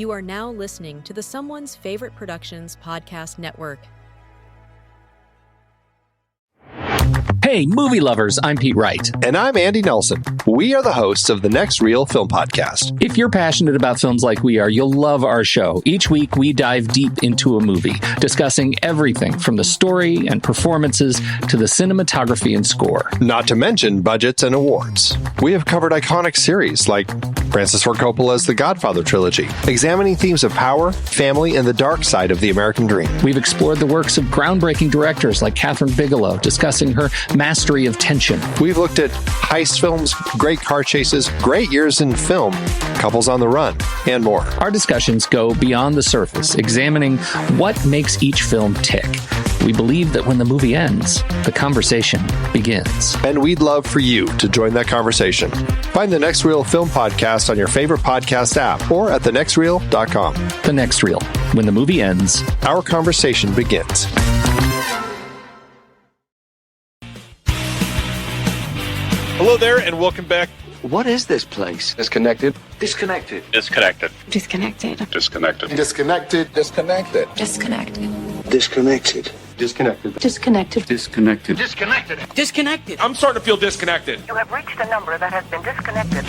You are now listening to the Someone's Favorite Productions podcast network. Hey, movie lovers, I'm Pete Wright. And I'm Andy Nelson. We are the hosts of the Next Reel Film Podcast. If you're passionate about films like we are, you'll love our show. Each week, we dive deep into a movie, discussing everything from the story and performances to the cinematography and score. Not to mention budgets and awards. We have covered iconic series like Francis Ford Coppola's The Godfather trilogy, examining themes of power, family, and the dark side of the American dream. We've explored the works of groundbreaking directors like Catherine Bigelow, discussing her mastery of tension. We've looked at heist films, great car chases, great years in film, couples on the run, and more. Our discussions go beyond the surface, examining what makes each film tick. We believe that when the movie ends, the conversation begins. And we'd love for you to join that conversation. Find the Next Reel Film Podcast on your favorite podcast app or at thenextreel.com. The Next Reel. When the movie ends, our conversation begins. Hello there, and welcome back. What is this place? Disconnected. Disconnected. Disconnected. Disconnected. Disconnected. Disconnected. Disconnected. Disconnected. Disconnected. Disconnected. Disconnected. Disconnected. Disconnected. Disconnected. I'm starting to feel disconnected. You have reached a number that has been disconnected.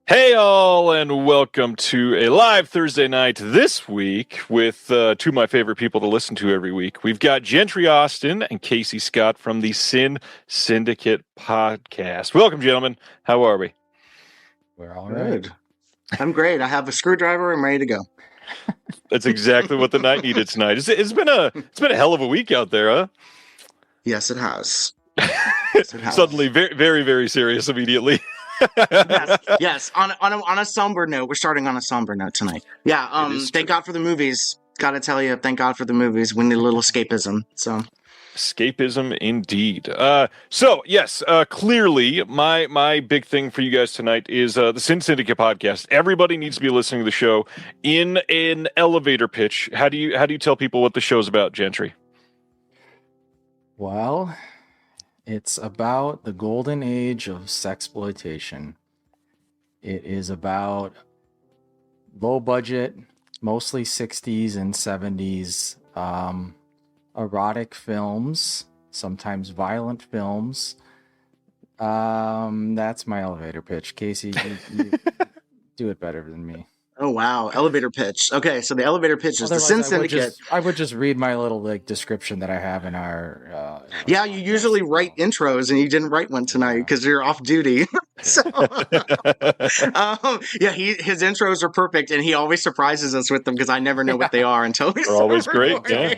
Hey all, and welcome to a live Thursday night this week with two of my favorite people to listen to every week. We've got Gentry Austin and Casey Scott from the Syndicate podcast. Welcome, gentlemen. How are we? We're all right. Good. I'm great. I have a screwdriver. I'm ready to go. That's exactly what the night needed tonight. It's been a hell of a week out there, huh? Yes, it has. Yes, it has. Suddenly, very, very, very serious immediately. Yes. On a somber note, we're starting on a somber note tonight. Yeah. Thank God for the movies. Got to tell you, thank God for the movies. We need a little escapism. So. Escapism indeed. So yes, clearly my big thing for you guys tonight is the Syndicate podcast. Everybody needs to be listening to the show in an elevator pitch. How do you tell people what the show's about, Gentry? Well, it's about the golden age of sexploitation. It is about low budget, mostly 60s and 70s, erotic films, sometimes violent films. That's my elevator pitch. Casey, you do it better than me. Oh, wow. Elevator pitch. Okay, so the elevator pitch is the Sin Syndicate. I would just read my little description that I have in our... yeah, you usually write intros, and you didn't write one tonight because you're off duty. So, yeah, his intros are perfect, and he always surprises us with them because I never know what they are until we start always great, yeah.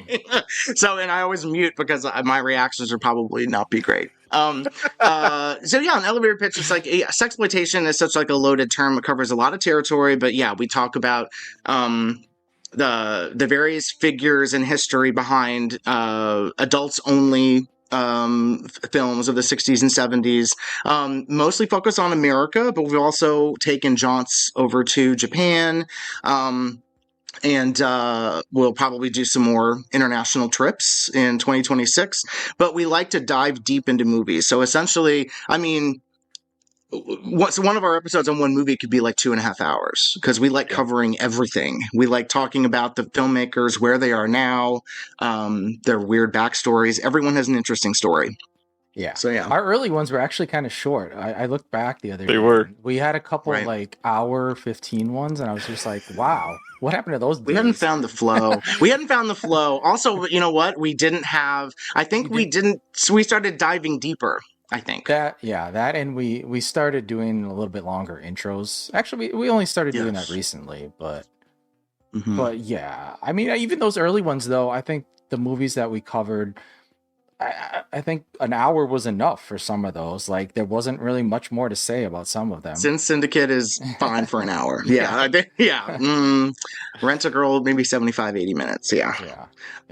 So, and I always mute because my reactions would probably not be great. So yeah, an elevator pitch is like sexploitation is such like a loaded term. It covers a lot of territory, but yeah, we talk about the various figures in history behind adults only films of the 60s and 70s, mostly focus on America, but we've also taken jaunts over to Japan. And we'll probably do some more international trips in 2026. But we like to dive deep into movies. So essentially, I mean, one of our episodes on one movie could be like 2.5 hours because we like covering everything. We like talking about the filmmakers, where they are now, their weird backstories. Everyone has an interesting story. Yeah. So yeah, our early ones were actually kind of short. I looked back the other day. They were. We had a couple like hour 15 ones, and I was just like, wow, what happened to those days? We hadn't found the flow. Also, you know what? We didn't have. I think we didn't. So we started diving deeper. I think that and we started doing a little bit longer intros. Actually, we only started doing that recently, but yeah, I mean, even those early ones though, I think the movies that we covered, I think an hour was enough for some of those. Like there wasn't really much more to say about some of them. Since Syndicate is fine for an hour. Yeah. Rent a Girl, maybe 75, 80 minutes. Yeah.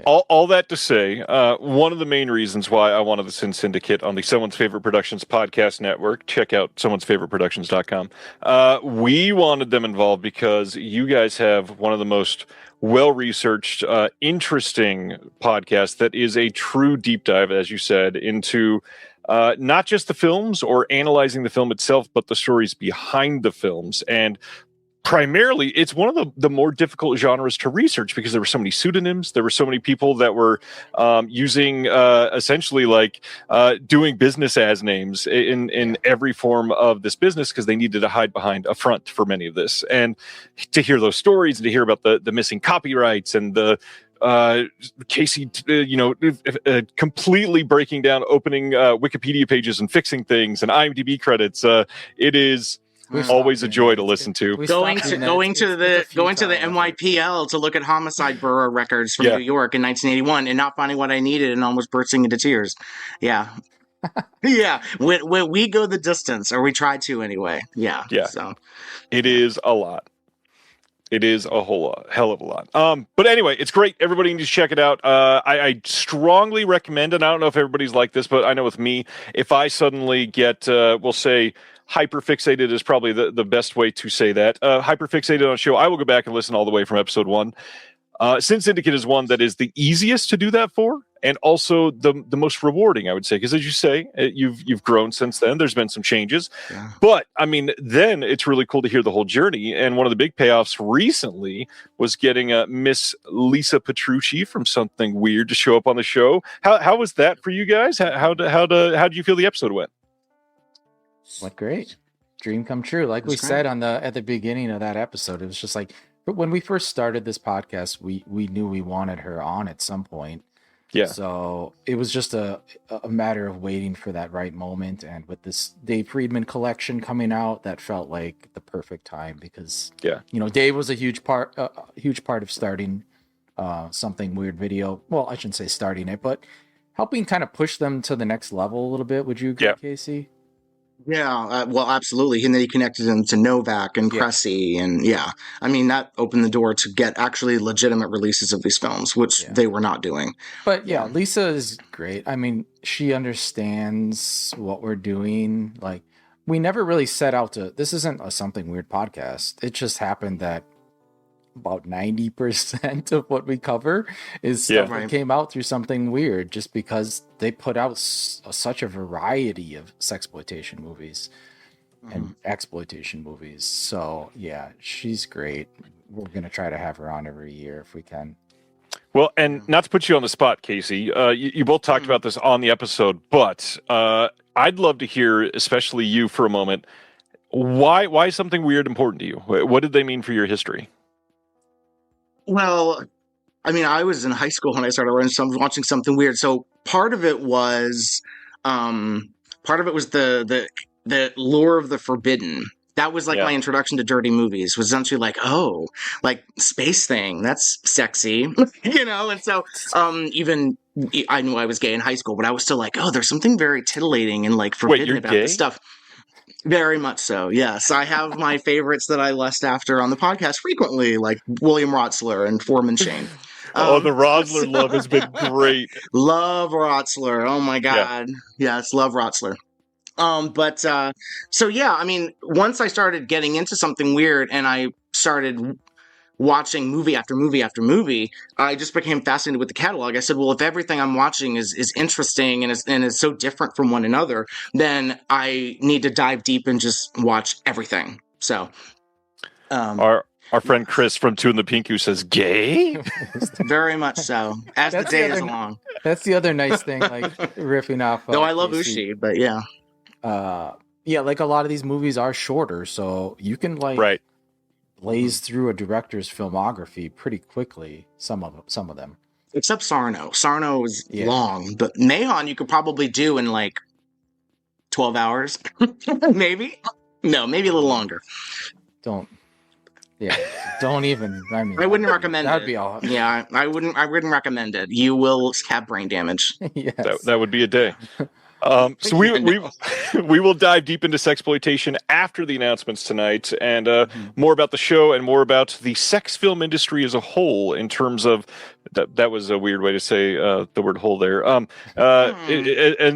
All that to say, one of the main reasons why I wanted the Syndicate on the Someone's Favorite Productions podcast network, check out someone'sfavoriteproductions.com. We wanted them involved because you guys have one of the most well-researched, interesting podcast that is a true deep dive, as you said, into not just the films or analyzing the film itself, but the stories behind the films. And primarily, it's one of the more difficult genres to research because there were so many pseudonyms. There were so many people that were using essentially like doing business as names in every form of this business because they needed to hide behind a front for many of this. And to hear those stories and to hear about the missing copyrights and the Casey, completely breaking down, opening Wikipedia pages and fixing things and IMDb credits. It is always a joy to listen to. Going to the NYPL to look at homicide bureau records from New York in 1981 and not finding what I needed and almost bursting into tears. Yeah. Yeah. When we go the distance, or we try to anyway. Yeah. Yeah. So it is a lot. It is a hell of a lot. But anyway, it's great. Everybody needs to check it out. I strongly recommend, and I don't know if everybody's like this, but I know with me, if I suddenly get, we'll say, hyperfixated is probably the best way to say that. Hyperfixated on a show, I will go back and listen all the way from episode 1. Syndicate is one that is the easiest to do that for, and also the most rewarding, I would say, because as you say, you've grown since then. There's been some changes, but I mean, then it's really cool to hear the whole journey. And one of the big payoffs recently was getting Miss Lisa Petrucci from Something Weird to show up on the show. How was that for you guys? How did you feel the episode went? Went great. Dream come true. Like we said at the beginning of that episode, it was just like, but when we first started this podcast, we knew we wanted her on at some point. Yeah. So it was just a matter of waiting for that right moment. And with this Dave Friedman collection coming out, that felt like the perfect time because, Dave was a huge part of starting Something Weird Video. Well, I shouldn't say starting it, but helping kind of push them to the next level a little bit. Would you agree, Casey? Yeah, well, absolutely. And then he connected them to Novak and Cressy. And I mean, that opened the door to get actually legitimate releases of these films, which they were not doing. But Lisa is great. I mean, she understands what we're doing. Like, we never really set out to, this isn't a Something Weird podcast. It just happened that about 90% of what we cover is stuff that came out through Something Weird, just because they put out such a variety of sexploitation movies and exploitation movies. So she's great. We're gonna try to have her on every year if we can. Well, and not to put you on the spot, Casey, you both talked about this on the episode, but I'd love to hear, especially you for a moment, why is Something Weird important to you? What did they mean for your history? Well, I mean, I was in high school when I started watching Something Weird. So part of it was the lure of the forbidden. That was like my introduction to dirty movies, was essentially like, oh, like space thing, that's sexy, And so even I knew I was gay in high school, but I was still like, oh, there's something very titillating and like forbidden about this stuff. Very much so, yes. I have my favorites that I lust after on the podcast frequently, like William Rotsler and Foreman Shane. The Rotsler love has been great. Love Rotsler. Oh my God. Yes, love Rotsler. I mean, once I started getting into Something Weird and I started watching movie after movie after movie, I just became fascinated with the catalog. I said, well, if everything I'm watching is interesting and is so different from one another, then I need to dive deep and just watch everything. So, our friend Chris from Two in the Pink, who says gay? Very much so. As the day is long. That's the other nice thing, like riffing off. Though I love Ushi, but like a lot of these movies are shorter, so you can blaze through a director's filmography pretty quickly. Some of them, except Sarno. Sarno is long, but Mahon you could probably do in like 12 hours, maybe. No, maybe a little longer. Don't even. I mean, I wouldn't recommend that'd be all. Yeah, I wouldn't recommend it. You will have brain damage. Yes. That would be a day. So we will dive deep into Sexploitation after the announcements tonight, and more about the show and more about the sex film industry as a whole. In terms of that was a weird way to say the word "whole" there. And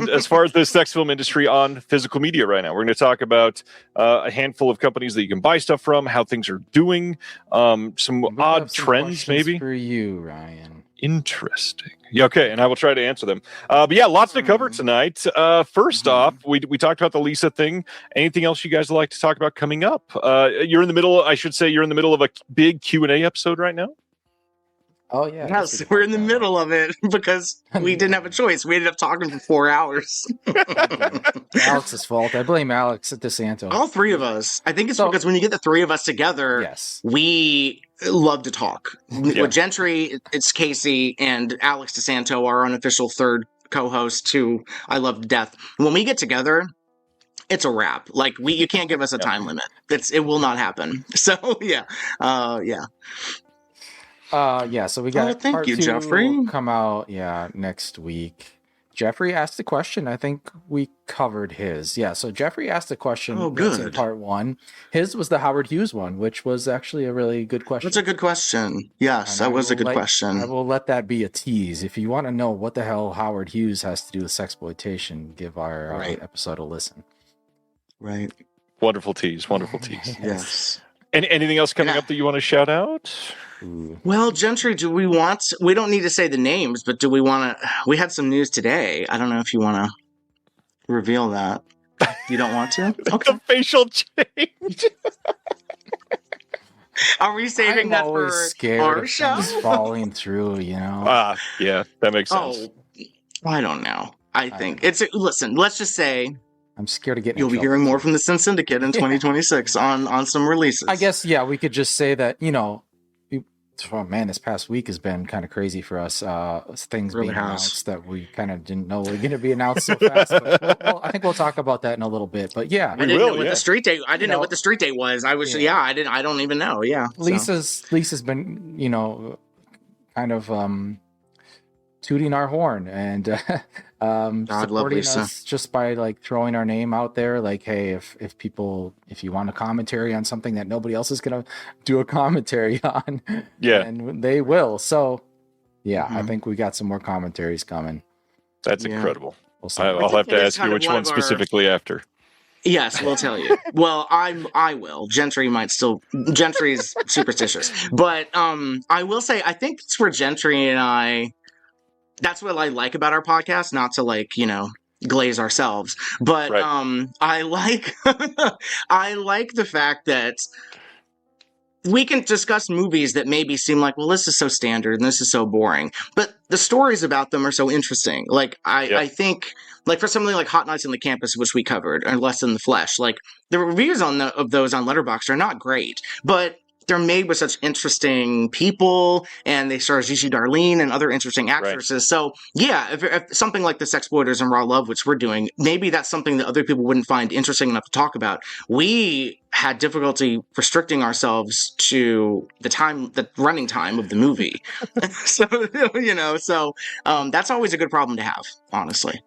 as far as the sex film industry on physical media right now, we're going to talk about a handful of companies that you can buy stuff from, how things are doing, some odd trends, maybe for you, Ryan. Interesting. Yeah, okay, and I will try to answer them. But yeah, lots to cover tonight. First off, we talked about the Lisa thing. Anything else you guys would like to talk about coming up? You're in the middle. I should say you're in the middle of a big Q&A episode right now. Oh yeah. Yes, we're in the middle of it because we didn't have a choice. We ended up talking for 4 hours. Alex's fault. I blame Alex DeSanto. All three of us. I think it's because when you get the three of us together, yes, we love to talk. Yeah. With Gentry, it's Casey and Alex DeSanto, our unofficial third co-host, who I love to death. When we get together, it's a wrap. Like you can't give us a time limit. It will not happen. So yeah. So we got thank you, 2 Jeffrey. Come out next week. Jeffrey asked a question. I think we covered his. Yeah, so Jeffrey asked a question that's in part 1. His was the Howard Hughes one, which was actually a really good question. That's a good question. Yes, that was a good question. I will let that be a tease. If you want to know what the hell Howard Hughes has to do with Sexploitation, give our episode a listen. Right. Wonderful tease. Wonderful tease. Yes. Anything else coming up that you want to shout out? Well, Gentry, we don't need to say the names, but do we want to, we had some news today. I don't know if you want to reveal that. You don't want to? Okay. The facial change. Are we saving that for our show? Falling through, yeah, that makes sense. Oh, I don't know. I think listen, let's just say I'm scared of getting. You'll be hearing more from the Sin Syndicate in 2026 on some releases. I guess, we could just say that, this past week has been kind of crazy for us. Things really being announced that we kind of didn't know were going to be announced so fast. But I think we'll talk about that in a little bit. But yeah, I didn't know what the street date. I didn't know what the street date was. I was I don't even know. Yeah, Lisa's been kind of tooting our horn and supporting us just by throwing our name out there. Like, hey, if you want a commentary on something that nobody else is gonna do a commentary on, and they will. So I think we got some more commentaries coming. That's incredible. I'll have to ask you which one specifically after. Yes, we'll tell you. Well, I will. Gentry's superstitious, but I will say I think it's for Gentry and I. That's what I like about our podcast, not to glaze ourselves, but I like I like the fact that we can discuss movies that maybe seem like, well, this is so standard and this is so boring, but the stories about them are so interesting. I think for something like Hot Nights on the Campus, which we covered, or Less in the Flesh, the reviews of those on Letterboxd are not great, but they're made with such interesting people, and they star Gigi Darlene and other interesting actresses. Right. So, if something like The Sexploiters and Raw Love, which we're doing, maybe that's something that other people wouldn't find interesting enough to talk about. We had difficulty restricting ourselves to the running time of the movie. So that's always a good problem to have, honestly.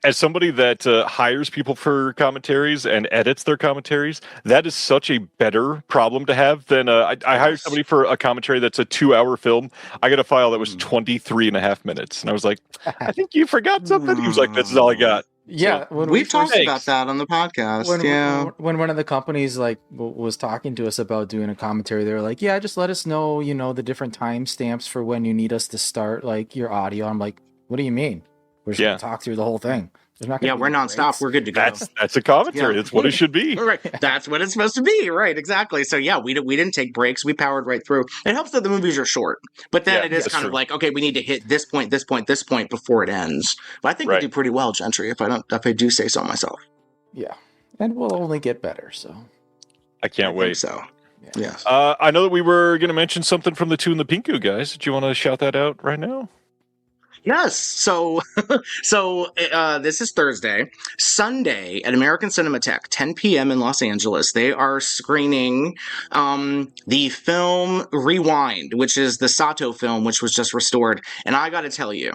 As somebody that hires people for commentaries and edits their commentaries, that is such a better problem to have than I hired somebody for a commentary that's a 2-hour film. I got a file that was 23 and a half minutes. And I was like, I think you forgot something. He was like, this is all I got. Yeah. So, we've talked about that on the podcast. When one of the companies was talking to us about doing a commentary, they were like, just let us know, the different timestamps for when you need us to start your audio. I'm like, what do you mean? We're just going to talk through the whole thing. We're nonstop. Breaks. We're good to go. That's a commentary. That's what it should be. Right. That's what it's supposed to be. Right. Exactly. So we didn't take breaks. We powered right through. It helps that the movies are short, but then it is kind of okay, we need to hit this point before it ends. But I think we do pretty well, Gentry. If I do say so myself. Yeah, and we'll only get better. So I can't wait. So yeah. I know that we were going to mention something from the Two and the Pinku guys. Do you want to shout that out right now? Yes. So this is Thursday. Sunday at American Cinematheque, 10 p.m. in Los Angeles, they are screening the film Rewind, which is the Sato film, which was just restored. And I got to tell you,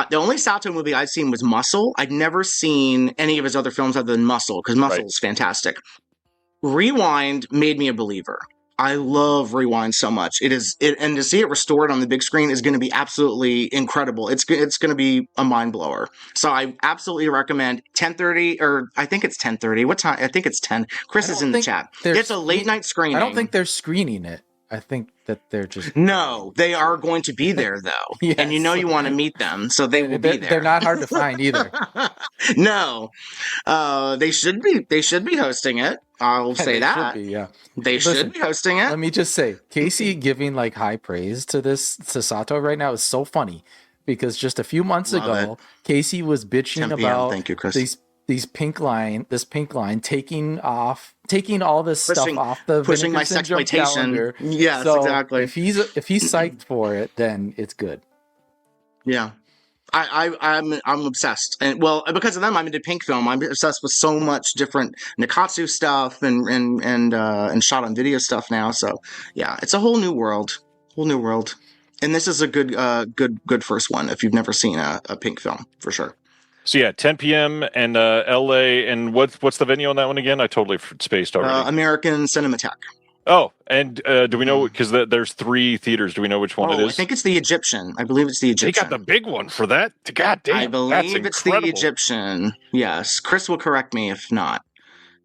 the only Sato movie I'd seen was Muscle. I'd never seen any of his other films other than Muscle, because Muscle is fantastic. Rewind made me a believer. I love Rewind so much. And to see it restored on the big screen is going to be absolutely incredible. It's going to be a mind blower. So I absolutely recommend 10:30, or I think it's 10:30. What time? I think it's 10. Chris is in the chat. It's a late night screening. I don't think they're screening it. I think that they're just No, they are going to be there though, yes. And you want to meet them, so they will be there. They're not hard to find either. No, they should be. They should be hosting it. I'll say that. Should be, yeah. They should be hosting it. Let me just say, Casey giving like high praise to Sato right now is so funny because just a few months ago, Casey was bitching about Thank you, Chris. this pink line taking all this stuff off the pushing my Syndrome Sexploitation calendar. Yes, so exactly. If he's psyched for it, then it's good. Yeah. I'm obsessed, and well, because of them, I'm into pink film. I'm obsessed with so much different Nikatsu stuff and shot on video stuff now. So yeah, it's a whole new world, and this is a good first one if you've never seen a pink film for sure. So yeah, 10 p.m. and L.A. and what's the venue on that one again? I totally spaced already. American Cinematheque. Oh, and do we know, because there's 3 theaters, do we know which one it is? I think it's the Egyptian. I believe it's the Egyptian. They got the big one for that? God damn, I believe it's the Egyptian. Yes. Chris will correct me if not.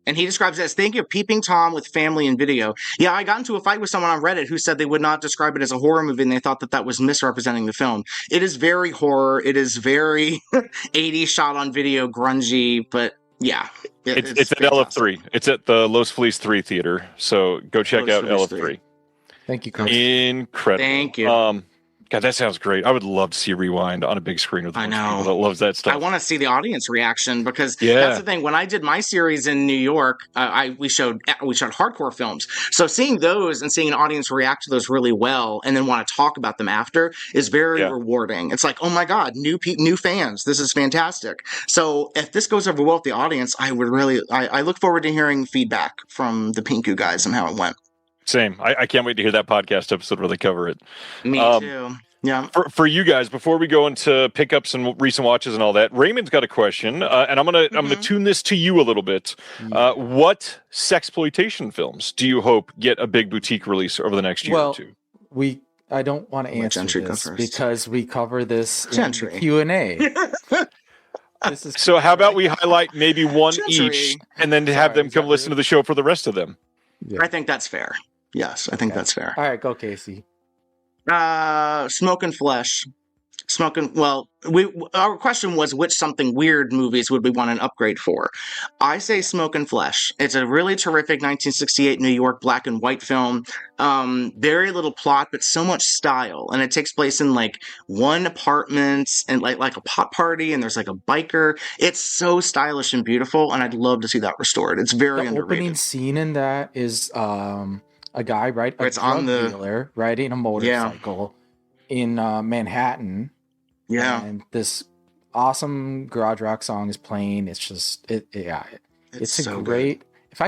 And he describes it as, think of Peeping Tom with family and video. Yeah, I got into a fight with someone on Reddit who said they would not describe it as a horror movie, and they thought that was misrepresenting the film. It is very horror. It is very 80s shot on video, grungy, but yeah. It's at LF3. It's at the Los Feliz 3 theater. So go check out LF3. Thank you, Chris. Incredible. Thank you. God, that sounds great. I would love to see Rewind on a big screen with people that loves that stuff. I want to see the audience reaction because that's the thing. When I did my series in New York, we showed hardcore films. So seeing those and seeing an audience react to those really well and then want to talk about them after is very rewarding. It's like, oh my God, new fans. This is fantastic. So if this goes over well with the audience, I look forward to hearing feedback from the Pinku guys and how it went. Same. I can't wait to hear that podcast episode where they cover it. Me too. Yeah. For you guys, before we go into pickups and recent watches and all that, Raymond's got a question, and I'm gonna tune this to you a little bit. What sexploitation films do you hope get a big boutique release over the next year or two? I don't want to answer this because we cover this Gentry. in the Q&A. So how about we highlight maybe one each, and then have them come listen to the show for the rest of them? Yeah. I think that's fair. Yes, I think that's fair. All right, go Casey. Smoke and Flesh. Our question was which something weird movies would we want an upgrade for? I say Smoke and Flesh. It's a really terrific 1968 New York black and white film. Very little plot, but so much style. And it takes place in like one apartment and like a pot party, and there's like a biker. It's so stylish and beautiful, and I'd love to see that restored. It's very underrated. The opening scene in that is a guy, dealer riding a motorcycle in Manhattan. Yeah. And this awesome garage rock song is playing. It's just it's so great. Good. If I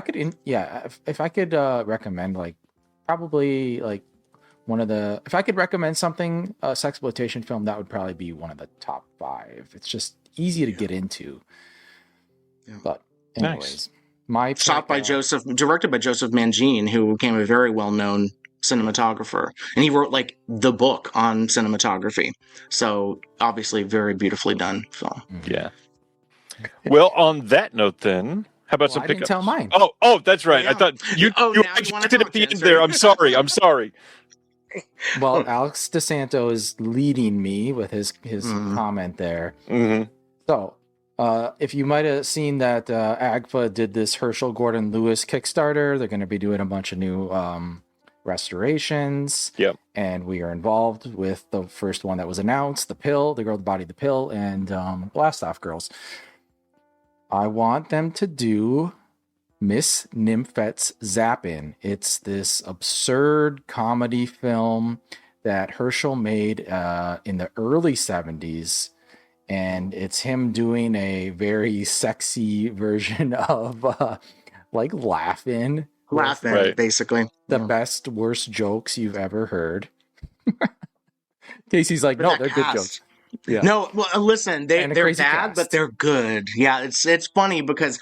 could recommend if I could recommend something, a sexploitation film, that would probably be one of the top 5. It's just easy to get into. Yeah. But anyways, directed by Joseph Mangine, who became a very well-known cinematographer, and he wrote like the book on cinematography. So obviously very beautifully done film. Yeah. Well, on that note then, how about some pickups? I didn't tell mine. Oh, that's right. I thought you expected at the end there. I'm sorry. Well, Alex DeSanto is leading me with his comment there. Mm-hmm. So if you might have seen that AGFA did this Herschel Gordon Lewis Kickstarter, they're going to be doing a bunch of new restorations. Yep. And we are involved with the first one that was announced, The Pill, The Girl with the Body, The Pill, and Blast Off Girls. I want them to do Miss Nymphet's Zappin'. It's this absurd comedy film that Herschel made in the early 70s. And it's him doing a very sexy version of laughing, basically. The best, worst jokes you've ever heard. Casey's like, no, they're good jokes. Yeah. No, well, listen, they're bad, cast. But they're good. Yeah, it's funny because,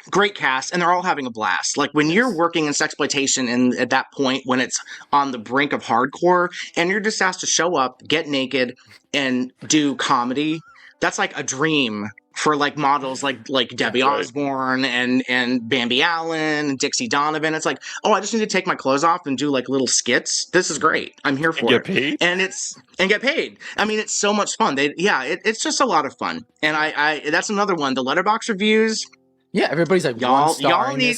great cast, and they're all having a blast. Like, when you're working in sexploitation, and at that point, when it's on the brink of hardcore, and you're just asked to show up, get naked, and do comedy, that's like a dream for like models like Debbie Osborne and Bambi Allen and Dixie Donovan. It's like, oh, I just need to take my clothes off and do like little skits. This is great. I'm here for get paid? And get paid. I mean, it's so much fun. It's just a lot of fun. And I that's another one. The Letterboxd reviews. Yeah, everybody's like, y'all need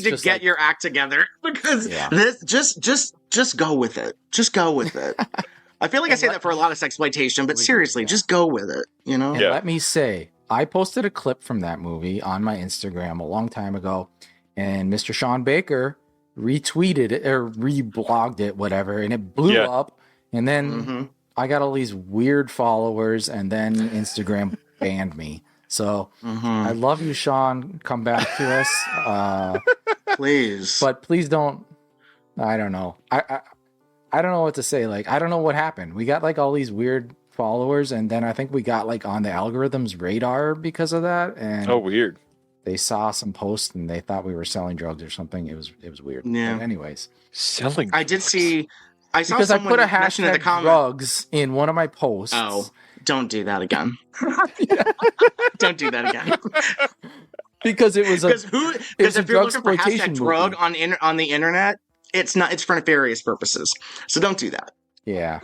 to get your act together because this just go with it. Just go with it. I feel like I say that for a lot of sexploitation, but seriously, just go with it. You know. And let me say, I posted a clip from that movie on my Instagram a long time ago, and Mr. Sean Baker retweeted it or reblogged it, whatever, and it blew up. And then I got all these weird followers, and then Instagram banned me. So I love you, Sean. Come back to us, please. But please don't. I don't know. I don't know what to say. Like, I don't know what happened. We got like all these weird followers, and then I think we got like on the algorithm's radar because of that. And weird. They saw some posts and they thought we were selling drugs or something. It was weird. Yeah. But anyways, selling. I did see. I saw because I put a hashtag in the comments. Drugs in one of my posts. Oh, don't do that again. Don't do that again. Because it was if you're looking for hashtag drug on the internet, it's for nefarious purposes. So don't do that. Yeah.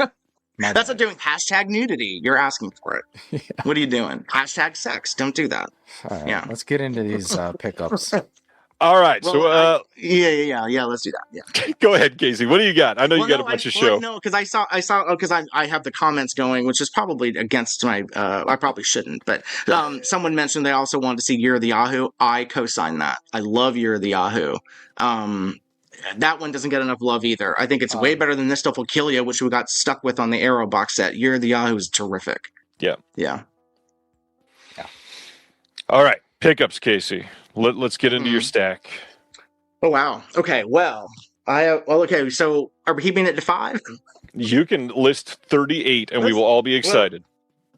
That's like doing hashtag nudity. You're asking for it. Yeah. What are you doing? Hashtag sex. Don't do that. All right, yeah. Let's get into these pickups. All right. Well, so yeah. Let's do that. Yeah. Go ahead, Casey. What do you got? I know you got a bunch of show. No, because I saw because I have the comments going, which is probably against my. I probably shouldn't, but someone mentioned they also wanted to see Year of the Yahoo. I co-sign that. I love Year of the Yahoo. That one doesn't get enough love either. I think it's way better than This Stuff Will Kill You, which we got stuck with on the Arrow box set. Year of the Yahoo is terrific. Yeah. Yeah. All right. Pickups, Casey. Let's get into your stack. Oh, wow. Okay. Well, okay. So are we keeping it to 5? You can list 38 and we will all be excited.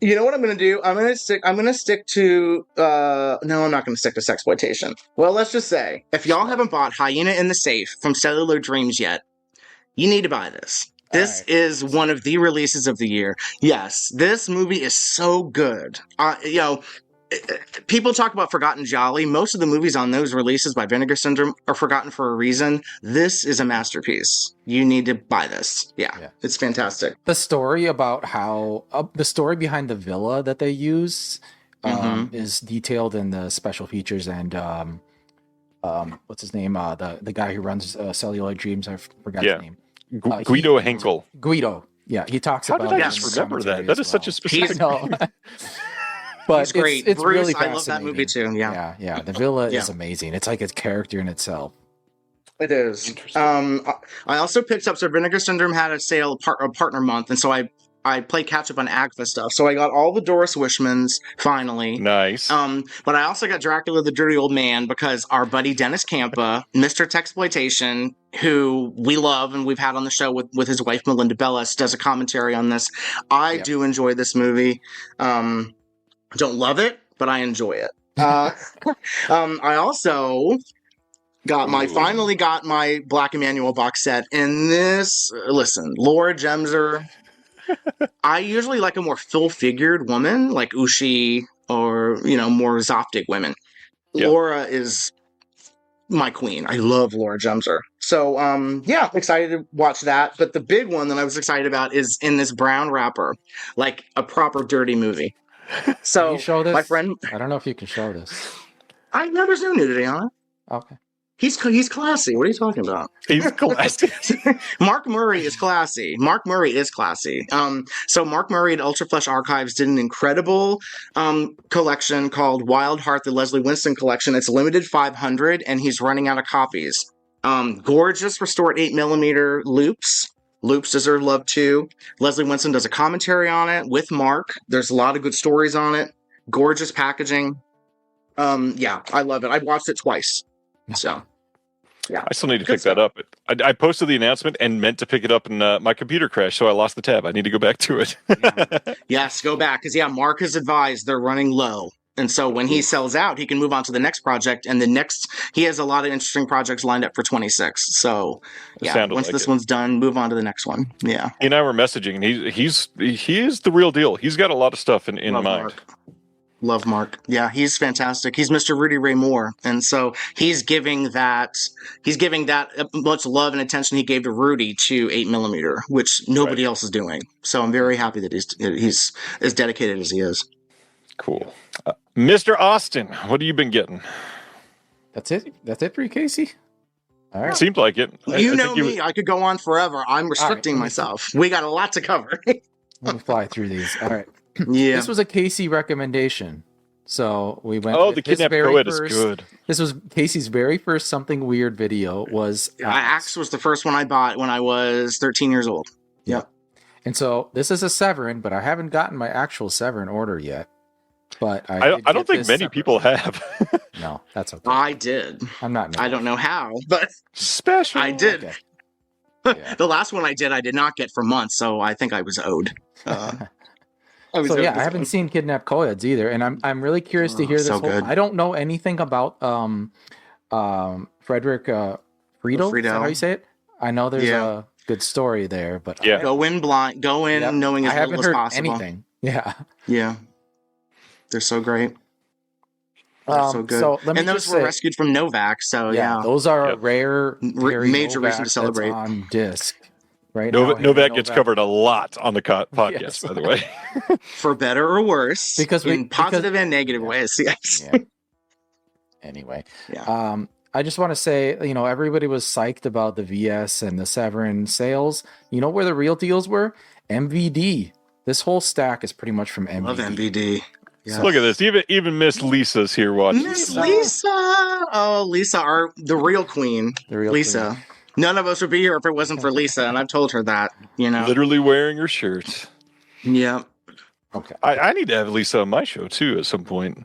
You know what I'm going to do? I'm going to stick to, no, I'm not going to stick to Sexploitation. Well, let's just say, if y'all haven't bought Hyena in the Safe from Cellular Dreams yet, you need to buy this. This is one of the releases of the year. Yes, this movie is so good. People talk about Forgotten Jolly. Most of the movies on those releases by Vinegar Syndrome are forgotten for a reason. This is a masterpiece. You need to buy this. Yeah. It's fantastic. The story about how the story behind the villa that they use is detailed in the special features and what's his name? The guy who runs Celluloid Dreams. I forgot his name. Guido Henkel. Guido. Yeah, he talks How about. How did I just remember that? That is such a specific. But it's great. It's Bruce, really fascinating. I love that movie too. Yeah. The villa is amazing. It's like a character in itself. It is. I also picked up. So Vinegar Syndrome had a sale, a partner month, and so I played catch up on Agatha stuff. So I got all the Doris Wishmans finally. Nice. But I also got Dracula the Dirty Old Man because our buddy Dennis Campa, Mr. Sexploitation, who we love and we've had on the show with his wife Melinda Bellis, does a commentary on this. I do enjoy this movie. Don't love it, but I enjoy it. I also finally got my Black Emanuel box set. And this, listen, Laura Gemser. I usually like a more full-figured woman, like Ushi or, more Zoptic women. Yep. Laura is my queen. I love Laura Gemser. So, excited to watch that. But the big one that I was excited about is in this brown wrapper, like a proper dirty movie. So, can you show this? My friend, I don't know if you can show this. I know there's no nudity on it. Okay. He's classy. What are you talking about? He's classy. Mark Murray is classy. So Mark Murray at Ultraflesh Archives did an incredible collection called Wild Heart, the Leslie Winston collection. It's limited 500, and he's running out of copies. Gorgeous restored 8mm loops. Loops deserve love too. Leslie Winston does a commentary on it with Mark. There's a lot of good stories on it. Gorgeous packaging. I love it. I watched it twice. So, yeah. I still need to pick that up. I posted the announcement and meant to pick it up, and my computer crashed, so I lost the tab. I need to go back to it. Yes, go back. Because, Mark has advised they're running low. And so when he sells out, he can move on to the next project. And he has a lot of interesting projects lined up for 26. So, once this one's done, move on to the next one. Yeah. He and I were messaging, and he is the real deal. He's got a lot of stuff in mind. Mark. Love Mark. Yeah, he's fantastic. He's Mr. Rudy Ray Moore, and so he's giving that much love and attention he gave to Rudy to 8mm, which nobody else is doing. So I'm very happy that he's as dedicated as he is. Cool. Mr. Austin, what have you been getting? That's it. That's it for you, Casey. All right. Seems like it. You know me. I could go on forever. I'm restricting myself. We got a lot to cover. Let me fly through these. All right. Yeah. This was a Casey recommendation. So we went. Oh, the Kidnapped Poet is good. This was Casey's very first Something Weird video. Axe was the first one I bought when I was 13 years old. Yep. And so this is a Severin, but I haven't gotten my actual Severin order yet. But I don't think many people have. No, that's okay. I did. I'm not. I don't know how, but special. I did. Okay. Yeah. The last one I did not get for months, so I think I was owed. I haven't seen Kidnapped Coeds either, and I'm really curious to hear this. Good. I don't know anything about Frederick Friedel. Is that how you say it? I know there's a good story there, but go in blind, knowing as little as possible. Anything. Yeah. They're so great. They're so good. So and those were rescued from Novak. So those are a rare major reason to celebrate on disc. Right. Novak gets covered a lot on the podcast, by the way. For better or worse, in positive and negative ways. Yes. Yeah. Anyway, I just want to say, everybody was psyched about the VS and the Severin sales. You know where the real deals were? MVD. This whole stack is pretty much from MVD. Love MVD. Yeah. Look at this. Even Miss Lisa's here watching. Miss Lisa. Oh, Lisa, the real queen. The real Lisa. Queen. None of us would be here if it wasn't for Lisa, and I've told her that. Literally wearing her shirt. Yeah. Okay. I need to have Lisa on my show too at some point.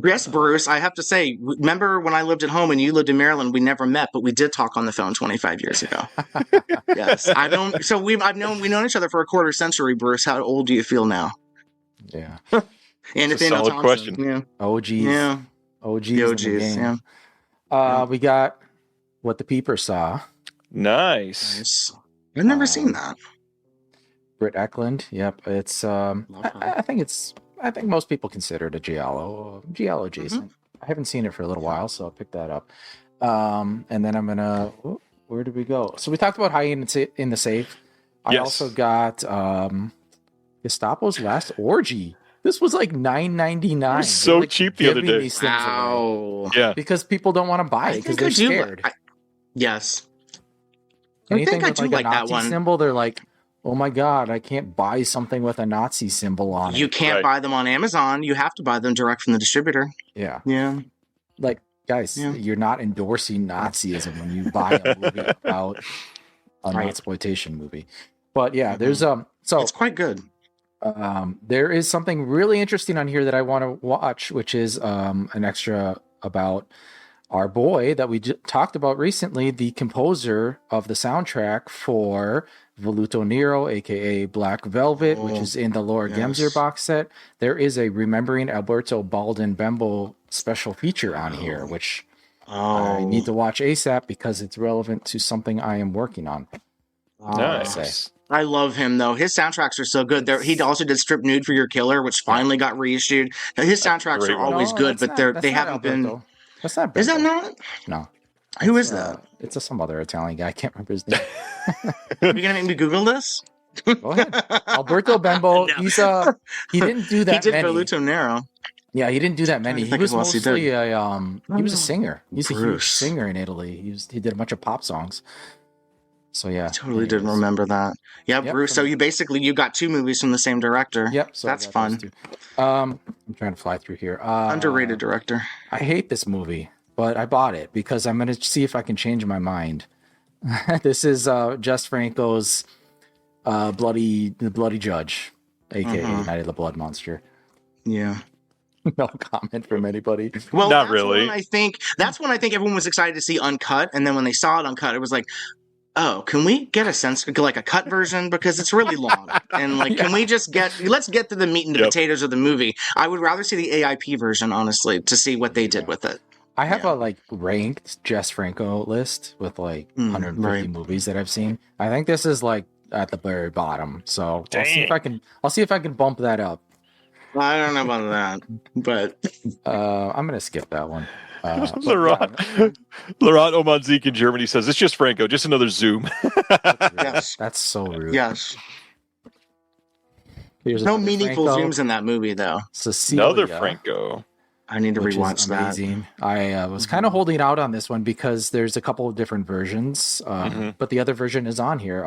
Yes, Bruce. I have to say, remember when I lived at home and you lived in Maryland? We never met, but we did talk on the phone 25 years ago. Yes, I don't. So we've known each other for a quarter century, Bruce. How old do you feel now? Yeah. And it's a solid question. Yeah. OGs. Yeah. OGs. The OGs. Yeah. We got What the Peeper Saw. Nice. I've never seen that. Britt Eklund. Yep. It's. I think most people consider it a giallo adjacent. Mm-hmm. I haven't seen it for a little while, so I'll pick that up. And then I'm gonna. Where did we go? So we talked about Hiding in the Safe. I also got Gestapo's Last Orgy. This was like $9.99. It was so cheap the other day. Wow. Yeah. Because people don't want to buy it because they're scared. Yes. Anything I with do like a Nazi that one. symbol, they're like, oh my God, I can't buy something with a Nazi symbol on it. You can't buy them on Amazon. You have to buy them direct from the distributor. Yeah. Yeah. Like, guys, you're not endorsing Nazism when you buy a movie about an exploitation movie. But yeah, there's so it's quite good. There is something really interesting on here that I want to watch, which is an extra about our boy that we talked about recently, the composer of the soundtrack for Voluto Nero, aka Black Velvet, which is in the Laura Gemser box set. There is a Remembering Alberto Baldin Bembo special feature on here, which I need to watch ASAP because it's relevant to something I am working on. Nice. I love him though. His soundtracks are so good. He also did Strip Nude for Your Killer, which finally got reissued. Now, his soundtracks are always good, but they haven't been. That's not Bembo. Is that not? No. Who is that? It's some other Italian guy. I can't remember his name. Are you gonna make me Google this? Go ahead. Alberto Bembo. No. He didn't do that. He did many. Voluto Nero. Yeah, he didn't do that many. He was mostly he was a singer. He's Bruce. a huge singer in Italy. He did a bunch of pop songs. So yeah, I totally didn't remember that. Yeah, yep, Bruce. So you got two movies from the same director. Yep. So that's fun. I'm trying to fly through here. Underrated director. I hate this movie, but I bought it because I'm going to see if I can change my mind. This is Jess Franco's The Bloody Judge, aka Night of the Blood Monster. Yeah. No comment from anybody. Well, not really. That's when I think everyone was excited to see Uncut, and then when they saw it Uncut, it was like, oh, can we get a cut version? Because it's really long. And can we just let's get to the meat and the potatoes of the movie. I would rather see the AIP version, honestly, to see what they did with it. I have a ranked Jess Franco list with 150 movies that I've seen. I think this is at the very bottom. So I'll see if I can bump that up. I don't know about that, but I'm gonna skip that one. Laurent Omanzik in Germany says it's just Franco, just another Zoom. Yes, that's so rude. Yes. There's no meaningful zooms in that movie, though. Cecilia, another Franco. I need to rewatch that. I was kind of holding out on this one because there's a couple of different versions, but the other version is on here.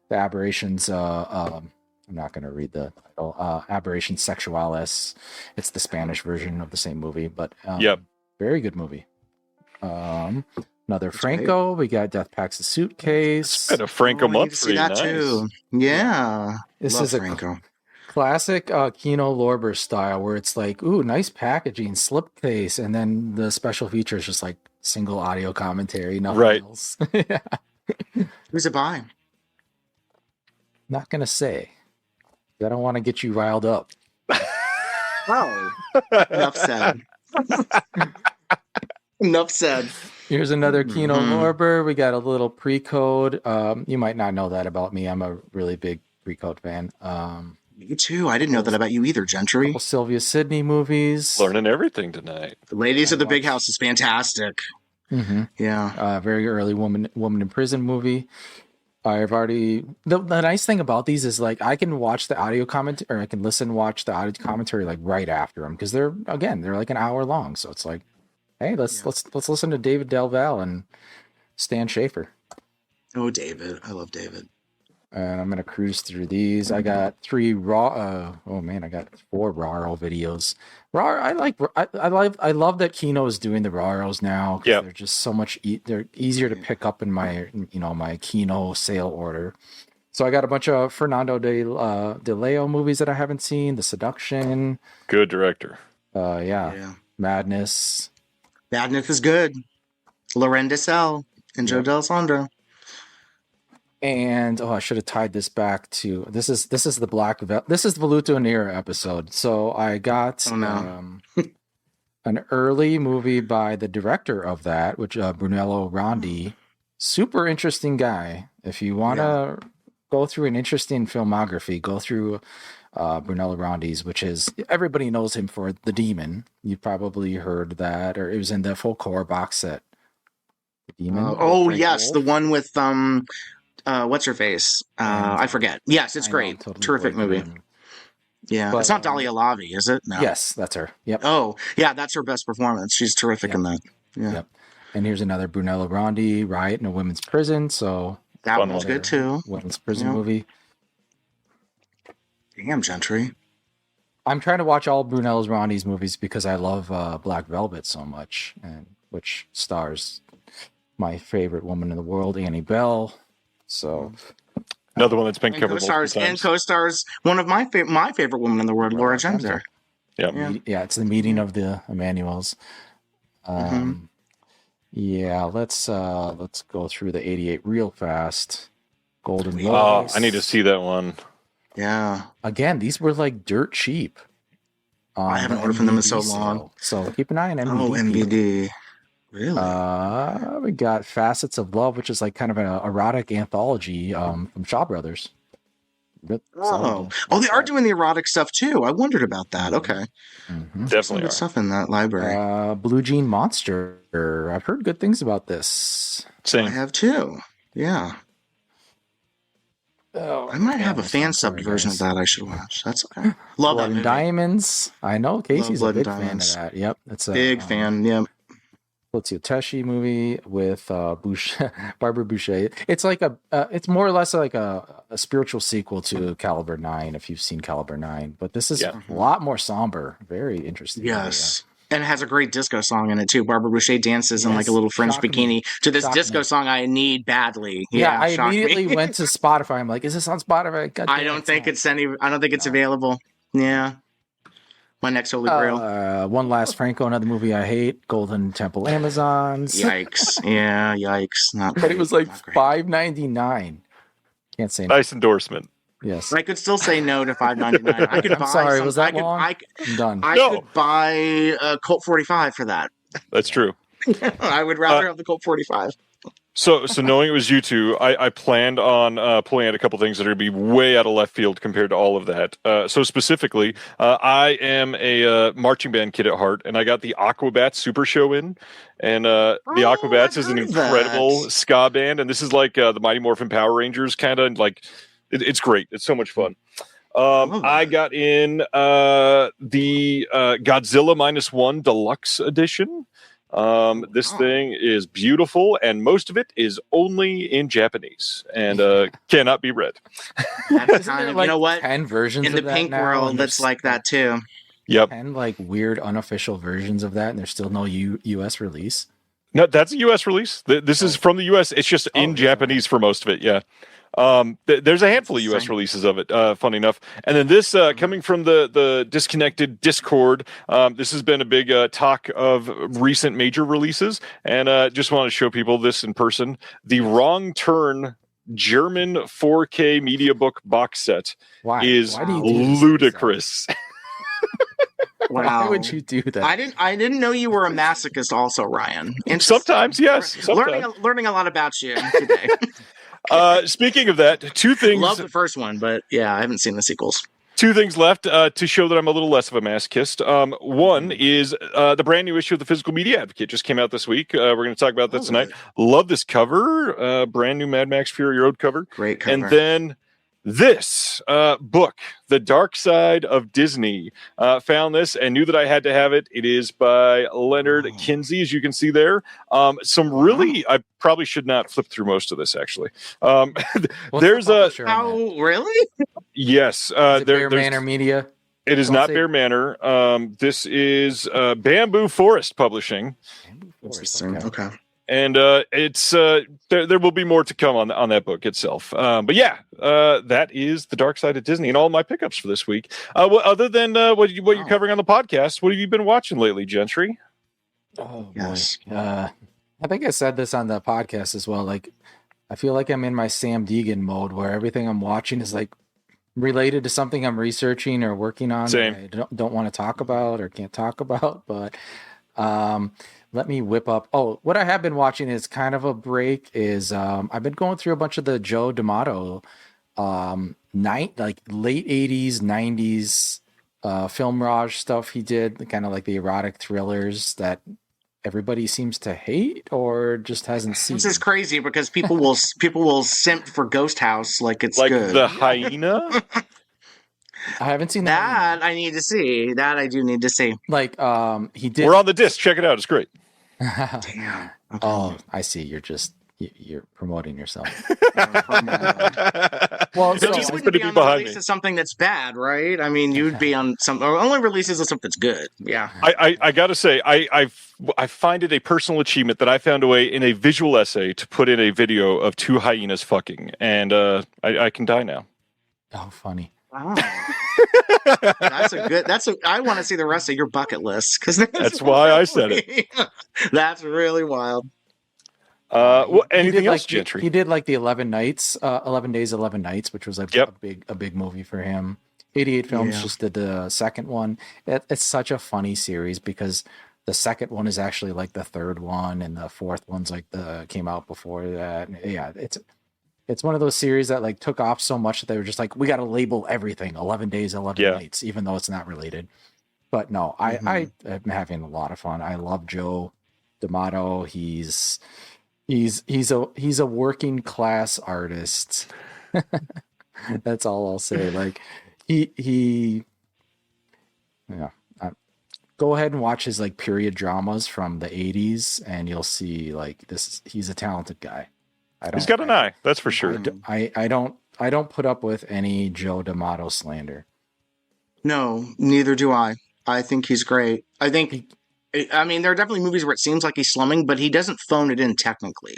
The Aberrations. I'm not going to read the title. Aberrations Sexuales. It's the Spanish version of the same movie, but very good movie. Another Franco. We got Death Packs a Suitcase. Got a Franco month for you. That nice. Too. Yeah, this is Franco. Classic Kino Lorber style, where it's like, ooh, nice packaging, slipcase, and then the special feature is just like single audio commentary, nothing else. Yeah. Who's it by? Not gonna say. I don't want to get you riled up. Oh, enough said. Enough said. Here's another Kino Lorber. We got a little pre-code. You might not know that about me. I'm a really big pre-code fan. Me too. I didn't know that about you either, Gentry. Couple Sylvia Sidney movies. Learning everything tonight. The Ladies of the Big House is fantastic. Yeah. Very early woman in prison movie. I've already the nice thing about these is like I can watch the audio comment or I can watch the audio commentary like right after them because they're like an hour long. So it's like, hey, let's listen to David Del Valle and Stan Schaefer. Oh, David, I love David. And I'm gonna cruise through these. I got 3 raw. I got 4 RARO videos. I love that Kino is doing the RAROs now. Yeah, they're just so much. They're easier to pick up in my my Kino sale order. So I got a bunch of Fernando de Leo movies that I haven't seen. The Seduction. Good director. Madness. Madness is good. Loren Dessel and Joe D'Alessandro. And I should have tied this back to this is the Black this is the Voluto Nera episode. So I got an early movie by the director of that, which Brunello Rondi. Super interesting guy. If you want to go through an interesting filmography, go through Brunello Rondi's, which is everybody knows him for The Demon. You probably heard that, or it was in the full core box set. The Demon. Yes, the one with what's her face? I forget. Yes, it's great. Totally terrific movie. Yeah, but, it's not Dahlia Lavi, is it? No. Yes, that's her. Yep. Oh, yeah, that's her best performance. She's terrific in that. Yeah. Yep. And here's another Brunello Rondi, Riot in a Women's Prison. So that one was good too. Women's Prison movie. Damn, Gentry. I'm trying to watch all Brunello Rondi's movies because I love Black Velvet so much, and which stars my favorite woman in the world, Annie Bell. So another one that's been covered and co-stars one of my favorite women in the world, Laura Gensler. Yeah, it's the meeting of the Emmanuels. Yeah, let's go through the 88 real fast. Golden Voice. I need to see that one. Yeah. Again, these were like dirt cheap. I haven't ordered from them in so long. So keep an eye on MVD. Oh, MVD. Really? We got Facets of Love, which is like kind of an erotic anthology from Shaw Brothers. They are doing the erotic stuff too. I wondered about that. Okay. Definitely some good stuff in that library. Blue Jean Monster. I've heard good things about this. Same. I have too. Yeah. I might have a fan subbed version of that I should watch. That's love Blood that and movie. Diamonds. I know Casey's a big fan of that. Yep. That's a big fan. Yep. Tokyo Teshi movie with Barbara Boucher. It's like it's more or less like a spiritual sequel to Caliber 9, if you've seen Caliber 9. But this is a lot more somber. Very interesting. Yes. And it has a great disco song in it too. Barbara Boucher dances in like a little fringe bikini to this disco song I need badly. Yeah, I immediately went to Spotify. I'm like, is this on Spotify? I don't think it's available. Yeah. My next holy grail. One Last Franco, another movie I hate. Golden Temple Amazons. Yikes! Yeah, yikes! Not. But it was like $5.99. Can't say. Nice endorsement. Yes, I could still say no to $5.99. I could buy. I'm sorry, was that long? I'm done. I could buy a Colt 45 for that. That's true. I would rather have the Colt 45. So knowing it was you two, I planned on pulling out a couple things that are going to be way out of left field compared to all of that. So specifically, I am a marching band kid at heart, and I got the Aquabats Super Show in. And the Aquabats is an incredible ska band, and this is like the Mighty Morphin Power Rangers kind of like. It's great. It's so much fun. I got in the Godzilla -1 Deluxe Edition. This thing is beautiful, and most of it is only in Japanese and cannot be read. That's kind of, like you know what? 10 versions in the of that pink now, world, and that's like that too. Yep. 10 like weird unofficial versions of that, and there's still no U.S. release. No, that's a U.S. release. This is from the U.S. It's just in Japanese for most of it. Yeah. There's a handful of U.S. releases of it, funny enough. And then this, coming from the Disconnected Discord, this has been a big talk of recent major releases, and just want to show people this in person. The Wrong Turn German 4K media book box set is ludicrous. Wow. Why would you do that? I didn't know you were a masochist also, Ryan. Sometimes, yes. Sometimes. Learning a lot about you today. Speaking of that, two things. Love the first one, but yeah, I haven't seen the sequels. Two things left to show that I'm a little less of a masochist. One is the brand new issue of the Physical Media Advocate just came out this week. We're going to talk about that tonight. Love this cover. Brand new Mad Max Fury Road cover. Great cover. And then this book, The Dark Side of Disney. Found this and knew that I had to have it. It is by Leonard Kinsey, as you can see there. Some really, I probably should not flip through most of this, actually. There's a... Oh, really? Yes. Bear Manor Media? It is not Bear Manor. This is Bamboo Forest Publishing. Interesting. Okay. And it's there will be more to come on that book itself. But yeah, that is The Dark Side of Disney and all my pickups for this week. Well, other than what you're covering on the podcast, what have you been watching lately, Gentry? Oh, yes. I think I said this on the podcast as well. Like, I feel like I'm in my Sam Deegan mode where everything I'm watching is like related to something I'm researching or working on Same. that I don't want to talk about or can't talk about. But let me whip up. Oh, what I have been watching is kind of a break. Is I've been going through a bunch of the Joe D'Amato like late 80s, 90s film raj stuff he did, kind of like the erotic thrillers that everybody seems to hate or just hasn't seen. This is crazy because people will simp for Ghost House like it's like good. The Hyena. I haven't seen that. I need to see that. I do need to see. Like he did. We're on the disc. Check it out. It's great. Damn. Okay. Oh, I see. You're promoting yourself. Well, so you wouldn't be on the release of something that's bad, right? I mean, you'd be on some only releases of something that's good. Yeah. I gotta say, I find it a personal achievement that I found a way in a visual essay to put in a video of two hyenas fucking, and I can die now. Oh, funny. Wow. I want to see the rest of your bucket list because that's why I said it. That's really wild. Well, anything else, Gentry? He did like the 11 Nights, 11 Days, 11 Nights, which was like a big movie for him. 88 Films just did the second one. It's such a funny series because the second one is actually like the third one, and the fourth one's like came out before that. Yeah, it's one of those series that like took off so much that they were just like, we got to label everything 11 Days, 11 Nights, even though it's not related. But no, I am having a lot of fun. I love Joe D'Amato. He's a working class artist. That's all I'll say. Like go ahead and watch his like period dramas from the 80s and you'll see like he's a talented guy. He's got an eye, that's for sure. I don't put up with any Joe D'Amato slander. No, neither do I. I think he's great. I mean, there are definitely movies where it seems like he's slumming, but he doesn't phone it in technically.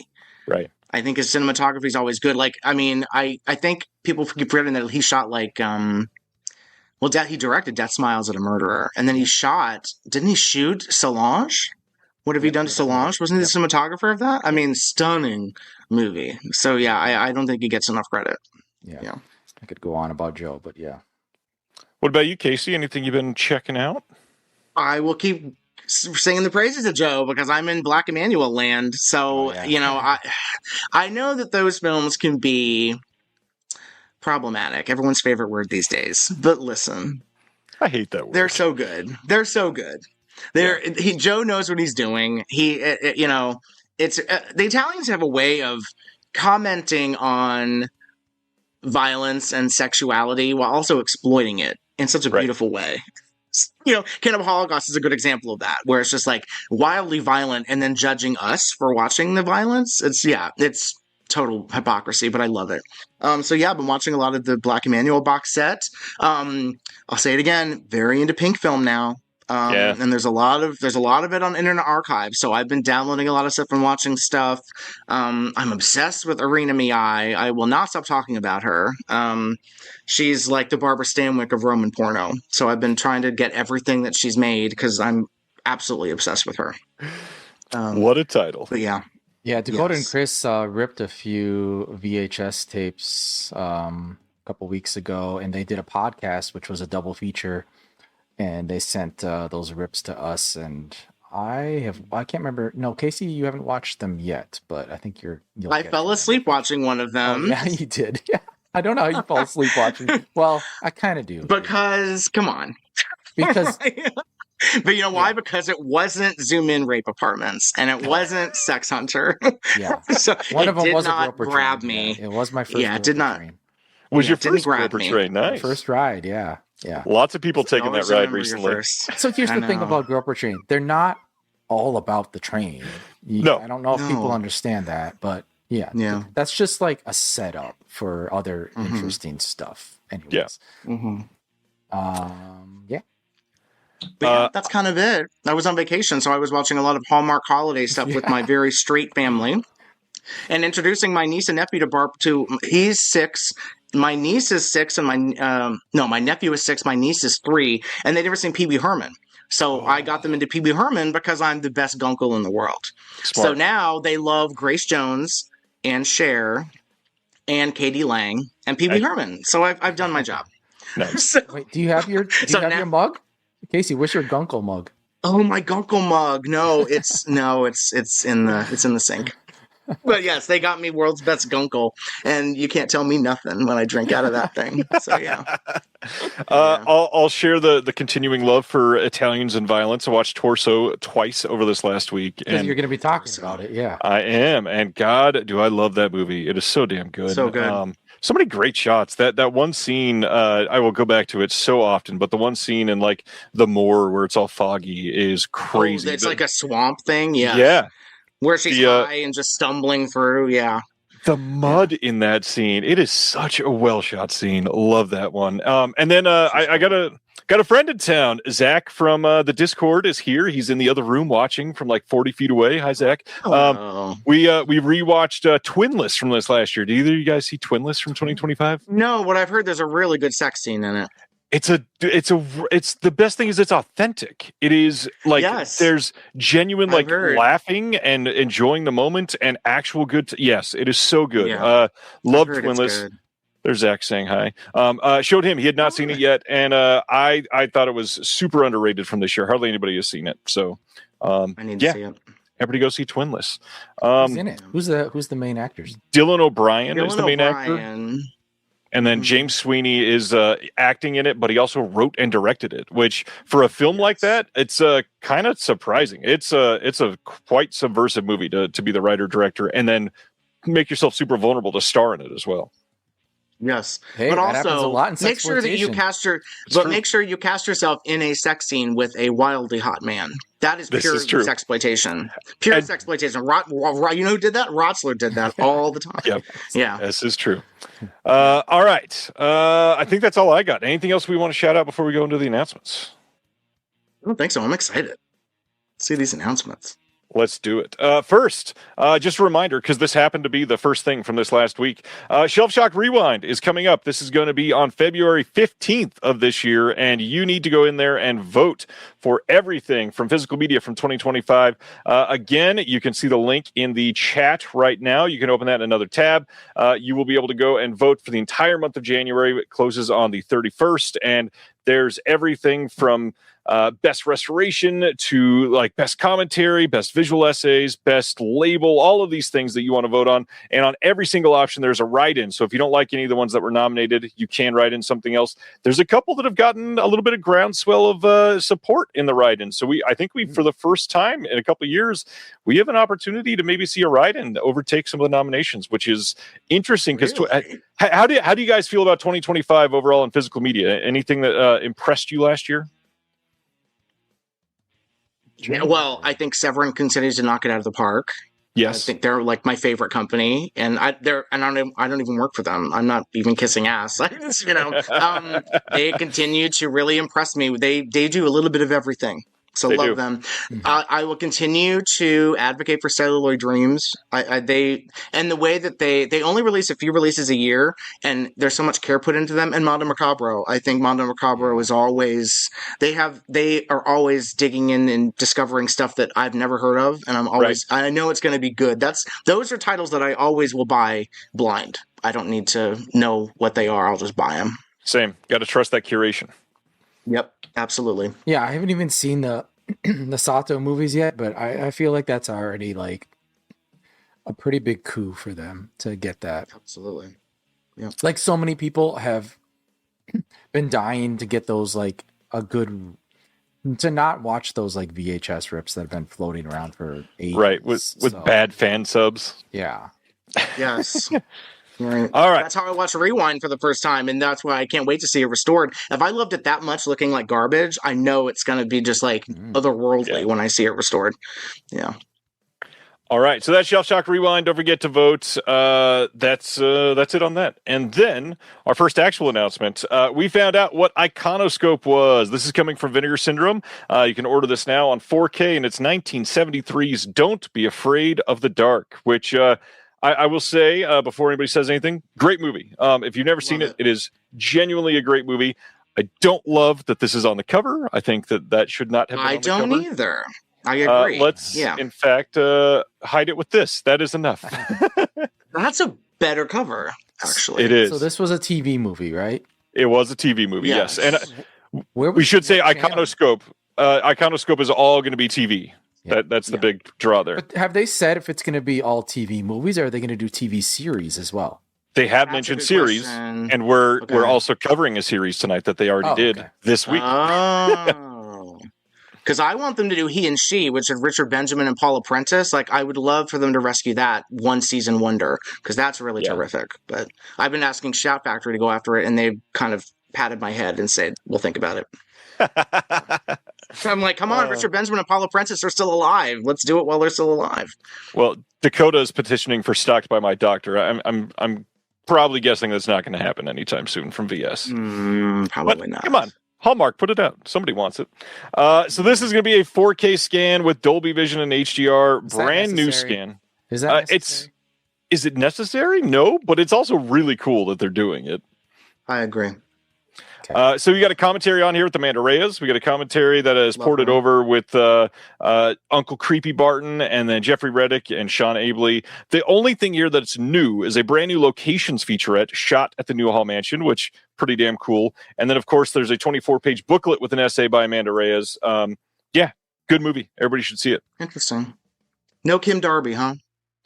Right. I think his cinematography is always good. Like, I mean, I think people keep forgetting that he shot like, he directed Death Smiles at a Murderer, and then didn't he shoot Solange? What have you done to Solange? Wasn't he the cinematographer of that? I mean, stunning movie. So yeah, I don't think he gets enough credit. Yeah. I could go on about Joe, but yeah. What about you, Casey? Anything you've been checking out? I will keep singing the praises of Joe because I'm in Black Emmanuel land. So, I know that those films can be problematic. Everyone's favorite word these days. But listen. I hate that word. They're so good. Joe knows what he's doing. The Italians have a way of commenting on violence and sexuality while also exploiting it in such a beautiful way. Cannibal Holocaust is a good example of that, where it's just like wildly violent and then judging us for watching the violence. It's total hypocrisy, but I love it. I've been watching a lot of the Black Emmanuel box set. I'll say it again, very into pink film now. And there's a lot of it on Internet Archive. So I've been downloading a lot of stuff and watching stuff. I'm obsessed with Irina Mii. I will not stop talking about her. She's like the Barbara Stanwyck of Roman porno. So I've been trying to get everything that she's made because I'm absolutely obsessed with her. What a title! But yeah. Yeah, Dakota and Chris ripped a few VHS tapes a couple weeks ago, and they did a podcast, which was a double feature, and they sent those rips to us. And I can't remember. No, Casey, you haven't watched them yet, but I think I fell asleep watching one of them. Oh, yeah, you did. Yeah, I don't know how you fall asleep watching. Well, I kind of do. Because, come on. Because. But you know why? Yeah. Because it wasn't Zoom In Rape Apartments, and it wasn't Sex Hunter. Yeah, so one of them did was not a grab me. Yeah, it was my first. Yeah, it did not. Train. Was your first Groper train? Nice. First ride, yeah. Lots of people taking that ride recently. So here's the thing about Groper train: they're not all about the train. I don't know if people understand that, but yeah, that's just like a setup for other interesting stuff. Anyways, yeah. But that's kind of it. I was on vacation, so I was watching a lot of Hallmark holiday stuff with my very straight family, and introducing my niece and nephew to Barb. He's 6, my niece is 6, and my nephew is 6. My niece is 3, and they'd never seen Pee Wee Herman. So I got them into Pee Wee Herman because I'm the best gunkle in the world. Smart. So now they love Grace Jones and Cher and Katie Lang and Pee Wee Herman. So I've done my job. Nice. Wait, do you have your your mug? Casey, what's your gunkle mug? Oh, my gunkle mug. No, it's in the sink. But yes, they got me world's best gunkle, and you can't tell me nothing when I drink out of that thing. So yeah. I'll share the continuing love for Italians and violence. I watched Torso twice over this last week, and you're going to be talking about it. Yeah, I am, and God, do I love that movie! It is so damn good. So good. So many great shots. That one scene, I will go back to it so often, but the one scene in like the moor where it's all foggy is crazy. Oh, it's like a swamp thing. Yeah. Yeah. Where she's high and just stumbling through. Yeah. The mud in that scene. It is such a well shot scene. Love that one. And then I got a friend in town. Zach from the Discord is here. He's in the other room watching from like 40 feet away. Hi, Zach. We rewatched Twinless from this last year. Did either of you guys see Twinless from 2025? No, what I've heard, there's a really good sex scene in it. It's the best thing is it's authentic. It is like there's genuine like laughing and enjoying the moment and actual good. Yes, it is so good. Yeah. Love Twinless. There's Zach saying hi. Showed him. He had not seen it yet, and I thought it was super underrated from this year. Hardly anybody has seen it. So I need to see it. Everybody go see Twinless. Who's in it? Who's the main actors? Dylan O'Brien is the main actor. And then James Sweeney is acting in it, but he also wrote and directed it, which for a film like that, it's kind of surprising. It's a quite subversive movie to be the writer director and then make yourself super vulnerable to star in it as well. Yes, hey, but that happens a lot in make sure that you make sure you cast yourself in a sex scene with a wildly hot man. That is pure sexploitation. Pure sexploitation. You know who did that? Rotsler did that all the time. Yep. Yeah. This is true. All right. I think that's all I got. Anything else we want to shout out before we go into the announcements? I don't think so. I'm excited. Let's see these announcements. Let's do it. First, just a reminder, because this happened to be the first thing from this last week. Shelf Shock Rewind is coming up. This is going to be on February 15th of this year, and you need to go in there and vote for everything from physical media from 2025. Again, you can see the link in the chat right now. You can open that in another tab. You will be able to go and vote for the entire month of January. It closes on the 31st, and there's everything from best restoration to like best commentary, best visual essays, best label, all of these things that you want to vote on. And on every single option, there's a write-in. So if you don't like any of the ones that were nominated, you can write in something else. There's a couple that have gotten a little bit of groundswell of support in the write-in. So I think for the first time in a couple of years, we have an opportunity to maybe see a write-in overtake some of the nominations, which is interesting. Because how do you guys feel about 2025 overall in physical media? Anything that impressed you last year? Yeah, well, I think Severin continues to knock it out of the park. Yes, I think they're like my favorite company, and I don't even work for them. I'm not even kissing ass. They continue to really impress me. They do a little bit of everything. So they love do. them. I will continue to advocate for Celluloid Dreams. And the way that they only release a few releases a year, and there's so much care put into them. And Mondo Macabro, I think Mondo Macabro is always they are always digging in and discovering stuff that I've never heard of, and I know it's going to be good. Those are titles that I always will buy blind. I don't need to know what they are. I'll just buy them. Same. Got to trust that curation. Yep, absolutely. Yeah, I haven't even seen the Sato movies yet, but I feel like that's already like a pretty big coup for them to get that. Absolutely. Yeah. Like so many people have been dying to get those to not watch those like VHS rips that have been floating around for ages. Right, with bad fan subs. Yeah. Yes. Right. All right. That's how I watched Rewind for the first time, and that's why I can't wait to see it restored. If I loved it that much looking like garbage, I know it's going to be just like otherworldly when I see it restored. Yeah. All right. So that's Shelf Shock Rewind. Don't forget to vote. That's it on that. And then our first actual announcement. We found out what Iconoscope was. This is coming from Vinegar Syndrome. You can order this now on 4K, and it's 1973's Don't Be Afraid of the Dark, which... I will say, before anybody says anything, great movie. If you've never seen it, it is genuinely a great movie. I don't love that this is on the cover. I think that should not have been on the cover. I don't either. I agree. Let's, in fact, hide it with this. That is enough. That's a better cover, actually. It is. So this was a TV movie, right? It was a TV movie, yes. And we should say Iconoscope. Iconoscope is all going to be TV. Yeah. That's the big draw there. But have they said if it's going to be all TV movies, or are they going to do TV series as well? They have mentioned series, and we're also covering a series tonight that they already did this week. Oh. Because I want them to do He and She, which is Richard Benjamin and Paula Prentice. Like, I would love for them to rescue that one season wonder, because that's really terrific. But I've been asking Shout Factory to go after it, and they've kind of patted my head and said, we'll think about it. I'm like, come on, Richard Benjamin and Paula Prentice are still alive. Let's do it while they're still alive. Well, Dakota is petitioning for Stalked by My Doctor. I'm probably guessing that's not going to happen anytime soon from VS. Probably not. Come on. Hallmark, put it out. Somebody wants it. So this is going to be a 4K scan with Dolby Vision and HDR. Brand new scan. Is that necessary? Is it necessary? No, but it's also really cool that they're doing it. I agree. So we got a commentary on here with Amanda Reyes. We got a commentary that is ported over with Uncle Creepy Barton and then Jeffrey Reddick and Sean Abley. The only thing here that's new is a brand new locations featurette shot at the Newhall Mansion, which pretty damn cool. And then, of course, there's a 24-page booklet with an essay by Amanda Reyes. Good movie. Everybody should see it. Interesting. No Kim Darby, huh?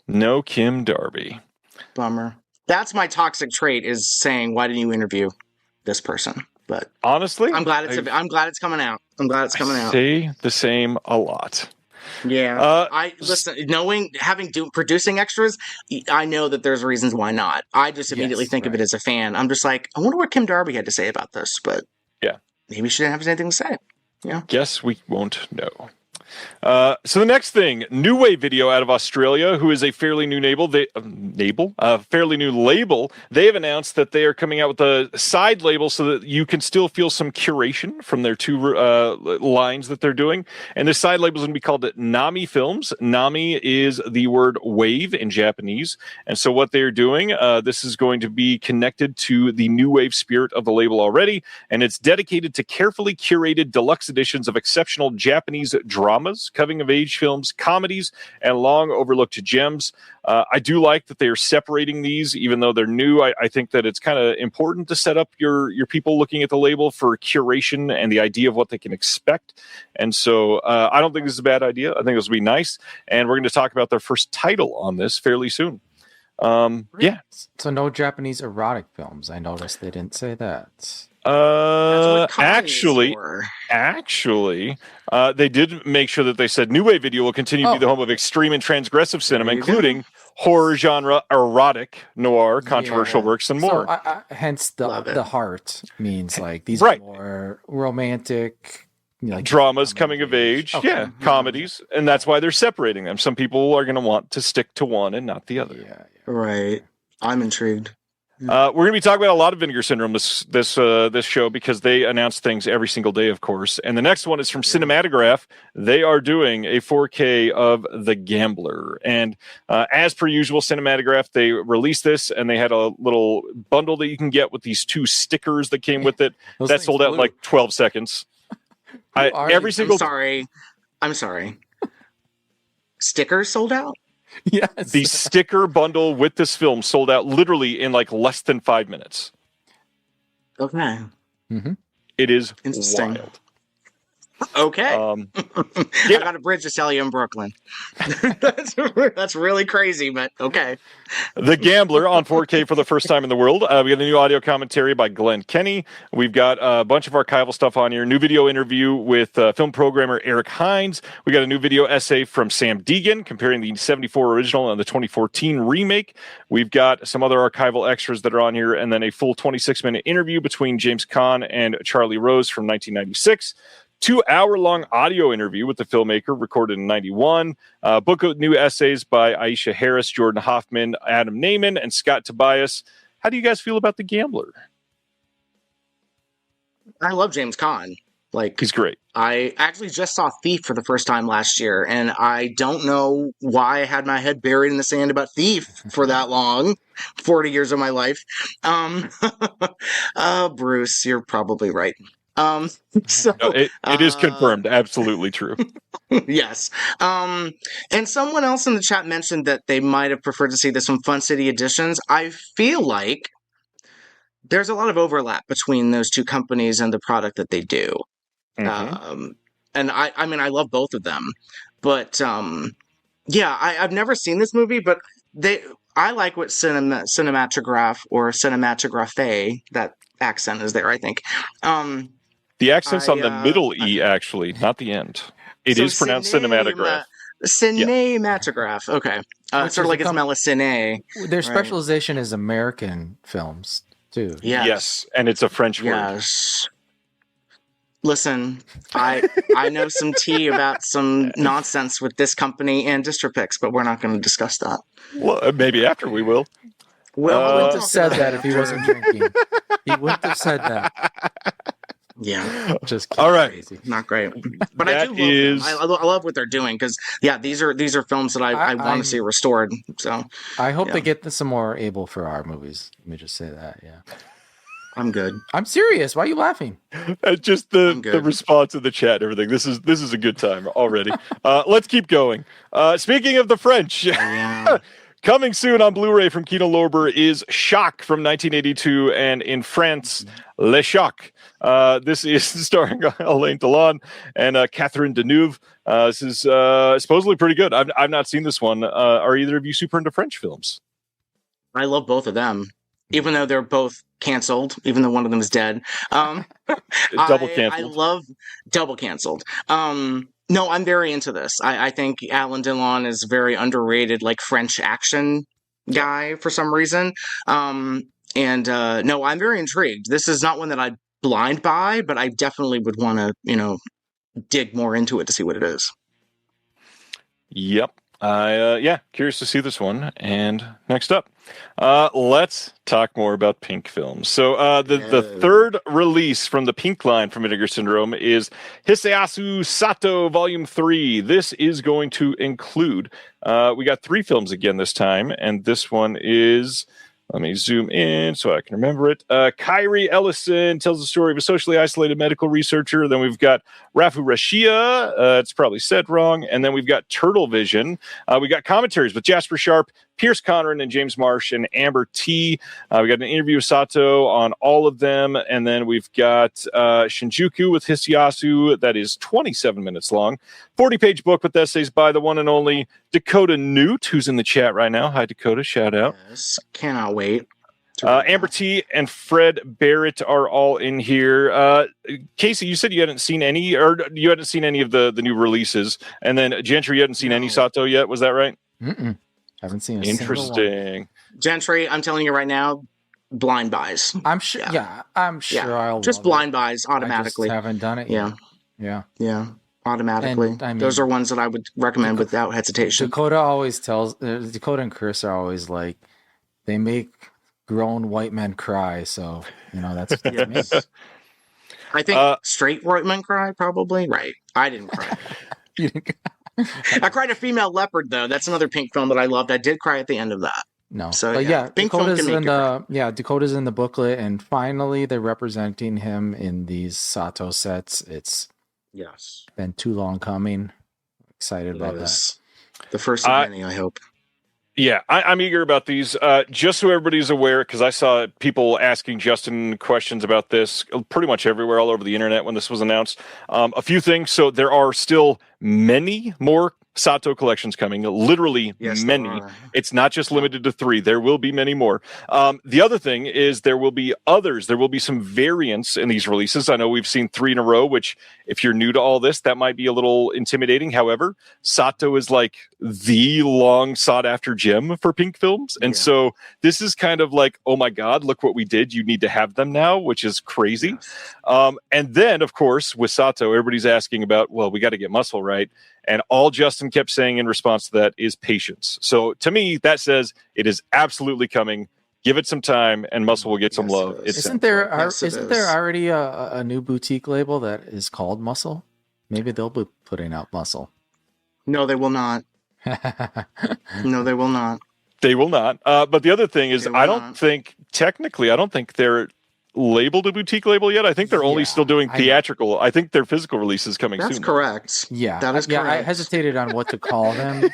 No Kim Darby. Bummer. That's my toxic trait, is saying, why didn't you interview this person? But honestly, I'm glad it's coming out. I'm glad it's coming out. Say the same a lot. Yeah. Producing extras, I know that there's reasons why not. I just immediately think of it as a fan. I'm just like, I wonder what Kim Darby had to say about this, but maybe she didn't have anything to say. Yeah. Guess we won't know. So the next thing, New Wave Video out of Australia, who is a fairly new label. They have announced that they are coming out with a side label so that you can still feel some curation from their two lines that they're doing. And this side label is going to be called Nami Films. Nami is the word wave in Japanese. And so what they're doing, this is going to be connected to the new wave spirit of the label already. And it's dedicated to carefully curated deluxe editions of exceptional Japanese drama dramas, coming-of-age films, comedies, and long-overlooked gems. I do like that they are separating these, even though they're new. I think that it's kind of important to set up your people looking at the label for curation and the idea of what they can expect. And so I don't think this is a bad idea. I think this will be nice. And we're going to talk about their first title on this fairly soon. Yeah. So no Japanese erotic films. I noticed they didn't say that. Actually, they did make sure that they said New Wave Video will continue to be the home of extreme and transgressive cinema, including horror genre, erotic, noir, controversial works, and more. So, hence the heart means like these are more romantic, like dramas, coming of age, comedies, and that's why they're separating them. Some people are going to want to stick to one and not the other. Yeah. Right. I'm intrigued. We're going to be talking about a lot of Vinegar Syndrome this show because they announce things every single day, of course. And the next one is from Cinematograph. They are doing a 4K of The Gambler. And as per usual, Cinematograph, they released this and they had a little bundle that you can get with these 2 stickers that came with it. That sold out in like 12 seconds. I'm sorry. Stickers sold out? Yes. The sticker bundle with this film sold out literally in like less than 5 minutes. Okay. Mm-hmm. It is interesting. Wild. Okay. I got a bridge to sell you in Brooklyn. That's really crazy, but okay. The Gambler on 4K for the first time in the world. We got a new audio commentary by Glenn Kenny. We've got a bunch of archival stuff on here. New video interview with film programmer Eric Hines. We got a new video essay from Sam Deegan comparing the 74 original and the 2014 remake. We've got some other archival extras that are on here, and then a full 26-minute interview between James Caan and Charlie Rose from 1996. 2-hour-long audio interview with the filmmaker recorded in 91. Book of new essays by Aisha Harris, Jordan Hoffman, Adam Naiman, and Scott Tobias. How do you guys feel about The Gambler? I love James Caan. Like, he's great. I actually just saw Thief for the first time last year, and I don't know why I had my head buried in the sand about Thief for that long. 40 years of my life. Bruce, you're probably right. It is confirmed. Absolutely true. Yes. And someone else in the chat mentioned that they might have preferred to see this from Fun City Editions. I feel like there's a lot of overlap between those two companies and the product that they do. Mm-hmm. And I mean, I love both of them, but I've never seen this movie, but I like what Cinematograph or Cinematographe, that accent is there, I think. The accent's on the middle E, actually, not the end. It is pronounced Cinematograph. Cinematograph. Okay. Sort of like it's Melicine. Their specialization is American films, too. Yes. And it's a French word. Yes. Listen, I know some tea about some nonsense with this company and Distropix, but we're not going to discuss that. Well, maybe after we will. Well, he wouldn't have said that if he wasn't drinking. He wouldn't have said that. Yeah, just all right, crazy. Not great, but I do love them. I love what they're doing because these are films that I want to see restored. So I hope they get some more able for our movies. Let me just say that. Yeah, I'm good. I'm serious. Why are you laughing? Just the response of the chat and everything. This is a good time already. Let's keep going. Speaking of the French. Coming soon on Blu-ray from Kino Lorber is Shock from 1982, and in France, Le Choc. This is starring Alain Delon and Catherine Deneuve. This is supposedly pretty good. I've not seen this one. Are either of you super into French films? I love both of them, even though they're both canceled, even though one of them is dead. Double canceled. I love double canceled. No, I'm very into this. I think Alain Delon is very underrated, like French action guy for some reason. No, I'm very intrigued. This is not one that I'd blind buy, but I definitely would want to, dig more into it to see what it is. Yep. Curious to see this one. And next up, let's talk more about Pink films. So the third release from the Pink line from Vinegar Syndrome is Hisayasu Sato Volume 3. This is going to include, we got 3 films again this time, and this one is Let me zoom in so I can remember it. Kyrie Ellison tells the story of a socially isolated medical researcher. Then we've got Rafu Rashia. It's probably said wrong. And then we've got Turtle Vision. We got commentaries with Jasper Sharp, Pierce Conran, and James Marsh, and Amber T. We got an interview with Sato on all of them. And then we've got Shinjuku with Hisayasu. That is 27 minutes long. 40-page book with essays by the one and only Dakota Newt, who's in the chat right now. Hi, Dakota. Shout out. Yes, cannot wait. Amber T and Fred Barrett are all in here. Casey, you said you hadn't seen any, or you hadn't seen any of the new releases. And then Gentry, you hadn't seen any Sato yet. Was that right? Mm-mm. Haven't seen a Interesting. Gentry, I'm telling you right now, blind buys. I'm sure. Yeah, I'm sure I'll just love blind it. buys automatically. I just haven't done it yet. Yeah. Automatically. And, I mean, those are ones that I would recommend without hesitation. Dakota always tells Dakota and Chris are always like, they make grown white men cry. So that's me. I think straight white men cry probably. Right. I didn't cry. You didn't I cried a female leopard though. That's another Pink film that I loved. I did cry at the end of that. No. So but Pink Dakota's film can in the Dakota's in the booklet, and finally they're representing him in these Sato sets. It's been too long coming. Excited about that. The first of many, I hope. Yeah, I'm eager about these. Just so everybody's aware, because I saw people asking Justin questions about this pretty much everywhere, all over the internet when this was announced. A few things. So there are still many more Sato collections coming, literally many. It's not just limited to 3. There will be many more. The other thing is there will be others. There will be some variants in these releases. I know we've seen 3 in a row, which if you're new to all this, that might be a little intimidating. However, Sato is like the long sought after gem for Pink films. And so this is kind of like, oh my God, look what we did. You need to have them now, which is crazy. And then, of course, with Sato, everybody's asking about, well, we got to get muscle right. And all Justin kept saying in response to that is patience. So to me, that says it is absolutely coming. Give it some time, and Muscle will get some love. Isn't there already a new boutique label that is called Muscle? Maybe they'll be putting out Muscle. No, they will not. No, they will not. They will not. But the other thing is, I don't think they're labeled a boutique label yet. I think they're only still doing theatrical. I think their physical release is coming soon. That's correct. Yeah, that is correct. I hesitated on what to call them,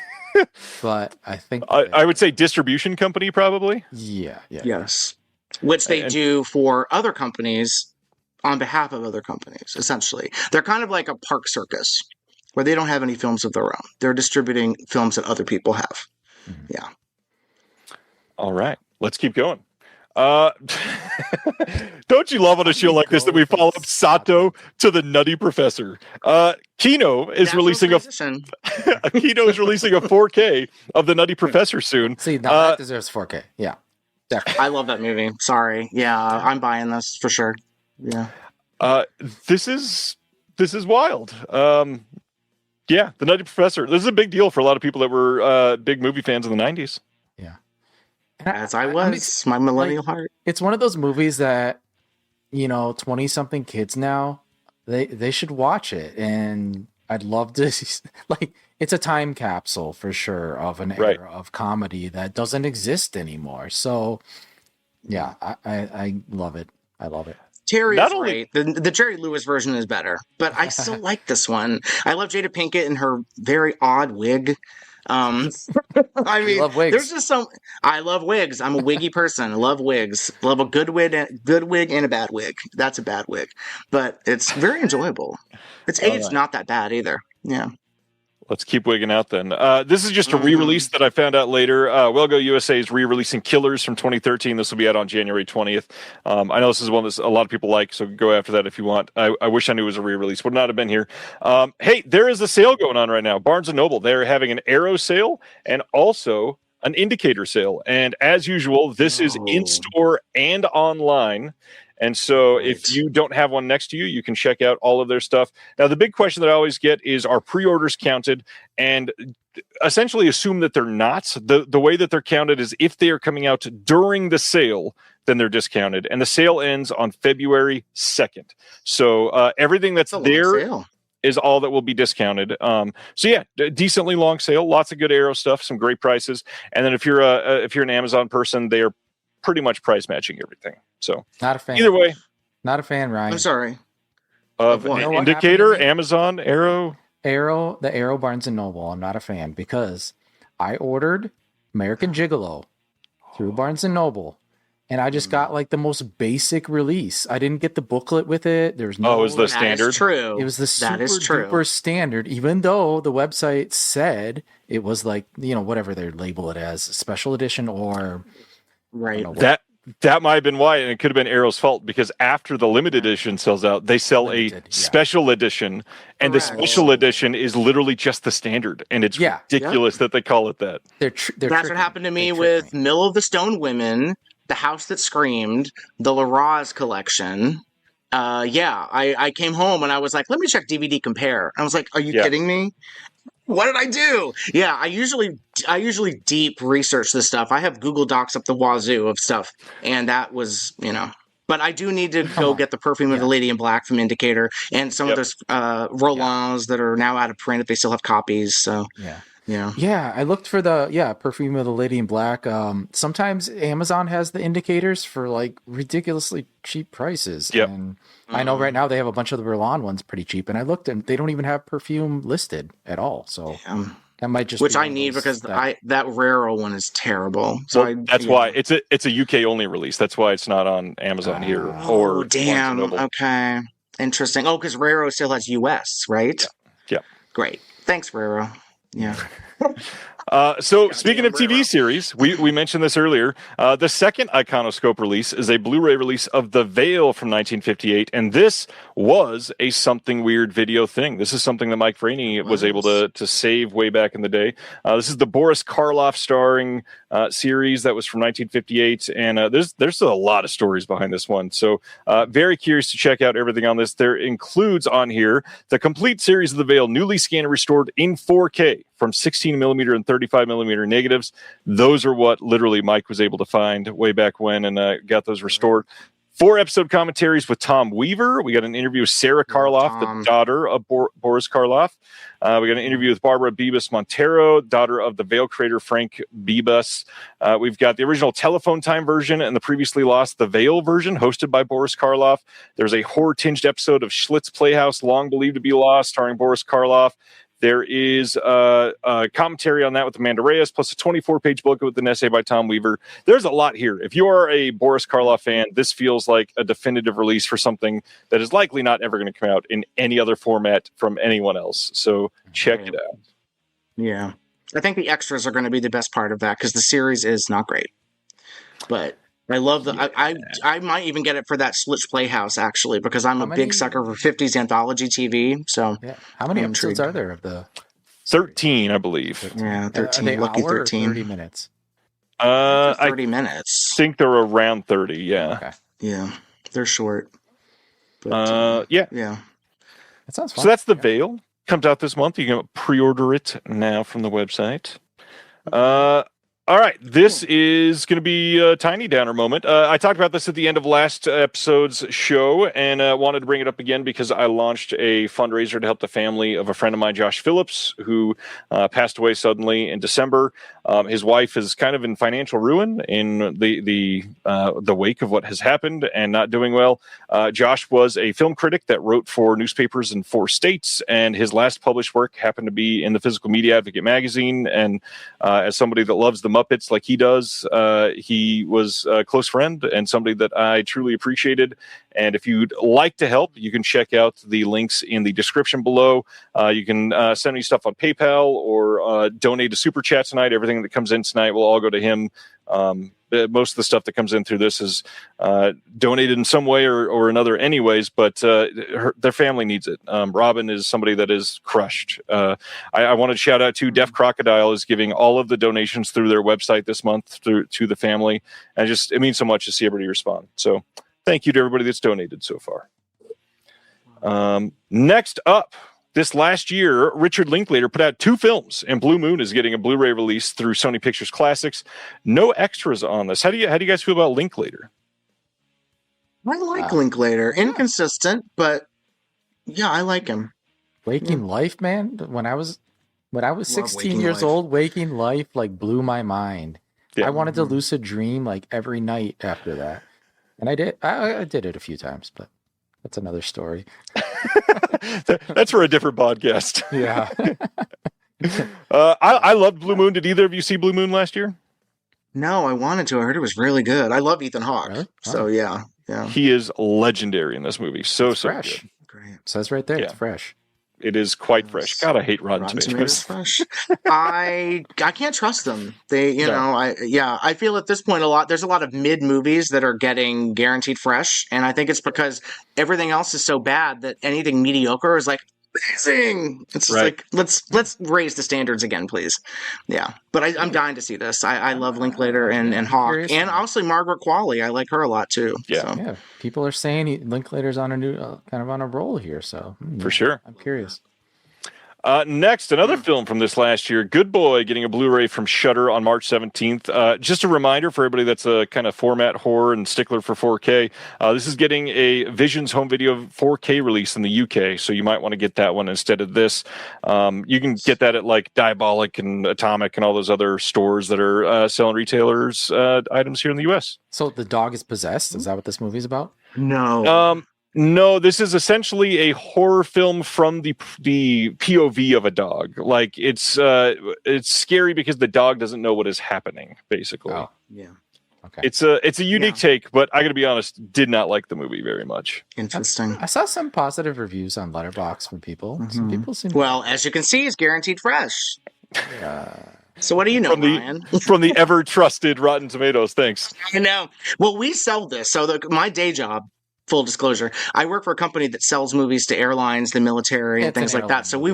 but I think I would say distribution company probably. Yeah. Yes, which they do for other companies on behalf of other companies. Essentially, they're kind of like a park circus where they don't have any films of their own. They're distributing films that other people have. Mm-hmm. Yeah. All right, let's keep going. Don't you love on a show like this that we follow up Sato to the Nutty Professor? Kino is releasing Kino is releasing a 4K of the Nutty Professor soon. See, now that deserves 4K. Yeah, definitely. I love that movie. Sorry, I'm buying this for sure. Yeah. This is wild. The Nutty Professor. This is a big deal for a lot of people that were big movie fans in the 90s. Yeah. As I was, my millennial heart. It's one of those movies that, 20-something kids now, they should watch it. And I'd love to, it's a time capsule for sure of an era of comedy that doesn't exist anymore. So, yeah, I love it. I love it. Terry is right. The Jerry Lewis version is better, but I still like this one. I love Jada Pinkett and her very odd wig. I mean, love wigs. There's just I love wigs. I'm a wiggy person. I love wigs. Love a good wig and a bad wig. That's a bad wig, but it's very enjoyable. It's aged not that bad either. Yeah. Let's keep wigging out then. This is just a re-release that I found out later. Wellgo USA is re-releasing Killers from 2013. This will be out on January 20th. I know this is one that a lot of people like, so go after that if you want. I wish I knew it was a re-release. Would not have been here. Hey, there is a sale going on right now. Barnes & Noble, they're having an Arrow sale and also an Indicator sale. And as usual, this is in-store and online. And so if you don't have one next to you, you can check out all of their stuff. Now, the big question that I always get is, are pre-orders counted? And essentially assume that they're not. The way that they're counted is if they are coming out during the sale, then they're discounted. And the sale ends on February 2nd. So everything that's there is all that will be discounted. So yeah, decently long sale, lots of good Arrow stuff, some great prices. And then if you're an Amazon person, they are pretty much price matching everything. So Not a fan. either way, not a fan, Ryan. I'm sorry. of what? You know what Indicator, happened to me? Amazon, Arrow. The Arrow Barnes and Noble. I'm not a fan because I ordered American Gigolo through Barnes and Noble, and I just got like the most basic release. I didn't get the booklet with it. There's no. Oh, it was the That standard. is true. It was the super That is true. duper standard, even though the website said it was like, whatever they label it as, special edition or Right. That might have been why, and it could have been Arrow's fault, because after the limited edition sells out, they sell Limited, a yeah. special edition, and the Correct. special edition is literally just the standard, and it's Yeah. ridiculous that they call it that. they're That's tricky. what happened to me They trick with Mill of the Stone Women, The House That Screamed, the Laraz collection. I came home and I was like, let me check DVD Compare. I was like, are you Yeah. kidding me? What did I do? Yeah, I usually deep research this stuff. I have Google Docs up the wazoo of stuff, and that was, But I do need to go on. get the Perfume of the Lady in Black from Indicator and some Yep. of those roll-ons that are now out of print if they still have copies. So Yeah. yeah. I looked for the Perfume of the Lady in Black. Sometimes Amazon has the indicators for like ridiculously cheap prices. Yep. And I know right now they have a bunch of the Berlin ones pretty cheap, and I looked and they don't even have perfume listed at all. So that might just Which be I one of need those because that- that Raro one is terrible. So Well, that's why it's a UK only release. That's why it's not on Amazon here or Barnes and damn. Noble. Okay. Interesting. Oh, because Raro still has US, right? Yeah. Great. Thanks, Raro. Yeah. So speaking of TV series, we mentioned this earlier. The second Iconoscope release is a Blu-ray release of The Veil from 1958, and this was a Something Weird video thing. This is something that Mike Franey was able to save way back in the day. This is the Boris Karloff starring series that was from 1958, and there's a lot of stories behind this one. So very curious to check out everything on this. There includes on here the complete series of The Veil, newly scanned and restored in 4K from 16 millimeter and 35 millimeter negatives. Those are what literally Mike was able to find way back when and got those restored. 4 episode commentaries with Tom Weaver. We got an interview with Sarah Karloff, the daughter of Boris Karloff. We got an interview with Barbara Bibas Montero, daughter of the Veil creator Frank Bibas. We've got the original Telephone Time version and the previously lost The Veil version, hosted by Boris Karloff. There's a horror-tinged episode of Schlitz Playhouse, long believed to be lost, starring Boris Karloff. There is a commentary on that with Amanda Reyes, plus a 24-page booklet with an essay by Tom Weaver. There's a lot here. If you are a Boris Karloff fan, this feels like a definitive release for something that is likely not ever going to come out in any other format from anyone else. So check it out. Yeah. I think the extras are going to be the best part of that because the series is not great. But I love I might even get it for that Schlitz Playhouse, actually, because I'm a big sucker for 50s anthology TV. So how many episodes are there of the 13, I believe. Yeah, 13. Are they Lucky hour or 13. 30 minutes? 30 minutes. I think they're around 30, yeah. Okay. Yeah, they're short. But, yeah. That sounds fun. So that's The Veil. Comes out this month. You can pre-order it now from the website. All right, this is going to be a tiny downer moment. I talked about this at the end of last episode's show and wanted to bring it up again because I launched a fundraiser to help the family of a friend of mine, Josh Phillips, who passed away suddenly in December. His wife is kind of in financial ruin in the wake of what has happened and not doing well. Josh was a film critic that wrote for newspapers in 4 states, and his last published work happened to be in the Physical Media Advocate magazine. And as somebody that loves the Muppets like he does, he was a close friend and somebody that I truly appreciated. And if you'd like to help, you can check out the links in the description below. You can send me stuff on PayPal or donate to Super Chat tonight. Everything that comes in tonight will all go to him. Most of the stuff that comes in through this is donated in some way or another anyways, but their family needs it. Robin is somebody that is crushed. I want to shout out to Deaf Crocodile is giving all of the donations through their website this month to the family. And it means so much to see everybody respond. So thank you to everybody that's donated so far. Next up, this last year, Richard Linklater put out 2 films, and Blue Moon is getting a Blu-ray release through Sony Pictures Classics. No extras on this. How do you guys feel about Linklater? I like Linklater. Inconsistent, but yeah, I like him. Waking Life, man. When I was 16 Waking years Life. old, Waking Life like blew my mind. Yeah. I wanted to lucid dream like every night after that, and I did. I did it a few times, but that's another story. That's for a different podcast. Yeah. I loved Blue Moon. Did either of you see Blue Moon last year? No, I wanted to. I heard it was really good. I love Ethan Hawke. Really? So yeah. He is legendary in this movie. So fresh. Good. Great. Says right there, it's fresh. It is quite fresh. God, I hate Rotten Tomatoes. Fresh. I can't trust them. They, I feel at this point there's a lot of mid movies that are getting guaranteed fresh, and I think it's because everything else is so bad that anything mediocre is like amazing. It's like let's raise the standards again, please. Yeah, but I'm dying to see this. I love Linklater and Hawke, and also Margaret Qualley. I like her a lot too. Yeah, so. People are saying Linklater's on a new kind of on a roll here. So for sure, I'm curious. Next, another film from this last year, Good Boy, getting a Blu-ray from Shudder on March 17th. Just a reminder for everybody that's a kind of format whore and stickler for 4K. This is getting a Visions home video 4K release in the UK, so you might want to get that one instead of this. You can get that at like Diabolic and Atomic and all those other stores that are selling retailers items here in the US. So the dog is possessed? Is that what this movie's about? No. No, this is essentially a horror film from the POV of a dog. Like it's scary because the dog doesn't know what is happening. Basically, yeah. Okay. It's a unique take, but I got to be honest, did not like the movie very much. Interesting. I saw some positive reviews on Letterboxd from people. Mm-hmm. Some people seem as you can see, it's guaranteed fresh. Yeah. So what do you know, Ryan? From the ever trusted Rotten Tomatoes. Thanks. I know. Well, we sell this. So my day job. Full disclosure, I work for a company that sells movies to airlines, the military, and things like that. So we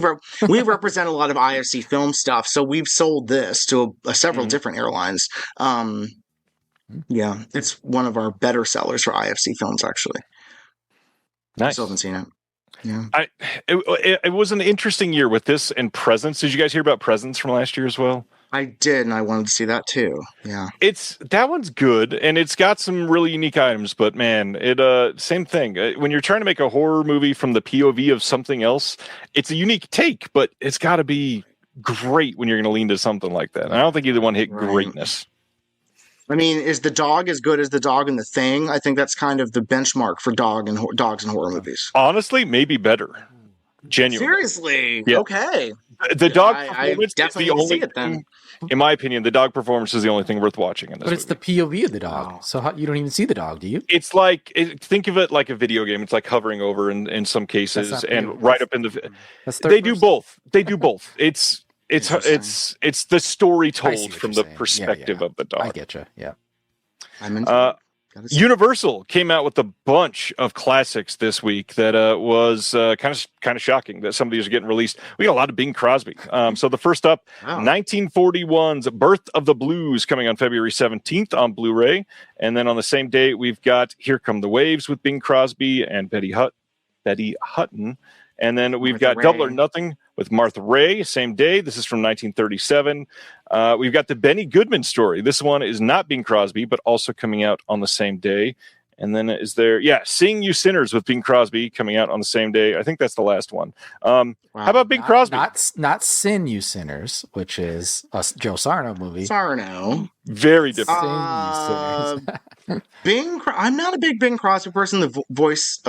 represent a lot of IFC film stuff. So we've sold this to several different airlines. Yeah, it's one of our better sellers for IFC films, actually. Nice. I still haven't seen it. Yeah. It was an interesting year with this and Presence. Did you guys hear about Presence from last year as well? I did, and I wanted to see that too. Yeah, that one's good, and it's got some really unique items. But man, same thing. When you're trying to make a horror movie from the POV of something else, it's a unique take, but it's got to be great when you're going to lean to something like that. And I don't think either one hit greatness. I mean, is the dog as good as the dog in The Thing? I think that's kind of the benchmark for dogs in horror movies. Honestly, maybe better. Genuinely. Seriously? Yeah. Okay. The dog performance I is the only thing, in my opinion, the dog performance is the only thing worth watching in this But it's movie. the POV of the dog. So you don't even see the dog, do you? It's like, think of it like a video game. It's like hovering over in some cases and right up in the... They do both. They do both. It's the story told from the perspective of the dog. I get you. Yeah. I'm into Universal came out with a bunch of classics this week that was kind of shocking that some of these are getting released. We got a lot of Bing Crosby. So the first up, 1941's Birth of the Blues coming on February 17th on Blu-ray. And then on the same day, we've got Here Come the Waves with Bing Crosby and Betty Hutton. And then we've got Double or Nothing with Martha Ray, same day. This is from 1937. We've got the Benny Goodman Story. This one is not Bing Crosby, but also coming out on the same day. And then is there, Seeing You Sinners with Bing Crosby coming out on the same day. I think that's the last one. How about Bing Crosby? Not Sin You Sinners, which is a Joe Sarno movie. Sarno. Very different. I'm not a big Bing Crosby person. The voice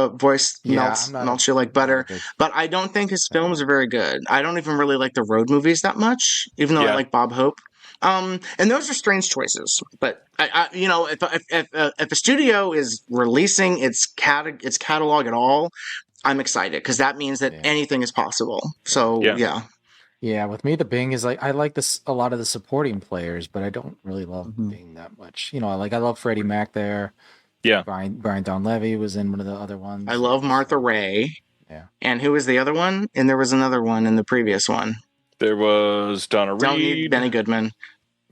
melts you like butter. But I don't think his films are very good. I don't even really like the road movies that much, even though I like Bob Hope. And those are strange choices. But if a studio is releasing its catalog at all, I'm excited because that means that anything is possible. So Yeah, with me, the Bing is like I like this a lot of the supporting players, but I don't really love Bing that much. I love Freddie Mac there. Yeah, Brian Donlevy was in one of the other ones. I love Martha Ray. Yeah, and who was the other one? And there was another one in the previous one. There was Donna Reed. Don't need Benny Goodman.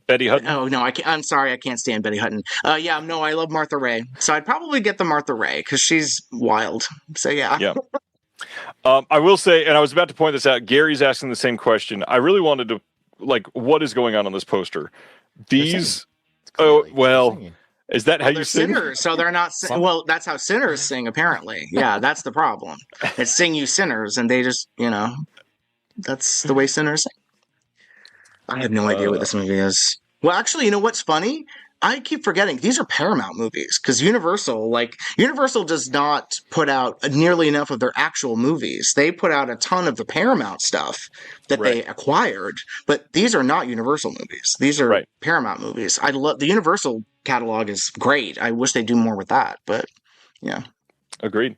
Betty Hutton. Oh no, I'm sorry, I can't stand Betty Hutton. I love Martha Ray, so I'd probably get the Martha Ray because she's wild. So yeah. I will say, and I was about to point this out, Gary's asking the same question. I really wanted to, what is going on this poster? These, is that how you sing? Sinners, so they're not, well, that's how sinners sing, apparently. Yeah, that's the problem. It's Sing You Sinners, and they just, that's the way sinners sing. I have no idea what this movie is. Well, actually, you know what's funny? I keep forgetting these are Paramount movies because Universal does not put out nearly enough of their actual movies. They put out a ton of the Paramount stuff that they acquired, but these are not Universal movies. These are Paramount movies. I love the Universal catalog is great. I wish they'd do more with that, but yeah. Agreed.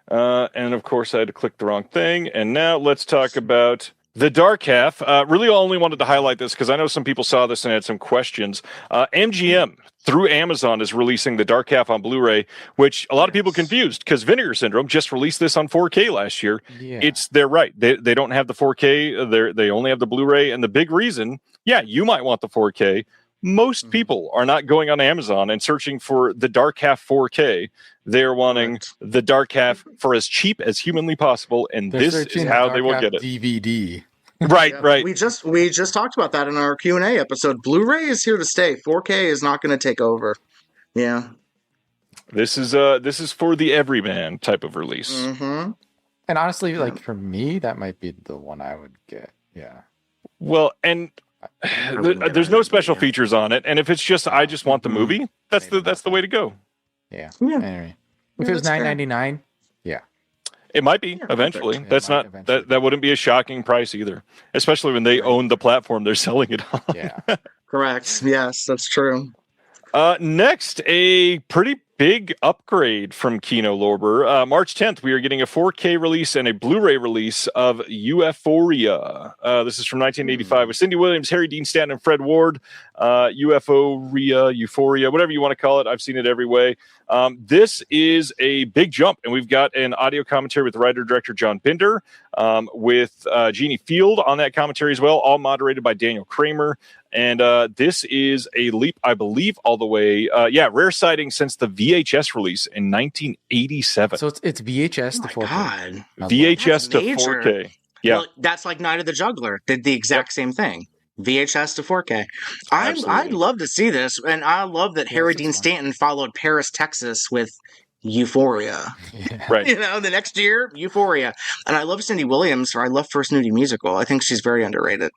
And of course, I had to click the wrong thing. And now let's talk about The Dark Half. Really, I only wanted to highlight this because I know some people saw this and had some questions. MGM, through Amazon, is releasing The Dark Half on Blu-ray, which a lot of people confused because Vinegar Syndrome just released this on 4K last year. Yeah. They're right. They don't have the 4K. They only have the Blu-ray. And the big reason, you might want the 4K. Most people are not going on Amazon and searching for The Dark Half 4K. They're wanting The Dark Half for as cheap as humanly possible, and this is how they will get it. DVD. Right. We just talked about that in our Q&A episode. Blu-ray is here to stay. 4K is not going to take over. Yeah. This is for the everyman type of release. Mm-hmm. And honestly, like for me, that might be the one I would get. Yeah. Well, and there's no special features on it, and if it's just I just want the movie, that's the way to go. Yeah. Anyway, if it was $9.99, it might be eventually. That's not that wouldn't be a shocking price either, especially when they own the platform they're selling it on. Yeah. Correct. Yes, that's true. Next, a pretty big upgrade from Kino Lorber. March 10th, we are getting a 4K release and a Blu-ray release of Euphoria. This is from 1985 with Cindy Williams, Harry Dean Stanton, and Fred Ward. Euphoria, whatever you want to call it. I've seen it every way. This is a big jump, and we've got an audio commentary with writer-director John Binder, with Jeannie Field on that commentary as well, all moderated by Daniel Kramer. And this is a leap, I believe, all the way. Rare sighting since the VHS release in 1987. So it's VHS to 4K. God. VHS to 4K. Yeah. Well, that's like Night of the Juggler. Did the exact same thing. VHS to 4K. I'd love to see this, and I love that Harry Dean Stanton followed Paris, Texas with Euphoria. Yeah. Right. The next year, Euphoria. And I love Cindy Williams, I love First Nudie Musical. I think she's very underrated.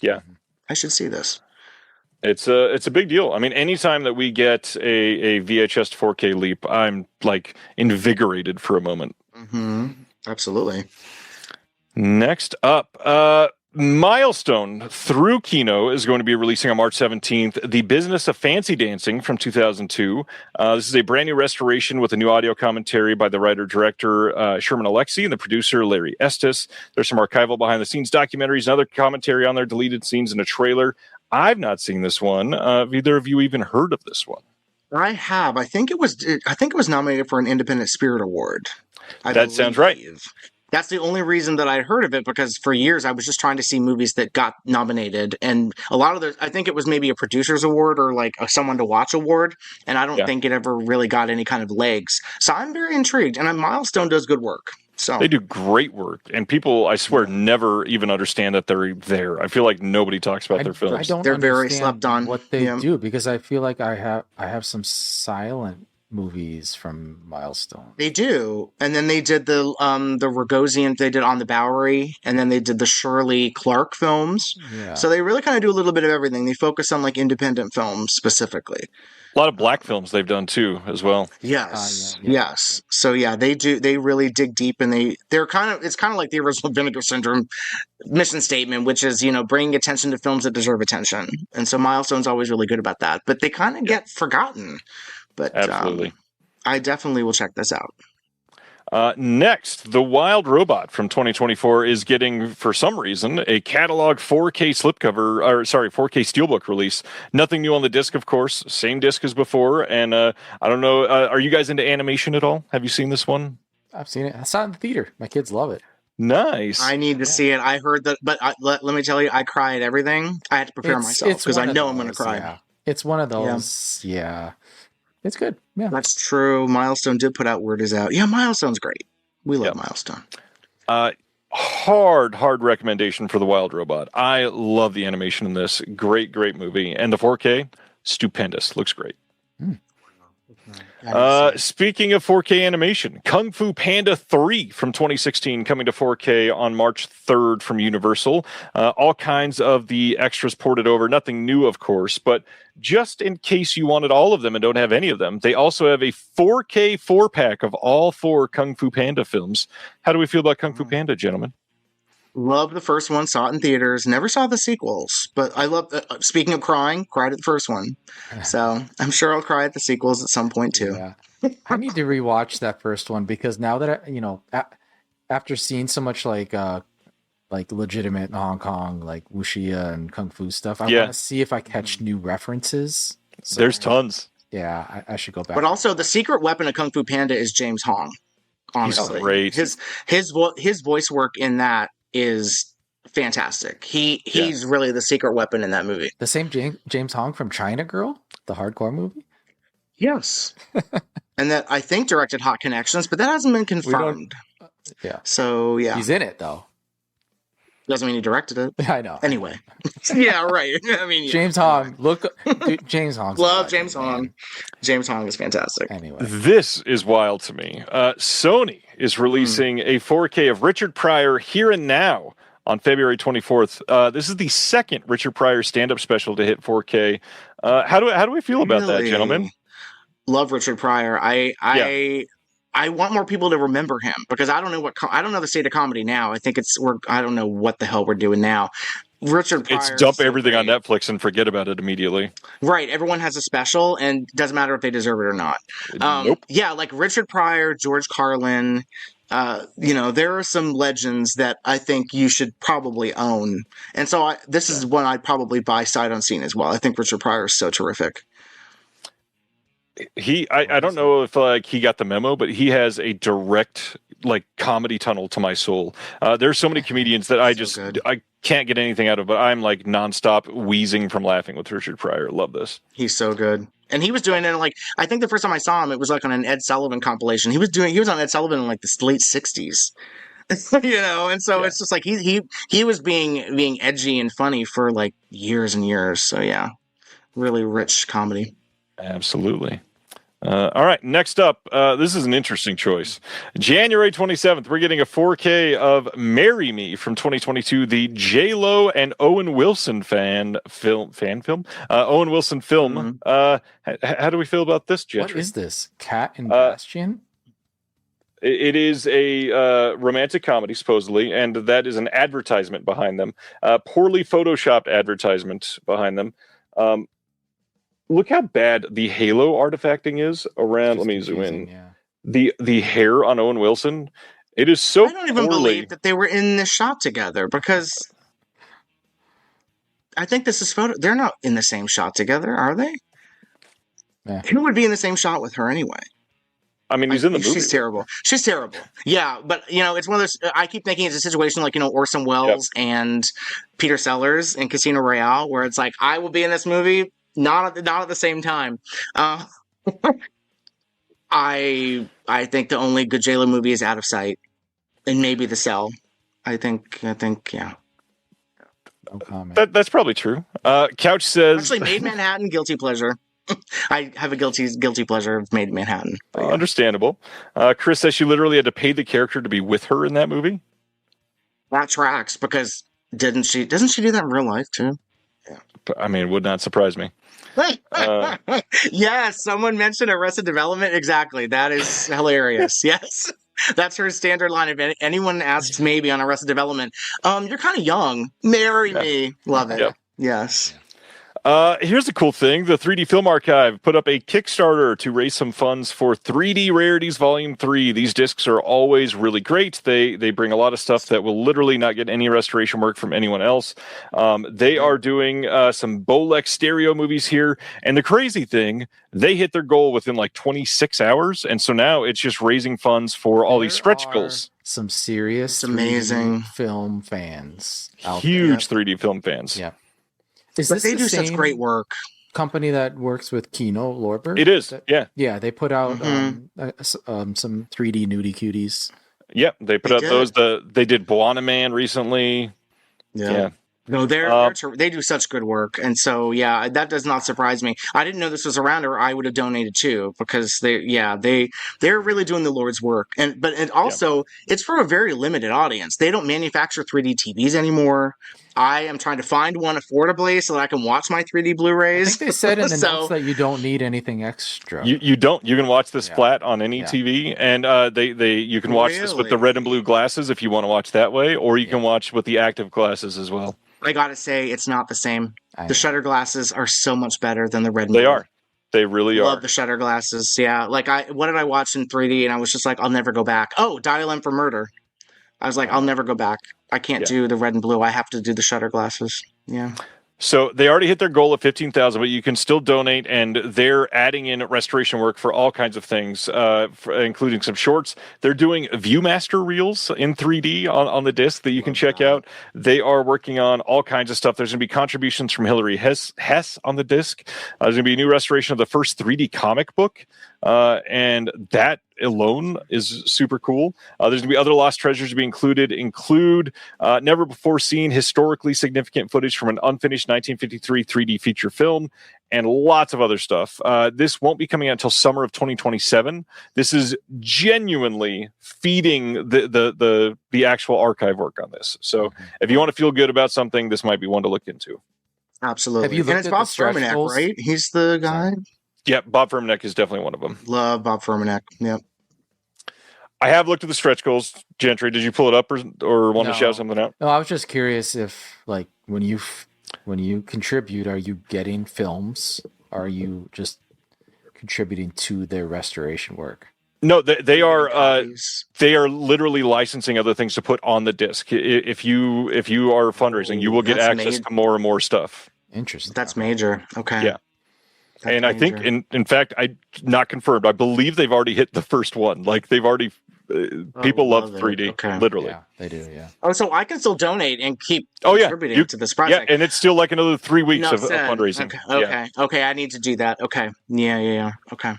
Yeah. I should see this. It's a big deal. I mean, anytime that we get a VHS to 4K leap, I'm like invigorated for a moment. Mm-hmm. Absolutely. Next up, Milestone through Kino is going to be releasing on March 17th, The Business of Fancy Dancing from 2002. This is a brand new restoration with a new audio commentary by the writer-director Sherman Alexie and the producer Larry Estes. There's some archival behind-the-scenes documentaries and other commentary on their deleted scenes in a trailer. I've not seen this one. Have either of you even heard of this one? I have. I think it was nominated for an Independent Spirit Award. That sounds right. That's the only reason that I heard of it, because for years I was just trying to see movies that got nominated, and a lot of those, I think it was maybe a producer's award or like a someone to watch award, and I don't think it ever really got any kind of legs. So I'm very intrigued, and Milestone does good work. So they do great work, and people, I swear, never even understand that they're there. I feel like nobody talks about their films. They're very slept on what they do, because I feel like I have some silent movies from Milestone. They do, and then they did the Rogosian. They did On the Bowery, and then they did the Shirley Clark films. Yeah. So they really kind of do a little bit of everything. They focus on like independent films specifically. A lot of black films they've done too, as well. Yes, yes. So they do. They really dig deep, and they're kind of. It's kind of like the original Vinegar Syndrome mission statement, which is bringing attention to films that deserve attention. And so Milestone's always really good about that, but they kind of get forgotten. But absolutely, I definitely will check this out. Next, The Wild Robot from 2024 is getting, for some reason, a catalog 4K slipcover, 4K steelbook release. Nothing new on the disc, of course. Same disc as before. And I don't know, are you guys into animation at all? Have you seen this one? I've seen it. I saw it in the theater. My kids love it. Nice. I need to see it. I heard that, but let me tell you, I cry at everything. I had to prepare myself because I know I'm going to cry. Yeah. It's one of those. Yeah. It's good. Yeah, that's true. Milestone did put out Word Is Out. Yeah, Milestone's great. We love Milestone. Hard recommendation for The Wild Robot. I love the animation in this. Great movie. And the 4K, stupendous. Looks great. Speaking of 4K animation, Kung Fu Panda 3 from 2016 coming to 4K on March 3rd from Universal. All kinds of the extras ported over. Nothing new, of course, but just in case you wanted all of them and don't have any of them, they also have a 4K 4-pack of all 4 Kung Fu Panda films. How do we feel about Kung Fu Panda, gentlemen? Loved the first one, saw it in theaters, never saw the sequels, but I love, speaking of crying, cried at the first one. So I'm sure I'll cry at the sequels at some point too. Yeah. I need to rewatch that first one because now that after seeing so much like legitimate Hong Kong, like wuxia and kung fu stuff, I want to see if I catch new references. So, there's tons. Yeah, I should go back. But also the secret weapon of Kung Fu Panda is James Hong. Honestly, he's great. His voice work in that is fantastic. He's really the secret weapon in that movie. The same James Hong from China Girl, the hardcore movie. Yes, and that I think directed Hot Connections, but that hasn't been confirmed. Yeah. So yeah, he's in it though. Doesn't mean he directed it. I know. Anyway, yeah, right. I mean, James Hong. James Hong. Love James Hong. James Hong is fantastic. Anyway, this is wild to me. Sony is releasing a 4K of Richard Pryor Here and Now on February 24th. This is the second Richard Pryor stand-up special to hit 4K. How do we feel about that, gentlemen? Love Richard Pryor. I want more people to remember him because I don't know the state of comedy now. I think I don't know what the hell we're doing now. Richard Pryor. It's dump everything on Netflix and forget about it immediately. Right. Everyone has a special and doesn't matter if they deserve it or not. Nope. Yeah, like Richard Pryor, George Carlin. There are some legends that I think you should probably own. And so this is one I'd probably buy sight unseen as well. I think Richard Pryor is so terrific. I don't know if he got the memo, but he has a direct comedy tunnel to my soul. There's so many comedians that I can't get anything out of, but I'm like nonstop wheezing from laughing with Richard Pryor. Love this. He's so good. And he was doing it I think the first time I saw him, it was on an Ed Sullivan compilation. He was on Ed Sullivan in the late 60s. And so it's just he was being edgy and funny for years and years. So yeah, really rich comedy. Absolutely. All right, next up, this is an interesting choice. January 27th, we're getting a 4K of Marry Me from 2022, the J-Lo and Owen Wilson fan film. Owen Wilson film. Mm-hmm. How do we feel about this, Gentry? What is this? Cat and Bastion? It is a romantic comedy, supposedly, and that is an advertisement behind them. Poorly photoshopped advertisement behind them. Look how bad the halo artifacting is around. Let me zoom in. Yeah. The hair on Owen Wilson. It is so. I don't even believe that they were in this shot together because I think this is photo. They're not in the same shot together, are they? Yeah. Who would be in the same shot with her anyway? I mean, he's in the movie. She's terrible. Yeah, but it's one of those. I keep thinking it's a situation like Orson Welles and Peter Sellers in Casino Royale, where it's I will be in this movie. Not at the same time. I think the only good J-Lo movie is Out of Sight, and maybe The Cell. I think yeah. No comment. That's probably true. Couch says actually Made Manhattan guilty pleasure. I have a guilty pleasure of Made Manhattan. Yeah. Understandable. Chris says she literally had to pay the character to be with her in that movie. That tracks because doesn't she do that in real life too? Yeah. I mean, it would not surprise me. Yes, someone mentioned Arrested Development. Exactly. That is hilarious. Yes. That's her standard line. If anyone asks maybe on Arrested Development, you're kind of young. Marry me. Love it. Yep. Yes. Here's the cool thing. The 3D Film Archive put up a Kickstarter to raise some funds for 3D Rarities Volume 3. These discs are always really great. They bring a lot of stuff that will literally not get any restoration work from anyone else. They are doing some Bolex stereo movies here. And the crazy thing, they hit their goal within 26 hours. And so now it's just raising funds for all these stretch goals. Some serious, amazing film fans. Huge 3D film fans. Yeah. But they do such great work. Company that works with Kino Lorber. It is, yeah. They put out some 3D nudie cuties. Yep, they put out those. They did Buona Man recently. Yeah. No, they do such good work, and so yeah, that does not surprise me. I didn't know this was around, or I would have donated too, because they're really doing the Lord's work, and also it's for a very limited audience. They don't manufacture 3D TVs anymore. I am trying to find one affordably so that I can watch my 3D Blu-rays. I think they said in the notes that you don't need anything extra. You don't. You can watch this flat on any TV, and you can watch this with the red and blue glasses if you want to watch that way, or you can watch with the active glasses as well. I gotta say, it's not the same. The shutter glasses are so much better than the red and blue. They are. They really are. Love the shutter glasses. Yeah. Like what did I watch in 3D? And I was just like, I'll never go back. Oh, Dial M for Murder. I was like, I'll never go back. I can't do the red and blue. I have to do the shutter glasses. Yeah. So they already hit their goal of 15,000, but you can still donate, and they're adding in restoration work for all kinds of things, including some shorts. They're doing Viewmaster reels in 3D on the disc that you can check out. They are working on all kinds of stuff. There's going to be contributions from Hilary Hess on the disc. There's going to be a new restoration of the first 3D comic book, and that alone is super cool. There's going to be other lost treasures to be include never before seen historically significant footage from an unfinished 1953 3D feature film, and lots of other stuff. This won't be coming out until summer of 2027. This is genuinely feeding the actual archive work on this. So if you want to feel good about something, this might be one to look into. Absolutely. And it's Bob Furmanek, right? He's the guy. Yeah, Bob Furmanek is definitely one of them. Love Bob Furmanek. Yep. I have looked at the stretch goals. Gentry, did you pull it up or want to shout something out? No, I was just curious if, like, when you contribute, are you getting films? Or are you just contributing to their restoration work? No, they are literally licensing other things to put on the disc. If you are fundraising, you will get access to more and more stuff. Interesting. That's major. Okay. Yeah. And I think, in fact, not confirmed. I believe they've already hit the first one. Like, they've already, people love 3D, literally. Yeah, they do, yeah. Oh, so I can still donate and keep contributing to this project. Yeah, and it's still like another 3 weeks of fundraising. Okay, I need to do that. Okay, yeah. Okay.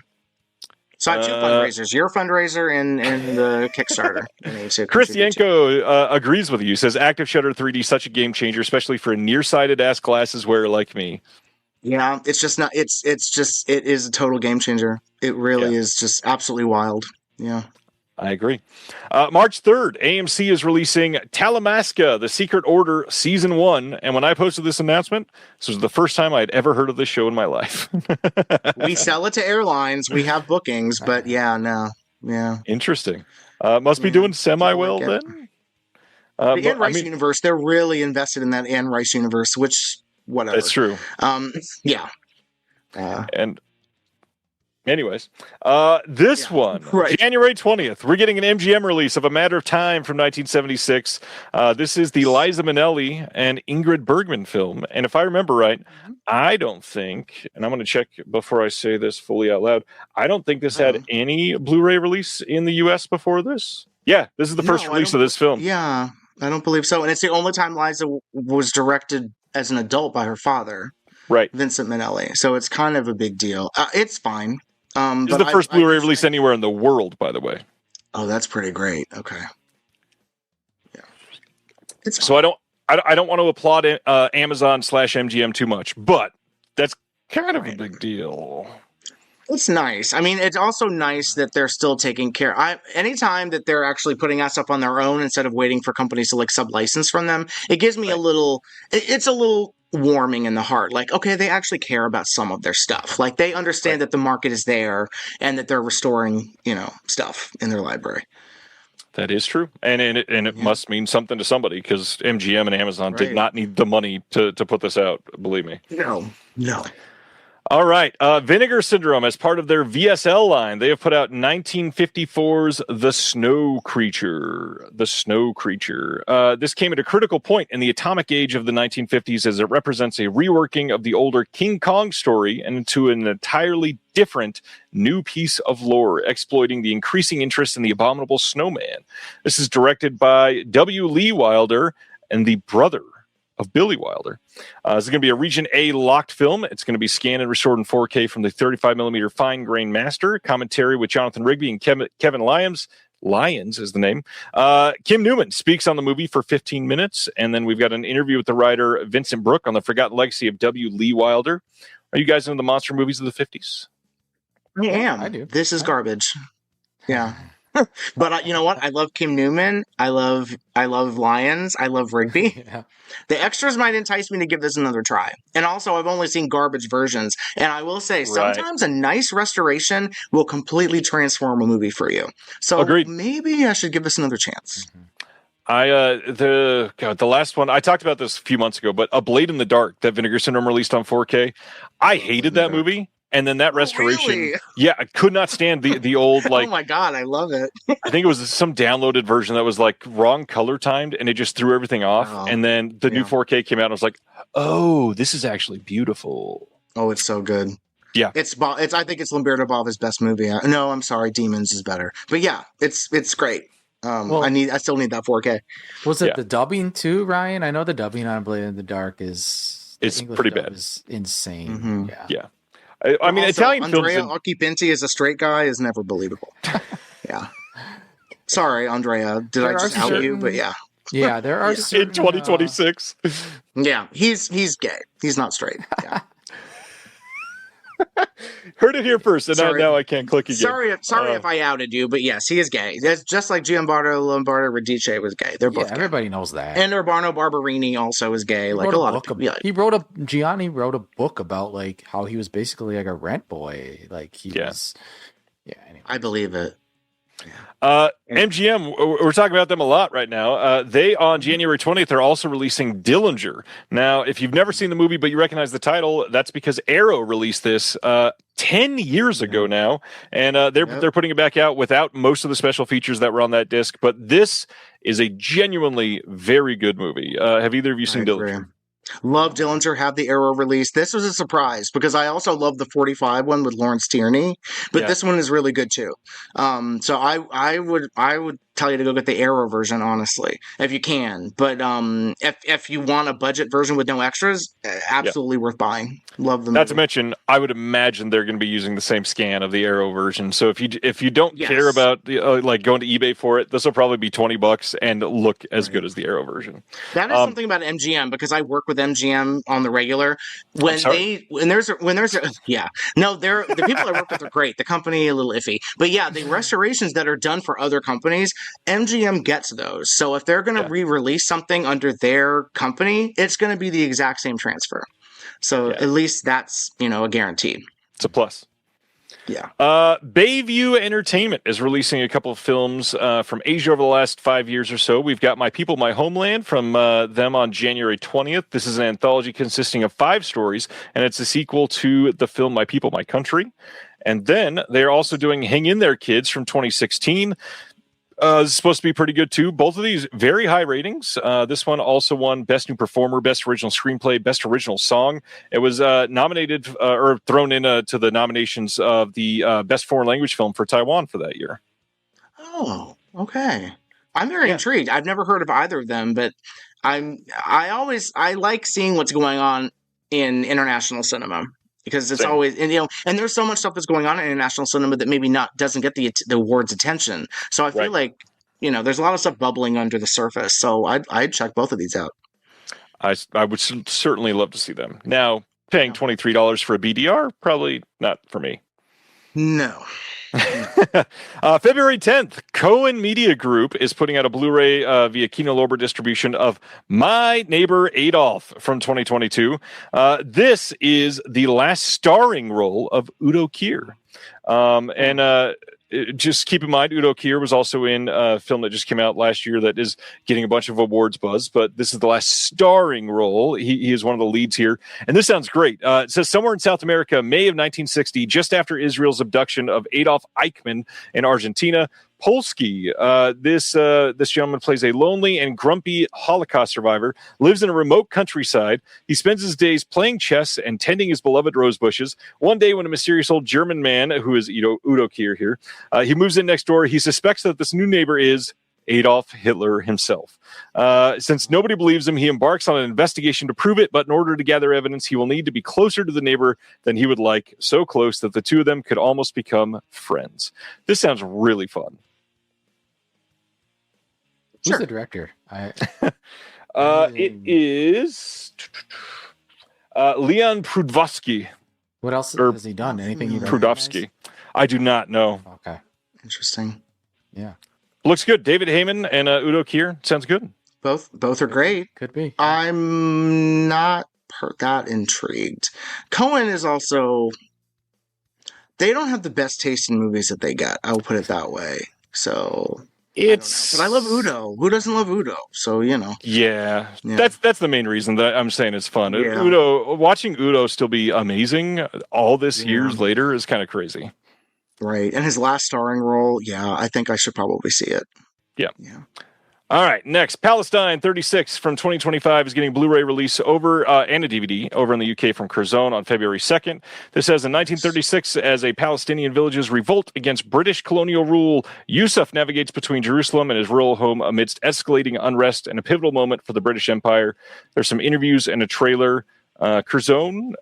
So I have two fundraisers. Your fundraiser and the Kickstarter. Chris Yanko agrees with you. Says, Active Shutter 3D, such a game changer, especially for a nearsighted ass glasses wearer like me. Yeah, it's just not. It is a total game changer. It really is just absolutely wild. Yeah, I agree. March 3rd, AMC is releasing Talamasca: The Secret Order Season 1. And when I posted this announcement, this was the first time I'd ever heard of this show in my life. We sell it to airlines. We have bookings, but yeah. Interesting. Must be doing semi-well then. The Anne Rice universe, they're really invested in that Anne Rice universe, which... whatever. That's true. Yeah. And anyways, this one, January 20th, we're getting an MGM release of A Matter of Time from 1976. This is the Liza Minnelli and Ingrid Bergman film. And if I remember right, I don't think, and I'm going to check before I say this fully out loud, I don't think this had any Blu-ray release in the U.S. before this. Yeah, this is the first release of this film. Yeah, I don't believe so. And it's the only time Liza was directed as an adult by her father, right, Vincent Minnelli. So it's kind of a big deal. It's fine. This is the first Blu-ray release anywhere in the world, by the way. Oh, that's pretty great. Okay. Yeah. So I don't want to applaud Amazon/MGM too much, but that's kind of a big deal. It's nice. I mean, it's also nice that they're still taking care. Anytime that they're actually putting out stuff on their own instead of waiting for companies to like sub-license from them, it gives me it's a little warming in the heart. Like, okay, they actually care about some of their stuff. Like, they understand that the market is there and that they're restoring, stuff in their library. That is true. And it must mean something to somebody, because MGM and Amazon did not need the money to put this out, believe me. No. All right. Vinegar Syndrome, as part of their VSL line, they have put out 1954's The Snow Creature. The Snow Creature. This came at a critical point in the atomic age of the 1950s, as it represents a reworking of the older King Kong story and into an entirely different new piece of lore, exploiting the increasing interest in the abominable snowman. This is directed by W. Lee Wilder and the brother of Billy Wilder. This is going to be a Region A locked film. It's going to be scanned and restored in 4K from the 35mm fine grain master. Commentary with Jonathan Rigby and Kevin Lyons. Lions is the name. Kim Newman speaks on the movie for 15 minutes, and then we've got an interview with the writer Vincent Brooke on the forgotten legacy of W. Lee Wilder. Are you guys into the monster movies of the 50s? I am. I do. This is garbage. Yeah. But you know what? I love Kim Newman. I love Lions. I love Rigby. Yeah. The extras might entice me to give this another try. And also, I've only seen garbage versions. And I will say, sometimes a nice restoration will completely transform a movie for you. So maybe I should give this another chance. The last one, I talked about this a few months ago, but A Blade in the Dark that Vinegar Syndrome released on 4K. I hated that movie. And then that restoration, really? I could not stand the old, like, oh my God, I love it. I think it was some downloaded version that was like wrong color timed and it just threw everything off. Oh, and then the new 4K came out and I was like, oh, this is actually beautiful. Oh, it's so good. Yeah. I think it's Lamberto Bava's best movie. No, I'm sorry, Demons is better. But yeah, it's great. I still need that 4K. Was it the dubbing too, Ryan? I know the dubbing on Blade in the Dark it's pretty bad. Is insane. Mm-hmm. Yeah. I mean, also, Italian Andrea films. Occhipinti as a straight guy is never believable. Yeah. Sorry, Andrea. Did I just out you? But yeah. Yeah, there are certain, in 2026. Yeah, he's gay. He's not straight. Yeah. Heard it here first, and now I can't click again. Sorry if I outed you, but yes, he is gay. It's just like Gianbardo Lombardo Radice was gay. They're both gay. Everybody knows that. And Urbano Barberini also is gay. Like a lot of people. Yeah. Gianni wrote a book about like how he was basically like a rent boy. Like he was. Yeah. Anyway. I believe it. MGM, we're talking about them a lot right now. They, on January 20th, are also releasing Dillinger. Now, if you've never seen the movie, but you recognize the title, that's because Arrow released this 10 years ago now. And they're putting it back out without most of the special features that were on that disc. But this is a genuinely very good movie. Have either of you seen Dillinger? Love Dillinger, have the Arrow release. This was a surprise because I also love the 45 one with Lawrence Tierney, but this one is really good too. So I would tell you to go get the Arrow version, honestly, if you can. But if you want a budget version with no extras, absolutely worth buying. Love them. Not to mention, I would imagine they're going to be using the same scan of the Arrow version. So if you don't care about like going to eBay for it, this will probably be $20 and look as good as the Arrow version. That is something about MGM because I work with MGM on the regular. The people I work with are great. The company a little iffy, but yeah, the restorations that are done for other companies, MGM gets those. So if they're going to re-release something under their company, it's going to be the exact same transfer. So at least that's, a guarantee. It's a plus. Yeah. Bayview Entertainment is releasing a couple of films from Asia over the last 5 years or so. We've got My People, My Homeland from them on January 20th. This is an anthology consisting of 5 stories, and it's a sequel to the film My People, My Country. And then they're also doing Hang In There, Kids from 2016. This is supposed to be pretty good, too. Both of these, very high ratings. This one also won Best New Performer, Best Original Screenplay, Best Original Song. It was nominated or thrown into the nominations of the Best Foreign Language Film for Taiwan for that year. Oh, okay. I'm very intrigued. I've never heard of either of them, but I like seeing what's going on in international cinema. Because it's always, and there's so much stuff that's going on in international cinema that maybe doesn't get the award's attention. So I feel like, there's a lot of stuff bubbling under the surface. So I'd check both of these out. I would certainly love to see them. Now, paying $23 for a BDR, probably not for me. No. February 10th, Cohen Media Group is putting out a Blu-ray via Kino Lorber distribution of My Neighbor Adolf from 2022. This is the last starring role of Udo Kier. Just keep in mind, Udo Kier was also in a film that just came out last year that is getting a bunch of awards buzz, but this is the last starring role. He is one of the leads here. And this sounds great. It says somewhere in South America, May of 1960, just after Israel's abduction of Adolf Eichmann in Argentina, Polsky, this gentleman plays a lonely and grumpy Holocaust survivor, lives in a remote countryside. He spends his days playing chess and tending his beloved rose bushes. One day when a mysterious old German man, who is Udo Kier here, he moves in next door, he suspects that this new neighbor is Adolf Hitler himself. Since nobody believes him, he embarks on an investigation to prove it, but in order to gather evidence, he will need to be closer to the neighbor than he would like, so close that the two of them could almost become friends. This sounds really fun. Who's the director? It is Leon Prudovsky. What else has he done? Anything you Prudovsky. I do not know. Okay. Interesting. Yeah. Looks good. David Heyman and Udo Kier. Sounds good. Both are great. Could be. I'm not that intrigued. Cohen is also... They don't have the best taste in movies that they get. I will put it that way. So... But I love Udo. Who doesn't love Udo? So, Yeah. That's the main reason that I'm saying it's fun. Yeah. Watching Udo still be amazing all this years later is kind of crazy. Right. And his last starring role, I think I should probably see it. Yeah. All right, next, Palestine 36 from 2025 is getting Blu-ray release over and a DVD over in the UK from Curzon on February 2nd. This says, in 1936, as a Palestinian village's revolt against British colonial rule, Yusuf navigates between Jerusalem and his rural home amidst escalating unrest and a pivotal moment for the British Empire. There's some interviews and a trailer. Curzon,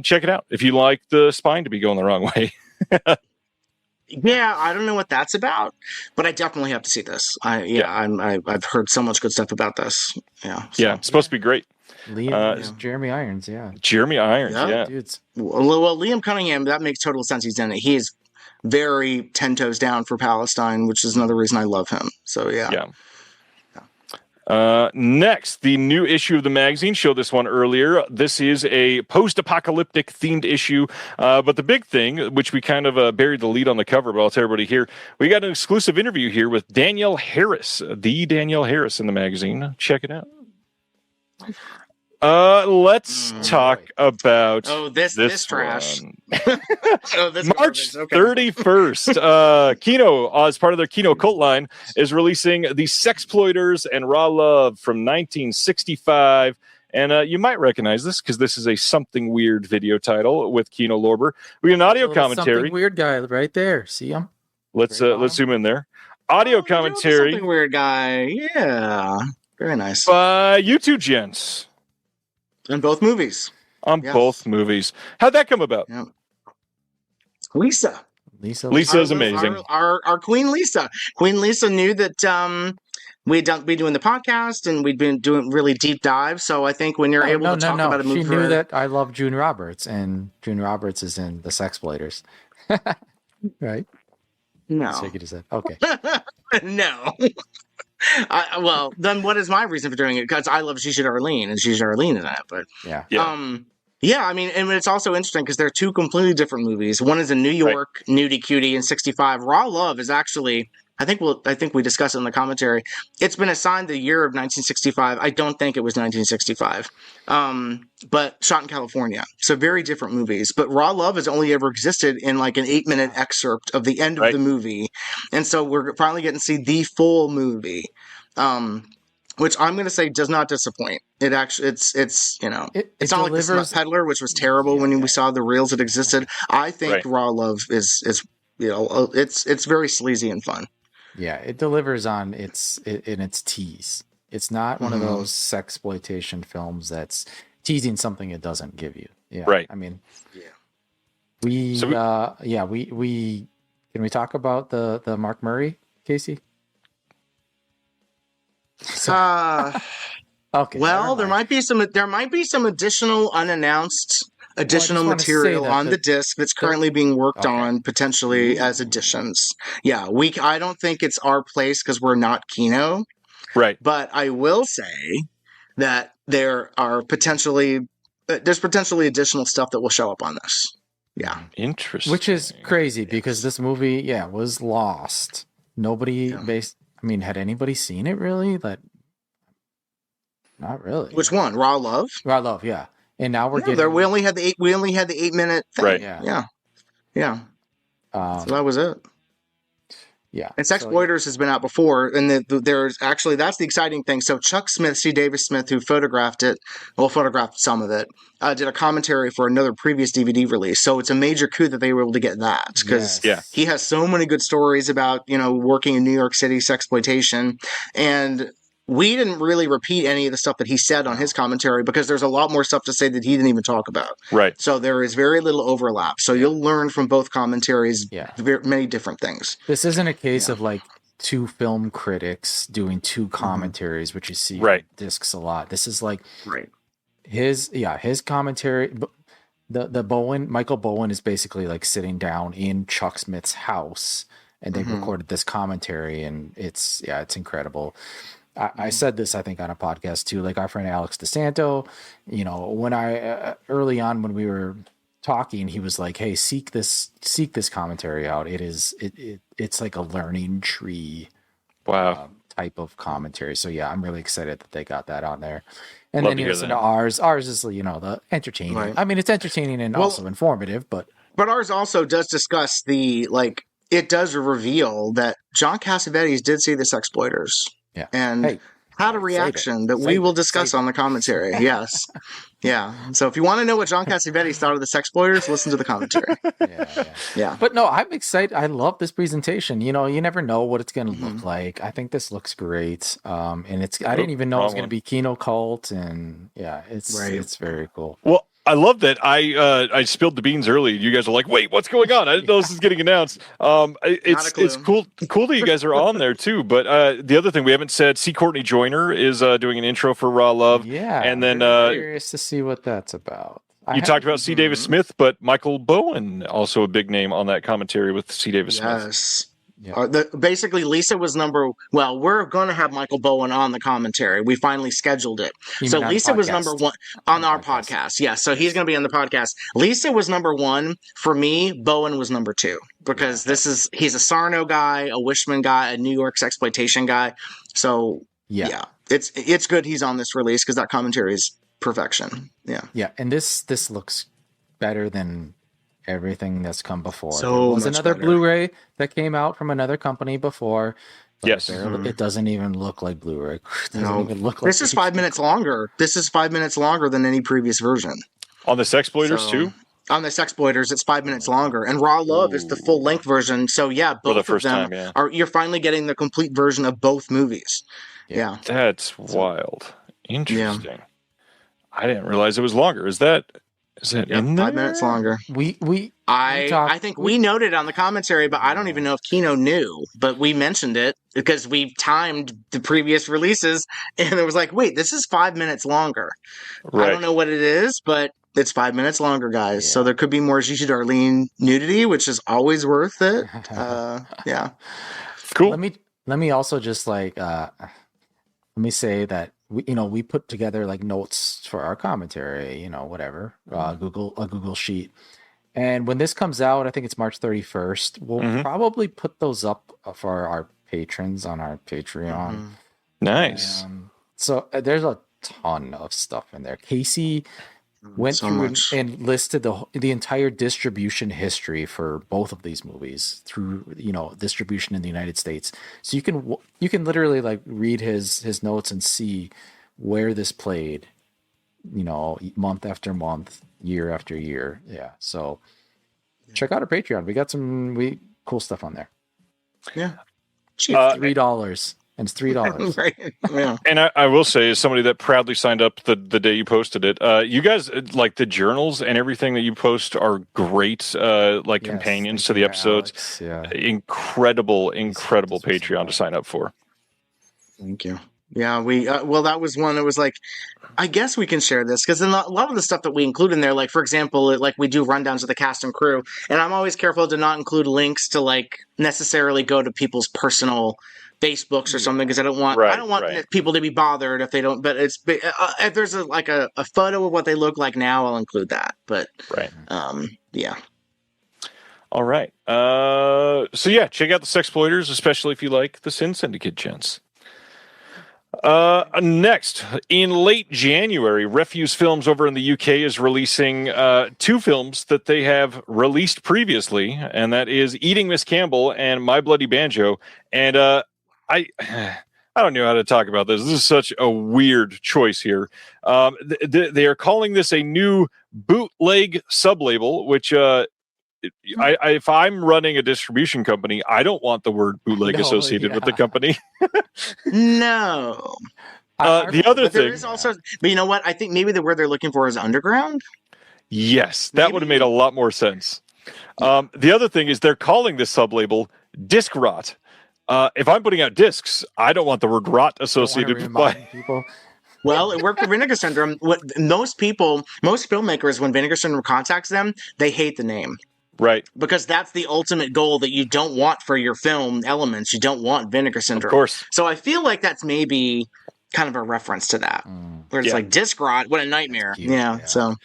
check it out if you like the spine to be going the wrong way. Yeah, I don't know what that's about, but I definitely have to see this. I've heard so much good stuff about this. It's supposed to be great. Jeremy Irons, Jeremy Irons, yeah. Dudes. Well, Liam Cunningham, that makes total sense. He's in it. He is very 10 toes down for Palestine, which is another reason I love him. So yeah. Next, the new issue of the magazine. Showed this one earlier. This is a post-apocalyptic themed issue. But the big thing, which we kind of buried the lead on the cover, but I'll tell everybody here, we got an exclusive interview here with Danielle Harris, the Danielle Harris in the magazine. Check it out. Let's talk about this trash. March 31st. Kino, as part of their Kino cult line, is releasing The Sexploiters and Raw Love from 1965. And you might recognize this because this is a Something Weird video title with Kino Lorber. We have an audio commentary. Something Weird guy right there. See him? Let's zoom in there. Audio commentary. Something Weird guy. Yeah. Very nice. By you two gents. In both movies. Both movies. How'd that come about? Yeah. Lisa is amazing. Our Queen Lisa. Queen Lisa knew that we'd be doing the podcast and we'd been doing really deep dives. So I think when you're able to talk about a movie, she knew that I love June Roberts, and June Roberts is in The Sexploiters, right? No, so you could have said okay. No. Well, then what is my reason for doing it? Because I love Gigi Darlene, and Gigi Darlene in that. But I mean, and it's also interesting because they're two completely different movies. One is in New York, Nudie Cutie, in '65. Raw Love is actually, I think we discussed it in the commentary. It's been assigned the year of 1965. I don't think it was 1965, but shot in California. So very different movies. But Raw Love has only ever existed in like an 8-minute excerpt of the end of the movie, and so we're finally getting to see the full movie. Which I'm going to say does not disappoint. It actually, it's not like The Smut Peddler, which was terrible when we saw the reels that existed. I think Raw Love is it's very sleazy and fun. Yeah, it delivers on its tease. It's not one of those sexploitation films that's teasing something it doesn't give you. Yeah, right. I mean, we can we talk about the Mark Murray, Casey? Okay. Well, there might be some additional unannounced material on the disc that's currently being worked on, potentially as additions. Yeah, I don't think it's our place because we're not Kino. Right. But I will say that there's potentially additional stuff that will show up on this. Yeah. Interesting. Which is crazy because this movie, was lost. Nobody had anybody seen it really? Not really. Which one? Raw Love? Raw Love, yeah. And now we're getting. We only had the 8-minute thing. Right. Yeah. So that was it. Yeah. And Sexploiters has been out before, and there's actually, that's the exciting thing. So Chuck Smith, C. Davis Smith, who photographed some of it, did a commentary for another previous DVD release. So it's a major coup that they were able to get that, because he has so many good stories about, working in New York City, sexploitation, and we didn't really repeat any of the stuff that he said on his commentary because there's a lot more stuff to say that he didn't even talk about. Right. So there is very little overlap. So you'll learn from both commentaries many different things. This isn't a case of like two film critics doing two commentaries, which you see right. on discs a lot. This is like right. his commentary. The Michael Bowen is basically like sitting down in Chuck Smith's house, and they recorded this commentary, and it's incredible. I said this, I think, on a podcast too. Like our friend Alex DeSanto, when I early on when we were talking, he was like, "Hey, seek this commentary out. It's like a learning tree, type of commentary." So yeah, I'm really excited that they got that on there. And then you listen to ours. Ours is the entertaining. Right. I mean, it's entertaining and also informative, but ours also does discuss it does reveal that John Cassavetes did see the Sexploiters. Yeah. And had a reaction that we will discuss on the commentary. Yes. Yeah. So if you want to know what John Cassavetes thought of the Sexploiters, listen to the commentary. Yeah. But no, I'm excited. I love this presentation. You never know what it's going to look like. I think this looks great. And I didn't even know it was going to be Kino Cult, and it's very cool. Well, I love that I spilled the beans early. You guys are like, wait, what's going on? I didn't know this is getting announced. It's cool that you guys are on there too. But the other thing we haven't said, C. Courtney Joyner is doing an intro for Raw Love. Yeah, and then curious to see what that's about. You talked about C. Davis Smith, but Michael Bowen also a big name on that commentary with C. Davis Smith. Yes. Yeah. Basically, Lisa was we're going to have Michael Bowen on the commentary. We finally scheduled it. So Lisa was number one on our podcast. Yeah, so he's going to be on the podcast. Lisa was number one. For me, Bowen was number two because he's a Sarno guy, a Wishman guy, a New York Sexploitation guy. So yeah, it's good he's on this release because that commentary is perfection. Yeah. Yeah, and this looks better than everything that's come before. So there was another better. Blu-ray that came out from another company before. Yes. It doesn't even look like Blu-ray. This is 5 minutes longer. This is 5 minutes longer than any previous version. On the Sexploiters too? On the Sexploiters, it's 5 minutes longer. And Raw Love is the full length version. So yeah, both of them you're finally getting the complete version of both movies. Yeah. That's wild. Interesting. Yeah. I didn't realize it was longer. Is that in there? 5 minutes longer. I think we noted on the commentary, but I don't even know if Kino knew. But we mentioned it because we timed the previous releases, and it was like, wait, this is 5 minutes longer. Right. I don't know what it is, but it's 5 minutes longer, guys. Yeah. So there could be more Gigi Darlene nudity, which is always worth it. Yeah. Cool. Let me also just let me say that we put together like notes for our commentary, whatever, a Google sheet. And when this comes out, I think it's March 31st, we'll probably put those up for our patrons on our Patreon. Nice. So there's a ton of stuff in there. Casey went through and listed the entire distribution history for both of these movies through distribution in the United States. So you can literally like read his notes and see where this played, month after month, year after year. Yeah. So check out our Patreon. We got some cool stuff on there. Yeah. Cheap. $3. And it's $3. Right. Yeah. And I will say, as somebody that proudly signed up the day you posted it, you guys, like the journals and everything that you post are great, companions to the episodes. Alex. Yeah. Incredible Patreon to sign up for. Thank you. Yeah, that was one that was like, I guess we can share this because a lot of the stuff that we include in there, like, for example, like we do rundowns of the cast and crew, and I'm always careful to not include links to like necessarily go to people's personal Facebooks or something because I don't want people to be bothered if they don't. But if there's a photo of what they look like now, I'll include that. But yeah. All right. So yeah, check out the Sexploiters, especially if you like the Sin Syndicate, gents. Next, in late January, Refuse Films over in the UK is releasing two films that they have released previously, and that is Eating Miss Campbell and My Bloody Banjo. And I don't know how to talk about this. This is such a weird choice here. They are calling this a new bootleg sublabel, which if I'm running a distribution company, I don't want the word bootleg associated with the company. No. The other thing, there is also, but you know what? I think maybe the word they're looking for is underground. Yes, that would have made a lot more sense. The other thing is they're calling this sublabel Disc Rot. If I'm putting out discs, I don't want the word rot associated with my people. Well, it worked for Vinegar Syndrome. What most filmmakers, when Vinegar Syndrome contacts them, they hate the name. Right. Because that's the ultimate goal that you don't want for your film elements. You don't want Vinegar Syndrome. Of course. So I feel like that's maybe kind of a reference to that. Where it's like disc rot, what a nightmare. Yeah. So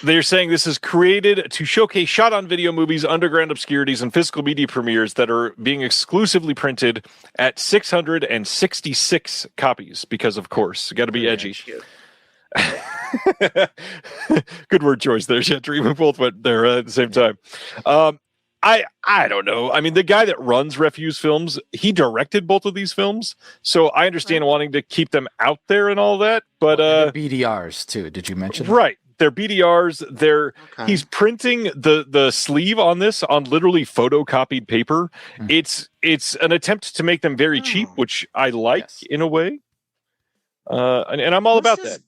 they're saying this is created to showcase shot-on-video movies, underground obscurities, and physical media premieres that are being exclusively printed at 666 copies. Because, of course, got to be edgy. Good word choice there, Gentry. We both went there at the same time. I don't know. I mean, the guy that runs Refuse Films, he directed both of these films, so I understand wanting to keep them out there and all that. But BDRs too. Did you mention that? Right? They're BDRs. He's printing the sleeve on this on literally photocopied paper. It's an attempt to make them very cheap, which I like in a way. And I'm all about that.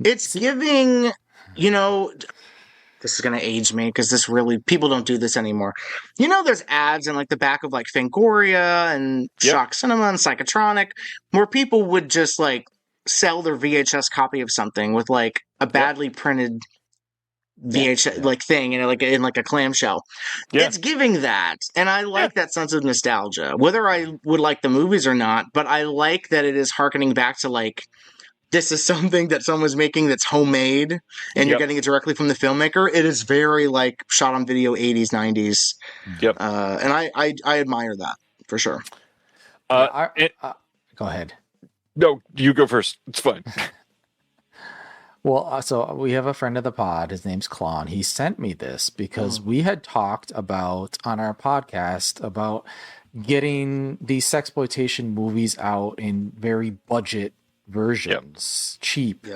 It's giving, this is going to age me because people don't do this anymore. There's ads in like the back of like Fangoria and Shock Cinema and Psychotronic where people would just like sell their VHS copy of something with like a badly printed VHS like thing in like a clamshell. It's giving that, and I like that sense of nostalgia, whether I would like the movies or not. But I like that it is harkening back to like, this is something that someone's making that's homemade, and you're getting it directly from the filmmaker. It is very like shot on video 80s, 90s. Yep. And I admire that for sure. Go ahead. No, you go first. It's fine. Well, so we have a friend of the pod. His name's Klon. He sent me this because we had talked about on our podcast about getting these sexploitation movies out in very budget versions, cheap,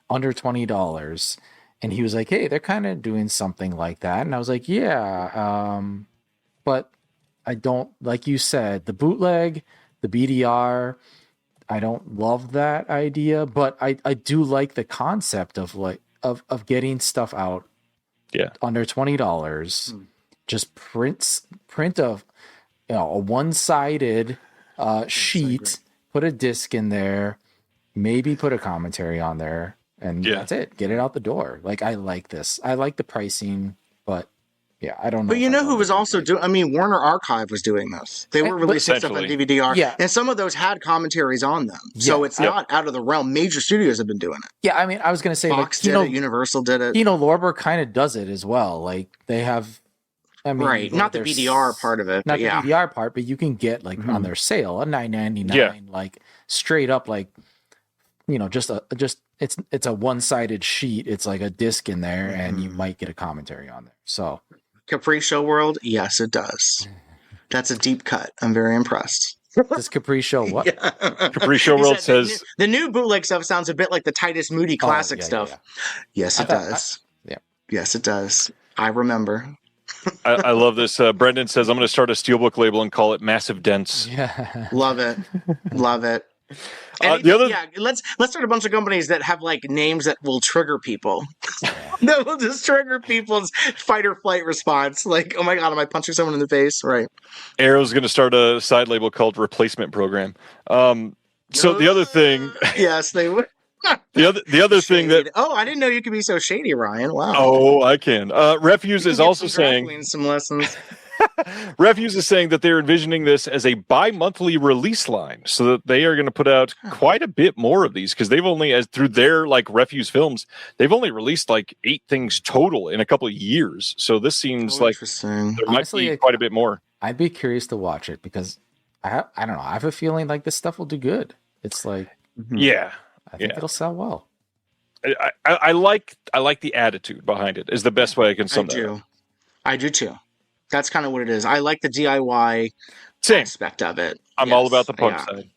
under $20. And he was like, hey, they're kind of doing something like that. And I was like, but I don't, like you said, the bootleg, the BDR, I don't love that idea, but I do like the concept of like of getting stuff out under $20. Just print a one-sided sheet, put a disc in there, maybe put a commentary on there, and that's it. Get it out the door. Like, I like this. I like the pricing, but I don't know. But who was also doing? I mean, Warner Archive was doing this. They were releasing stuff on DVD-R, and some of those had commentaries on them. So it's not out of the realm. Major studios have been doing it. Yeah, I mean, I was going to say, Fox did it, Universal did it. Lorber kind of does it as well. Like, they have, I mean, not the BDR part of it, not the BDR part, but you can get like on their sale a $9.99, like straight up, like it's a one-sided sheet. It's like a disc in there, and you might get a commentary on there. So. Capri Show World? Yes, it does. That's a deep cut. I'm very impressed. Does Capri Show what? Capri Show World says... The new bootleg stuff sounds a bit like the Titus Moody classic stuff. Yes, it does. Yes, it does. I remember. I love this. Brendan says, I'm going to start a Steelbook label and call it Massive Dense. Yeah. Love it. Love it. Let's start a bunch of companies that have like names that will trigger people. That will just trigger people's fight or flight response. Like, oh my god, am I punching someone in the face? Right. Arrow's going to start a side label called Replacement Program. So the other thing, yes, they would. The other thing that I didn't know you could be so shady, Ryan. Wow. Oh, I can. Refuse is also saying some lessons. Refuse is saying that they're envisioning this as a bi-monthly release line, so that they are going to put out quite a bit more of these, because they've only, through their like Refuse Films, they've only released like 8 things total in a couple of years. So this seems like there might be quite a bit more. I'd be curious to watch it because I don't know. I have a feeling like this stuff will do good. It's like I think it'll sell well. I like the attitude behind it. Is the best way I can sum that up. I do too. That's kind of what it is. I like the DIY aspect of it. I'm all about the punk side.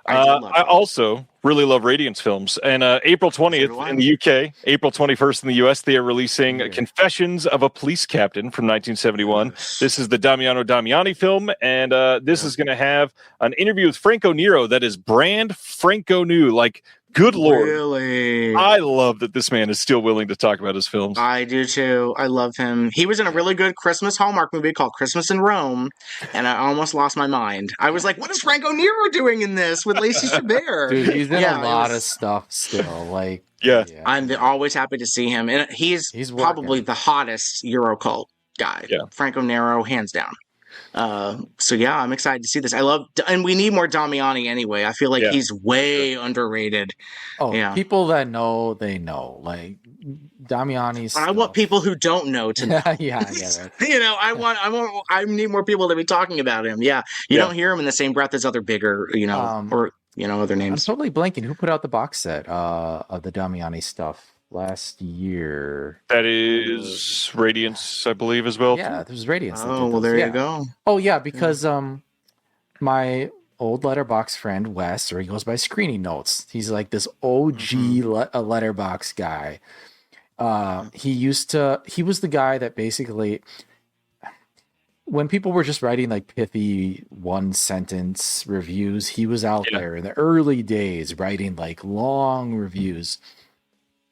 I also really love Radiance Films. And April 20th in the UK, April 21st in the US, they are releasing Confessions of a Police Captain from 1971. This is the Damiano Damiani film, and this is going to have an interview with Franco Nero that is brand Franco new. Like, Good Lord. Really? I love that this man is still willing to talk about his films. I do too. I love him. He was in a really good Christmas Hallmark movie called Christmas in Rome, and I almost lost my mind. I was like, what is Franco Nero doing in this with Lacey Chabert? Dude, he's in a lot of stuff still. Like, yeah. I'm always happy to see him. And he's probably the hottest Eurocult guy. Yeah. Franco Nero, hands down. So yeah, I'm excited to see this. And we need more Damiani anyway. I feel like he's way underrated. Oh, yeah. People that know, they know. Like Damiani's. I want people who don't know to know. yeah. You know, I need more people to be talking about him. Yeah, you don't hear him in the same breath as other bigger, or other names. I'm totally blanking. Who put out the box set of the Damiani stuff last year? That is Radiance, I believe, as well. Yeah, there's Radiance. Oh, well, there you go. Oh, yeah, because my old letterbox friend Wes, or he goes by Screening Notes. He's like this OG letterbox guy. He was the guy that basically, when people were just writing like pithy one sentence reviews, he was out there in the early days writing like long reviews.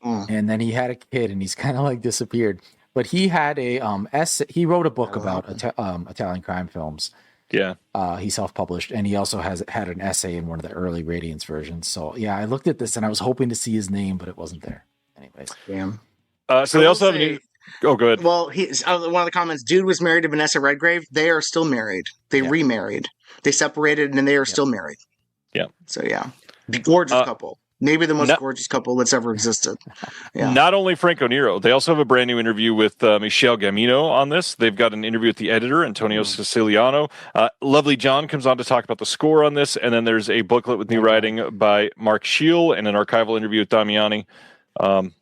And then he had a kid and he's kind of like disappeared, but he had a essay. He wrote a book about Italian crime films. Yeah. He self-published, and he also had an essay in one of the early Radiance versions. So yeah, I looked at this and I was hoping to see his name, but it wasn't there. Anyways. Damn. So they also have a new... Oh, go ahead. Well, one of the comments, dude was married to Vanessa Redgrave. They are still married. They remarried. They separated and they are still married. Yeah. So yeah. Gorgeous couple. Maybe the most gorgeous couple that's ever existed. Yeah. Not only Franco Nero, they also have a brand new interview with Michelle Gamino on this. They've got an interview with the editor, Antonio Siciliano. Lovely John comes on to talk about the score on this, and then there's a booklet with new writing by Mark Scheel and an archival interview with Damiani.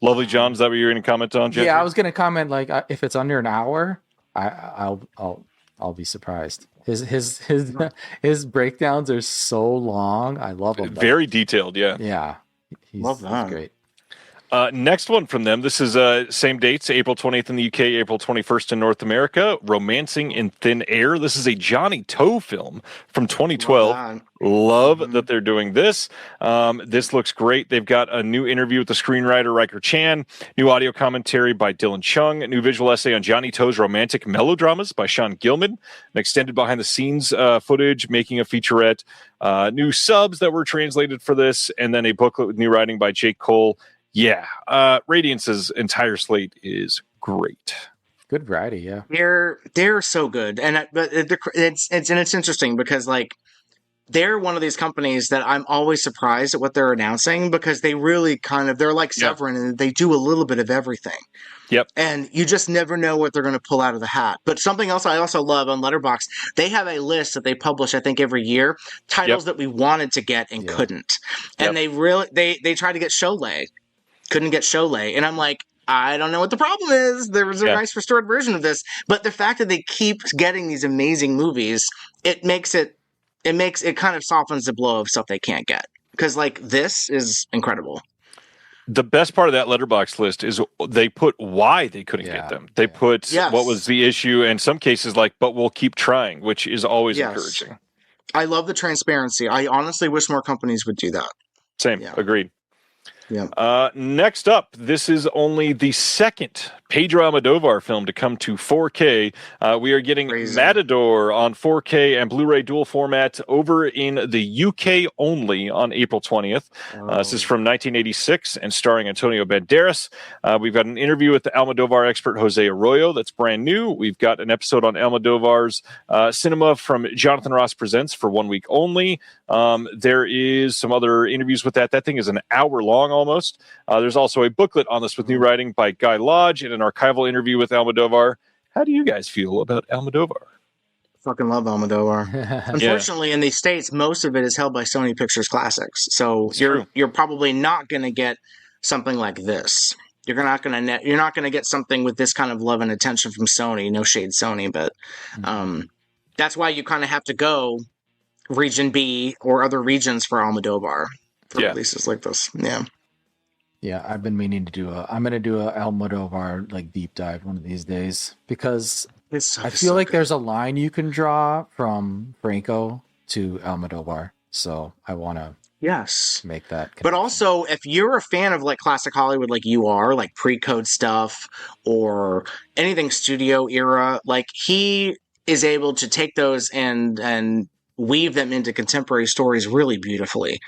Lovely John, is that what you're going to comment on, Gentry? Yeah, I was going to comment, like, if it's under an hour, I'll be surprised. His breakdowns are so long. I love them. Very detailed, yeah. Yeah. He's great. Next one from them. This is same dates, April 20th in the UK, April 21st in North America. Romancing in Thin Air. This is a Johnny Toe film from 2012. Love that they're doing this. This looks great. They've got a new interview with the screenwriter Riker Chan, new audio commentary by Dylan Chung, a new visual essay on Johnny Toe's romantic melodramas by Sean Gilman, an extended behind-the-scenes footage, making a featurette, new subs that were translated for this, and then a booklet with new writing by Jake Cole. Yeah, Radiance's entire slate is great. Good variety, yeah. They're so good, and it's interesting because like they're one of these companies that I'm always surprised at what they're announcing because they really they're like Severin and they do a little bit of everything. Yep. And you just never know what they're going to pull out of the hat. But something else I also love on Letterboxd, they have a list that they publish, I think, every year, titles that we wanted to get and couldn't. And they tried to get Cholet. Couldn't get Cholet. And I'm like, I don't know what the problem is. There was a nice restored version of this. But the fact that they keep getting these amazing movies, it kind of softens the blow of stuff they can't get. Because like this is incredible. The best part of that letterbox list is they put why they couldn't get them. They put what was the issue, and some cases like, but we'll keep trying, which is always encouraging. I love the transparency. I honestly wish more companies would do that. Same. Agreed. Yeah. Next up, this is only the second Pedro Almodovar film to come to 4K. We are getting Matador on 4K and Blu-ray dual format over in the UK only on April 20th. This is from 1986 and starring Antonio Banderas. We've got an interview with the Almodovar expert Jose Arroyo that's brand new. We've got an episode on Almodovar's cinema from Jonathan Ross Presents for 1 week only. There is some other interviews with that. That thing is an hour long almost. There's also a booklet on this with new writing by Guy Lodge and an archival interview with Almodovar. How do you guys feel about Almodovar? Fucking love Almodovar. Unfortunately, in the States, most of it is held by Sony Pictures Classics. So you're probably not going to get something like this. You're not going to get something with this kind of love and attention from Sony. No shade, Sony, but that's why you kind of have to go Region B or other regions for Almodovar for releases like this. Yeah. Yeah, I've been meaning to I'm going to do a Almodovar like deep dive one of these days because I feel like there's a line you can draw from Franco to Almodovar. So I want to Yes. Make that But also, if you're a fan of like classic Hollywood, like you are, like pre-code stuff or anything studio era, like he is able to take those and weave them into contemporary stories really beautifully.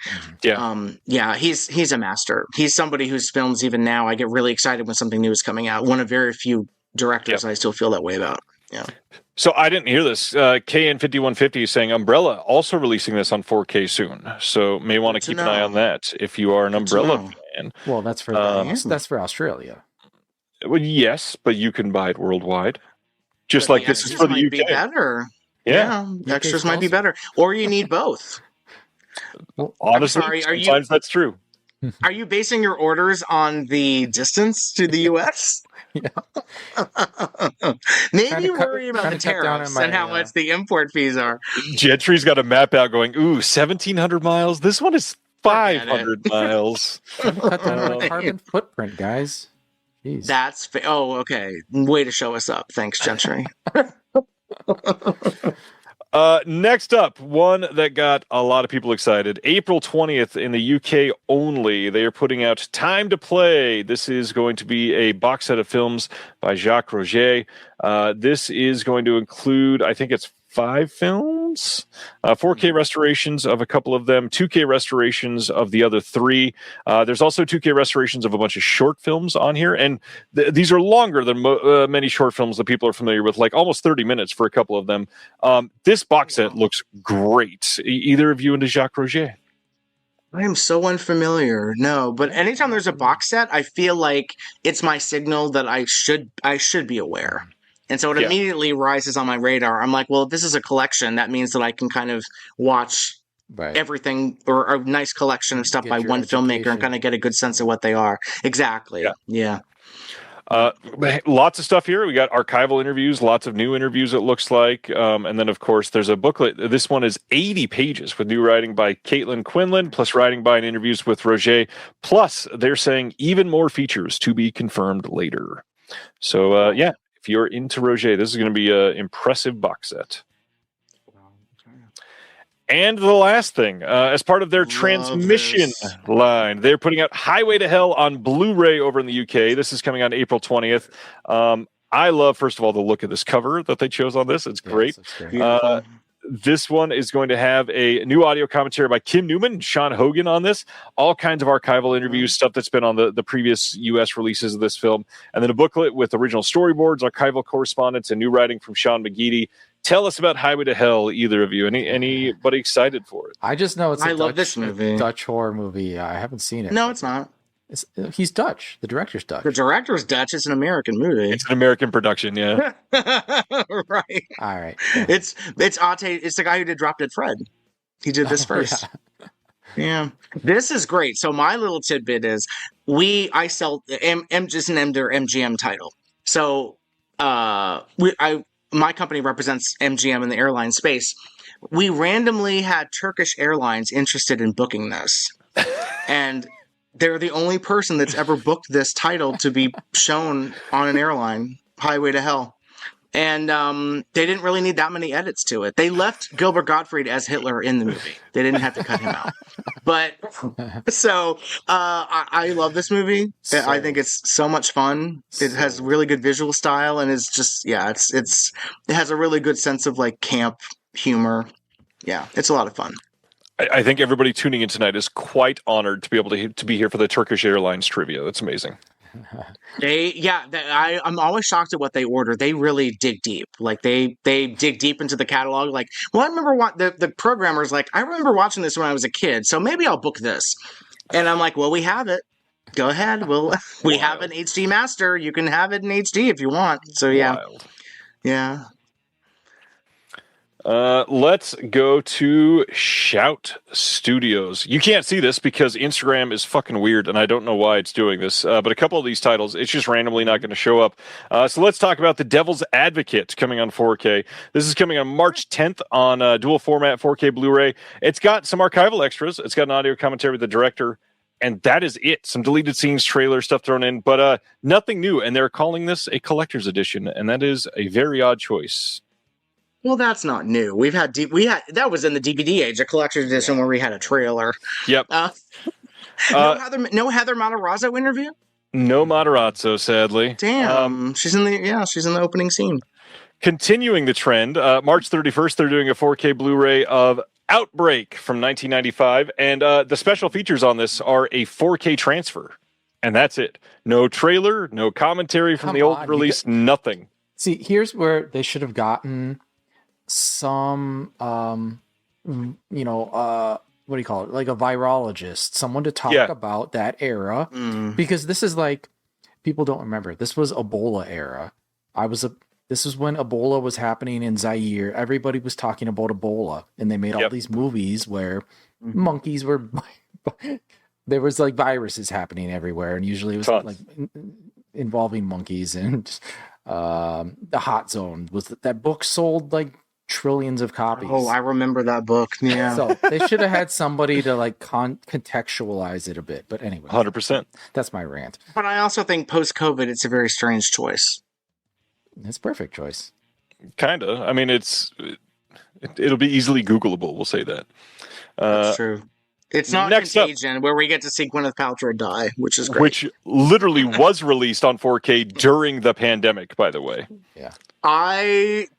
Yeah, he's a master. He's somebody whose films even now I get really excited when something new is coming out. One of very few directors I still feel that way about. Yeah. So I didn't hear this. KN5150 is saying Umbrella also releasing this on 4K soon. So may want to keep an eye on that if you are an Umbrella fan. Well, that's for that's for Australia. Well, yes, but you can buy it worldwide. Just like this is for the UK. Be better. Yeah. Extras might be better. Or you need both. Well, honestly, sometimes that's true. Are you basing your orders on the distance to the U.S.? Yeah. Maybe worry about the tariffs and how much the import fees are. Gentry's got a map out going, 1,700 miles. This one is 500 miles. Cut down on the carbon footprint, guys. Jeez. That's okay. Way to show us up. Thanks, Gentry. Next up, one that got a lot of people excited. April 20th in the UK only. They are putting out Time to Play. This is going to be a box set of films by Jacques Roger. This is going to include, I think it's 5 films, 4K restorations of a couple of them, 2K restorations of the other 3. There's also 2K restorations of a bunch of short films on here, and these are longer than many short films that people are familiar with, like almost 30 minutes for a couple of them. This box set looks great. Either of you into Jacques Roger? I am so unfamiliar. No, but anytime there's a box set, I feel like it's my signal that I should be aware. And so it immediately rises on my radar. I'm like, well, if this is a collection, that means that I can kind of watch everything or a nice collection of stuff by one filmmaker and kind of get a good sense of what they are. Exactly. Yeah. Lots of stuff here. We got archival interviews, lots of new interviews, it looks like. And then, of course, there's a booklet. This one is 80 pages with new writing by Caitlin Quinlan, plus writing by and interviews with Roger. Plus, they're saying even more features to be confirmed later. So, if you're into Roger, this is going to be an impressive box set. And the last thing, as part of their transmission line, they're putting out Highway to Hell on Blu-ray over in the UK. This is coming on April 20th. I love, first of all, the look of this cover that they chose on this. It's great. This one is going to have a new audio commentary by Kim Newman and Sean Hogan on this. All kinds of archival interviews, stuff that's been on the previous U.S. releases of this film. And then a booklet with original storyboards, archival correspondence, and new writing from Sean McGeady. Tell us about Highway to Hell, either of you. Anybody excited for it? I just know it's I love this movie. Dutch horror movie. I haven't seen it. No, it's not. He's Dutch. The director's Dutch. The director's Dutch. It's an American movie. It's an American production, yeah. Right. All right. It's Ate. It's the guy who did Drop Dead Fred. He did this first. Yeah. This is great. So my little tidbit is I sell just an MGM title. So my company represents MGM in the airline space. We randomly had Turkish Airlines interested in booking this. And they're the only person that's ever booked this title to be shown on an airline, Highway to Hell. And they didn't really need that many edits to it. They left Gilbert Gottfried as Hitler in the movie. They didn't have to cut him out. But so I love this movie. I think it's so much fun. It has really good visual style, and it's just it has a really good sense of like camp humor. Yeah, it's a lot of fun. I think everybody tuning in tonight is quite honored to be able to be here for the Turkish Airlines trivia. That's amazing. I'm always shocked at what they order. They really dig deep. Like they dig deep into the catalog. Like, well, I remember the programmer's like, I remember watching this when I was a kid, so maybe I'll book this. And I'm like, well, we have it. Go ahead. We have an HD master. You can have it in HD if you want. So yeah. Wild. Yeah. Let's go to Shout Studios. You can't see this because Instagram is fucking weird, and I don't know why it's doing this. But a couple of these titles, it's just randomly not going to show up. So let's talk about The Devil's Advocate coming on 4K. This is coming on March 10th on dual format 4K Blu-ray. It's got some archival extras. It's got an audio commentary with the director, and that is it. Some deleted scenes, trailer stuff thrown in, but nothing new. And they're calling this a collector's edition, and that is a very odd choice. Well, that's not new. That was in the DVD age, a collector's edition where we had a trailer. Yep. No Heather Matarazzo interview. No Matarazzo, sadly. Damn, she's in the opening scene. Continuing the trend, March 31st, they're doing a 4K Blu-ray of Outbreak from 1995, and the special features on this are a 4K transfer, and that's it. No trailer, no commentary from the old release, nothing. See, here's where they should have gotten some, what do you call it? Like a virologist, someone to talk about that era, because this is like, people don't remember. This was Ebola era. This is when Ebola was happening in Zaire. Everybody was talking about Ebola, and they made all these movies where monkeys were. There was like viruses happening everywhere, and usually it was like involving monkeys. And the Hot Zone was that book sold like trillions of copies. Oh, I remember that book. Yeah. So they should have had somebody to like contextualize it a bit. But anyway, 100%. That's my rant. But I also think post-COVID, it's a very strange choice. It's a perfect choice. Kinda. I mean, it'll be easily Googleable. We'll say that. That's true. It's not Contagion, where we get to see Gwyneth Paltrow die, which is great. Which literally was released on 4K during the pandemic, by the way. Yeah.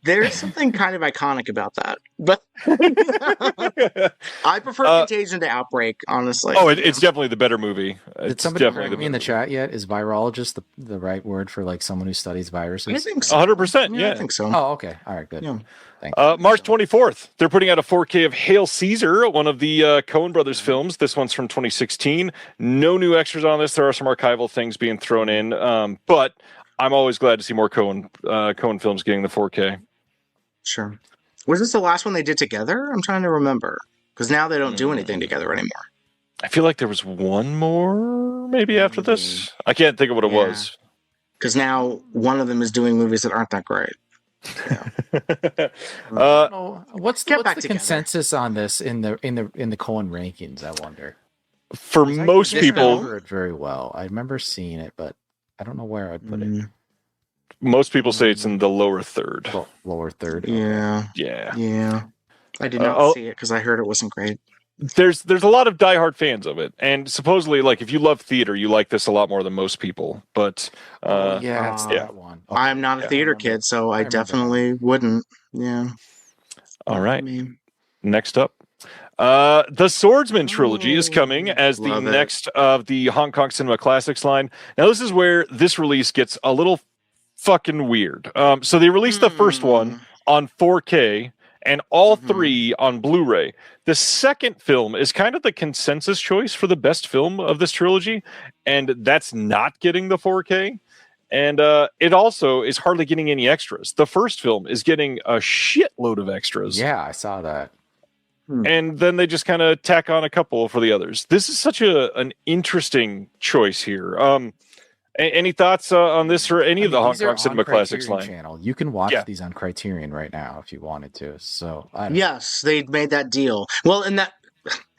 There's something kind of iconic about that, but I prefer Contagion to Outbreak, honestly. Oh, it's definitely the better movie. Did somebody correct me in the chat yet? Is virologist the right word for like someone who studies viruses? I think so. 100%. Yeah, I think so. Oh, okay. All right, good. Yeah. Thanks. March 24th, they're putting out a 4K of Hail Caesar, one of the Coen Brothers films. This one's from 2016. No new extras on this. There are some archival things being thrown in, but I'm always glad to see more Coen films getting the 4K. Sure. Was this the last one they did together? I'm trying to remember, because now they don't do anything together anymore. I feel like there was one more maybe after this. I can't think of what it was. Because now one of them is doing movies that aren't that great. Yeah. What's the consensus on this in the Coen rankings? I wonder. For most people, I remember it very well. I remember seeing it, but I don't know where I'd put it. Most people say it's in the lower third. Lower third. Yeah. Yeah. Yeah. I did not see it because I heard it wasn't great. There's a lot of diehard fans of it, and supposedly, like, if you love theater, you like this a lot more than most people. But it's that one. Okay. I'm not a theater kid, so I definitely wouldn't. Yeah. All right. Next up, the Swordsman trilogy is coming as the next of the Hong Kong Cinema Classics line. Now, this is where this release gets a little fucking weird. So they released the first one on 4K and all three on Blu-ray. The second film is kind of the consensus choice for the best film of this trilogy, and that's not getting the 4K. And it also is hardly getting any extras. The first film is getting a shitload of extras. Yeah, I saw that. And then they just kind of tack on a couple for the others. This is such an interesting choice here. Any thoughts on this or any of the Hong Kong Cinema Classics line? Channel. You can watch these on Criterion right now if you wanted to. So yes, they made that deal. Well, and that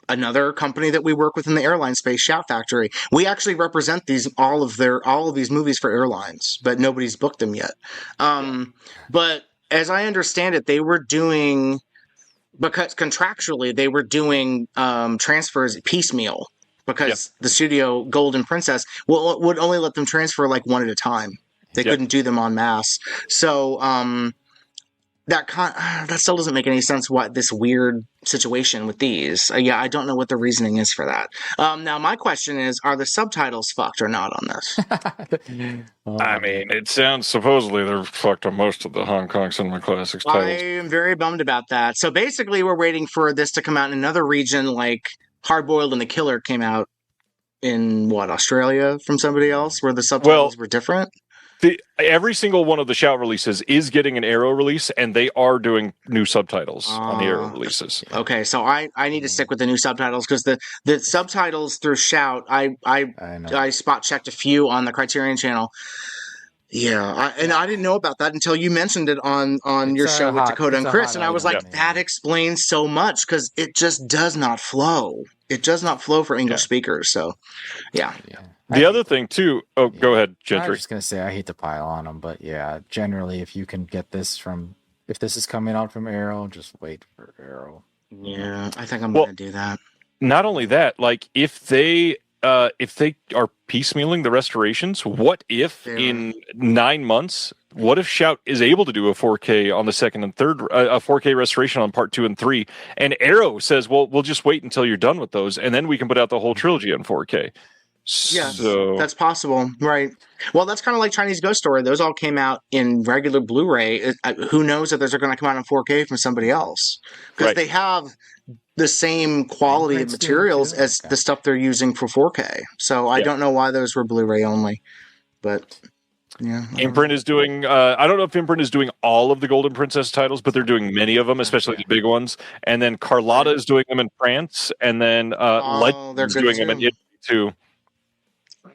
another company that we work with in the airline space, Shout Factory, we actually represent all of these movies for airlines, but nobody's booked them yet. But as I understand it, they were doing, because contractually they were doing transfers piecemeal. Because the studio Golden Princess would only let them transfer like one at a time. They couldn't do them en masse. So that still doesn't make any sense. What this weird situation with these? I don't know what the reasoning is for that. Now my question is: are the subtitles fucked or not on this? I mean, it sounds supposedly they're fucked on most of the Hong Kong Cinema Classics titles. I am very bummed about that. So basically, we're waiting for this to come out in another region, like Hard Boiled and The Killer came out in Australia from somebody else, where the subtitles were different. Every single one of the Shout releases is getting an Arrow release, and they are doing new subtitles on the Arrow releases. Okay, so I need to stick with the new subtitles, because the subtitles through Shout, I spot checked a few on the Criterion channel. Yeah, I didn't know about that until you mentioned it on your show with Dakota and Chris, and I was like, that explains so much, because it just does not flow. It does not flow for English speakers, so, yeah. The other thing, too... go ahead, Gentry. I was just going to say, I hate to pile on them, but generally, if you can get this from If this is coming out from Arrow, just wait for Arrow. Yeah, I think I'm going to do that. Not only that, like if they are piecemealing the restorations, what if in 9 months? What if Shout is able to do a 4K on the second and third, a 4K restoration on part 2 and 3, and Arrow says, "Well, we'll just wait until you're done with those, and then we can put out the whole trilogy on 4K." Yeah, so that's possible, right? Well, that's kind of like Chinese Ghost Story. Those all came out in regular Blu-ray. Who knows if those are going to come out in 4K from somebody else? Because they have the same quality of materials as the stuff they're using for 4K. So I don't know why those were Blu-ray only, but yeah. Imprint is doing. I don't know if Imprint is doing all of the Golden Princess titles, but they're doing many of them, especially the big ones. And then Carlotta is doing them in France, and then Legend is doing them in Italy too.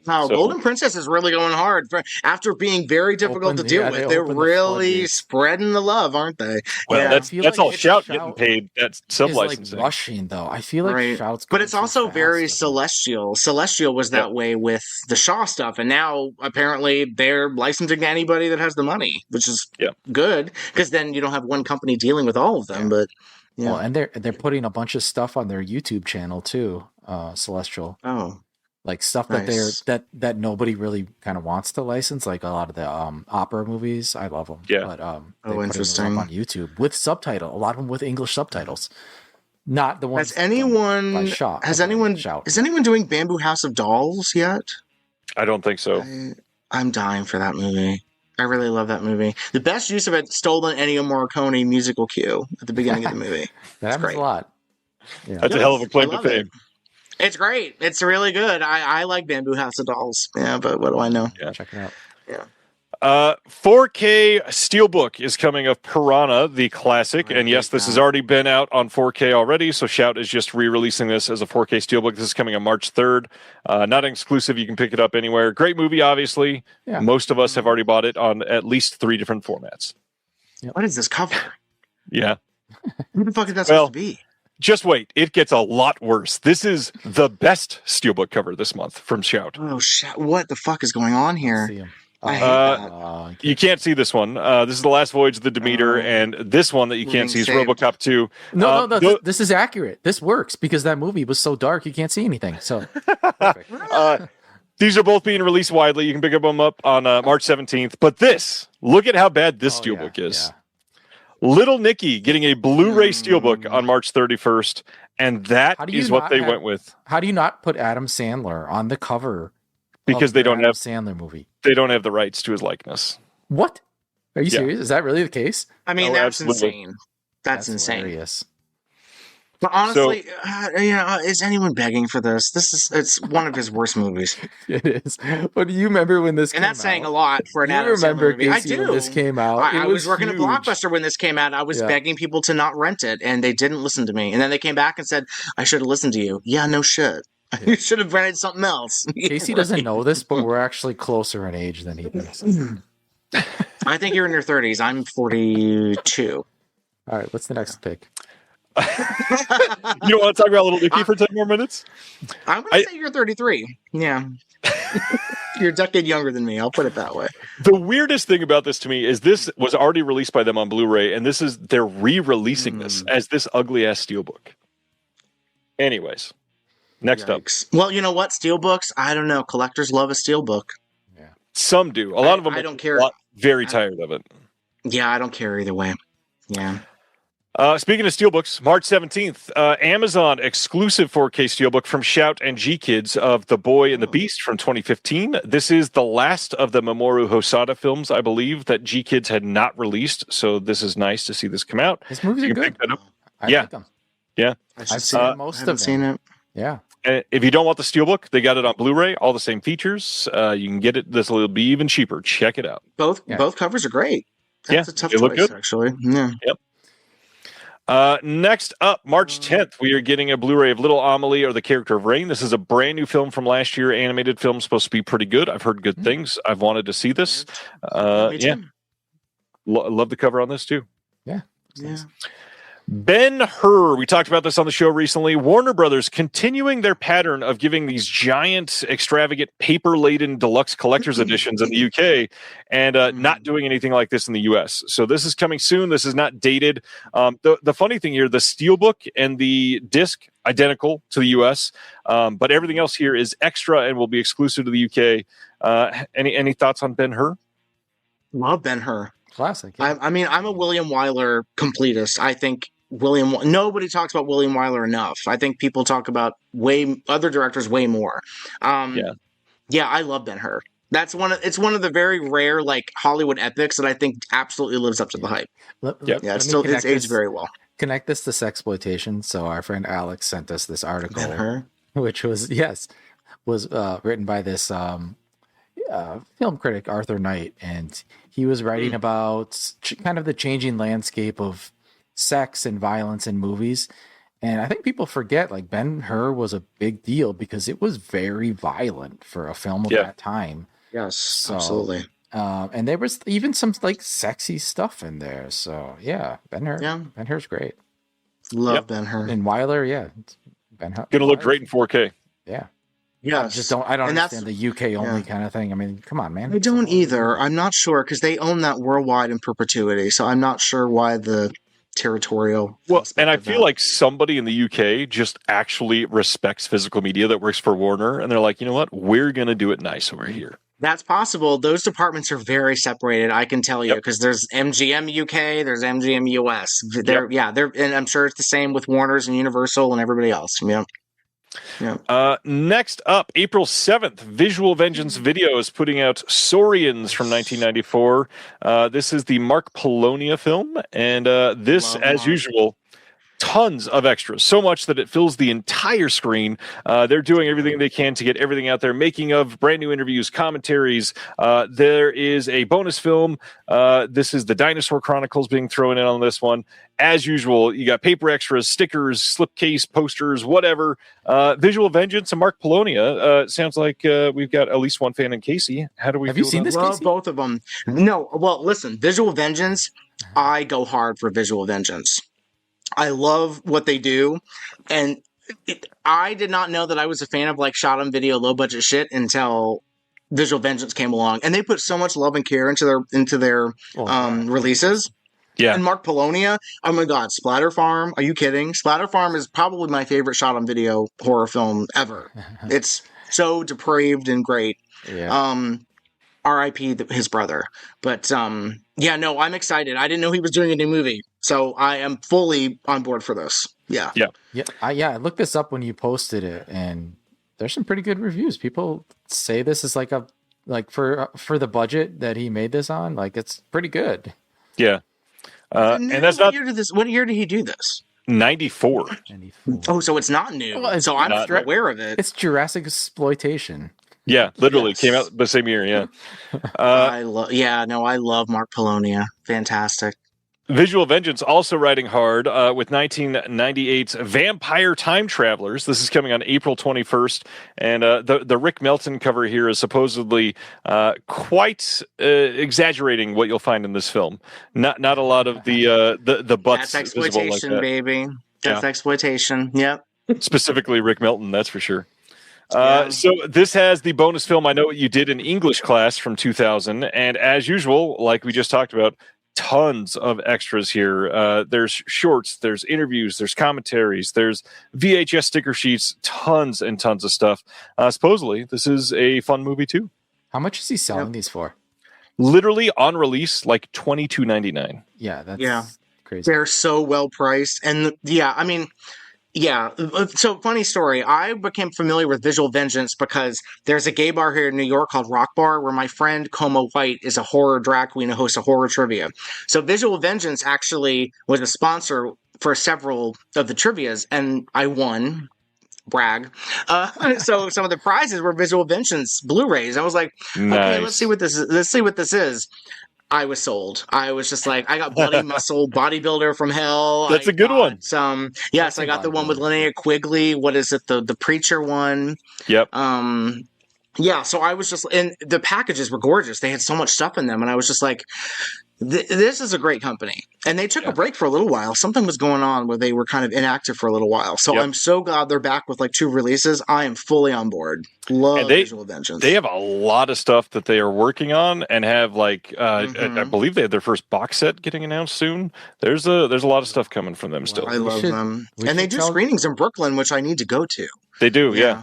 Wow, Golden Princess is really going hard after being very difficult to deal with. They're really spreading the love, aren't they? Well, that's all Shout getting paid. That's sub licensing. Like rushing though. I feel like Shout's, but it's also very Celestial. Celestial was that way with the Shaw stuff, and now apparently they're licensing to anybody that has the money, which is good because then you don't have one company dealing with all of them. But well, and they're putting a bunch of stuff on their YouTube channel too. Celestial. Oh. Like stuff that nobody really kind of wants to license, like a lot of the opera movies. I love them. Yeah. But interesting. Them on YouTube with subtitle. A lot of them with English subtitles. Not the ones. Is anyone doing Bamboo House of Dolls yet? I don't think so. I'm dying for that movie. I really love that movie. The best use of it, stolen Ennio Morricone musical cue at the beginning of the movie. That happens a lot. Yeah. That's a hell of a claim to fame. It's great. It's really good. I like Bamboo House of Dolls. Yeah, but what do I know? Yeah, check it out. Yeah. 4K Steelbook is coming of Piranha, the classic. And yes, this has already been out on 4K already. So Shout is just re-releasing this as a 4K Steelbook. This is coming on March 3rd. Not exclusive. You can pick it up anywhere. Great movie, obviously. Yeah. Most of us have already bought it on at least 3 different formats. Yep. What is this cover? Yeah. Who the fuck is that supposed to be? Just wait. It gets a lot worse. This is the best Steelbook cover this month from Shout. Oh, shit. What the fuck is going on here? I hate that. You can't see this one. This is The Last Voyage of the Demeter, and this one that you can't see is RoboCop 2. No, this is accurate. This works because that movie was so dark you can't see anything. So, perfect. These are both being released widely. You can pick them up on March 17th. But look at how bad this Steelbook is. Yeah. Little Nicky getting a Blu-ray Steelbook on March 31st, and that is what they went with. How do you not put Adam Sandler on the cover? Because they don't have Sandler movie. They don't have the rights to his likeness. What? Are you serious? Is that really the case? I mean, that's insane. That's insane. Hilarious. But honestly, is anyone begging for this? It's one of his worst movies. It is. But do you remember when this came out? And that's saying a lot for an Adam Sandler movie. Casey, I do. When this came out. I was working at Blockbuster when this came out. I was begging people to not rent it, and they didn't listen to me. And then they came back and said, I should have listened to you. Yeah, no shit. Yeah. You should have rented something else. Casey doesn't know this, but we're actually closer in age than he thinks. I think you're in your 30s. I'm 42. All right, what's the next pick? You don't want to talk about Little Nicky for 10 more minutes? I'm going to say you're 33. Yeah. You're a decade younger than me. I'll put it that way. The weirdest thing about this to me is this was already released by them on Blu-ray, and they're re-releasing this as this ugly-ass Steelbook. Anyways, next up. Well, you know what? Steelbooks, I don't know. Collectors love a Steelbook. Yeah. Some do. A lot of them I don't care. Very tired of it. Yeah, I don't care either way. Yeah. Speaking of Steelbooks, March 17th, Amazon exclusive 4K Steelbook from Shout and G-Kids of The Boy and the Beast from 2015. This is the last of the Mamoru Hosoda films, I believe, that G-Kids had not released. So this is nice to see this come out. These movies are good. I like them. Yeah. I've seen most of them. Seen it. Yeah. And if you don't want the Steelbook, they got it on Blu-ray, all the same features. You can get it. This will be even cheaper. Check it out. Both covers are great. That's a tough choice, actually. Yeah. Yep. Next up, March 10th, we are getting a Blu-ray of Little Amelie or the Character of Rain. This is a brand new film from last year, animated film, supposed to be pretty good. I've heard good things. I've wanted to see this. Love the cover on this too. Yeah. Ben-Hur, we talked about this on the show recently. Warner Brothers continuing their pattern of giving these giant, extravagant, paper-laden deluxe collector's editions in the UK and not doing anything like this in the US. So this is coming soon. This is not dated. The funny thing here, the steelbook and the disc, identical to the US, but everything else here is extra and will be exclusive to the UK. Any thoughts on Ben-Hur? Love Ben-Hur. Classic. Yeah. I mean, I'm a William Wyler completist. I think nobody talks about William Wyler enough. I think people talk about other directors way more. Yeah, I love Ben-Hur. It's one of the very rare like Hollywood epics that I think absolutely lives up to the hype. It's aged very well. Connect this to Sexploitation. So our friend Alex sent us this article, which was written by this film critic Arthur Knight, and he was writing about kind of the changing landscape of sex and violence in movies. And I think people forget, like, Ben-Hur was a big deal because it was very violent for a film of that time. Yes, absolutely. And there was even some like sexy stuff in there. So yeah, Ben-Hur. Yeah. Ben-Hur's great. Love Ben-Hur. And Wyler, Ben-Hur. Gonna look great in 4K. Yeah. Yeah, I don't understand the UK only kind of thing. I mean, come on, man. I don't either. I'm not sure because they own that worldwide in perpetuity. So I'm not sure why the territorial. Well, and I feel like somebody in the UK just actually respects physical media that works for Warner, and they're like, you know what, we're gonna do it nice over here. That's possible. Those departments are very separated. I can tell you because there's MGM UK, there's MGM US. And I'm sure it's the same with Warner's and Universal and everybody else. Yeah. Next up, April 7th, Visual Vengeance Video is putting out Saurians from 1994. This is the Mark Polonia film, and this, as usual, tons of extras, so much that it fills the entire screen. They're doing everything they can to get everything out there, making of, brand new interviews, commentaries. There is a bonus film. This is the Dinosaur Chronicles being thrown in on this one. As usual, you got paper extras, stickers, slipcase, posters, whatever. Visual Vengeance and Mark Polonia. Sounds like we've got at least one fan in Casey. How do we Have feel you seen this, Well, Casey? both of them. No, well, listen, Visual Vengeance, I go hard for Visual Vengeance. I love what they do, and I did not know that I was a fan of like shot on video, low budget shit until Visual Vengeance came along, and they put so much love and care into their releases. Yeah, and Mark Polonia, oh my god, Splatter Farm, are you kidding? Splatter Farm is probably my favorite shot on video horror film ever. It's so depraved and great. Yeah. R.I.P. his brother. But I'm excited. I didn't know he was doing a new movie, so I am fully on board for this. Yeah. I looked this up when you posted it, and there's some pretty good reviews. People say this is like for the budget that he made this on, like it's pretty good. Yeah. And that's not. What year did he do this? 94. Oh, so it's not new. So I'm not aware of it. It's Jurassic Exploitation. Yeah, literally came out the same year. Yeah, I love Mark Polonia. Fantastic. Visual Vengeance also riding hard with 1998's Vampire Time Travelers. This is coming on April 21st, and the Rick Melton cover here is supposedly quite exaggerating what you'll find in this film. Not a lot of the butts. That's exploitation, like that. Baby. That's exploitation. Yep. Specifically Rick Melton, that's for sure. So this has the bonus film I Know What You Did in English Class from 2000, and as usual, like we just talked about, tons of extras here. There's shorts, there's interviews, there's commentaries, there's VHS sticker sheets, tons and tons of stuff. Supposedly, this is a fun movie too. How much is he selling these for? Literally on release, like $22.99. Yeah, that's crazy. They're so well priced, and so funny story. I became familiar with Visual Vengeance because there's a gay bar here in New York called Rock Bar where my friend Como White is a horror drag queen who hosts a horror trivia. So Visual Vengeance actually was a sponsor for several of the trivias, and I won. Brag. So some of the prizes were Visual Vengeance Blu-rays. I was like, okay, let's see what this is. I was sold. I was just like, I got Bloody Muscle, Bodybuilder from Hell. That's a good one. I got the one with Linnea Quigley. What is it? The Preacher one. Yep. Yeah, so I was just, and the packages were gorgeous. They had so much stuff in them, and I was just like, this is a great company. And they took a break for a little while. Something was going on where they were kind of inactive for a little while. So I'm so glad they're back with like 2 releases. I am fully on board. Love Visual Vengeance. They have a lot of stuff that they are working on and have like, I believe they have their first box set getting announced soon. There's a lot of stuff coming from them still. I love them. And they do screenings in Brooklyn, which I need to go to. They do, yeah.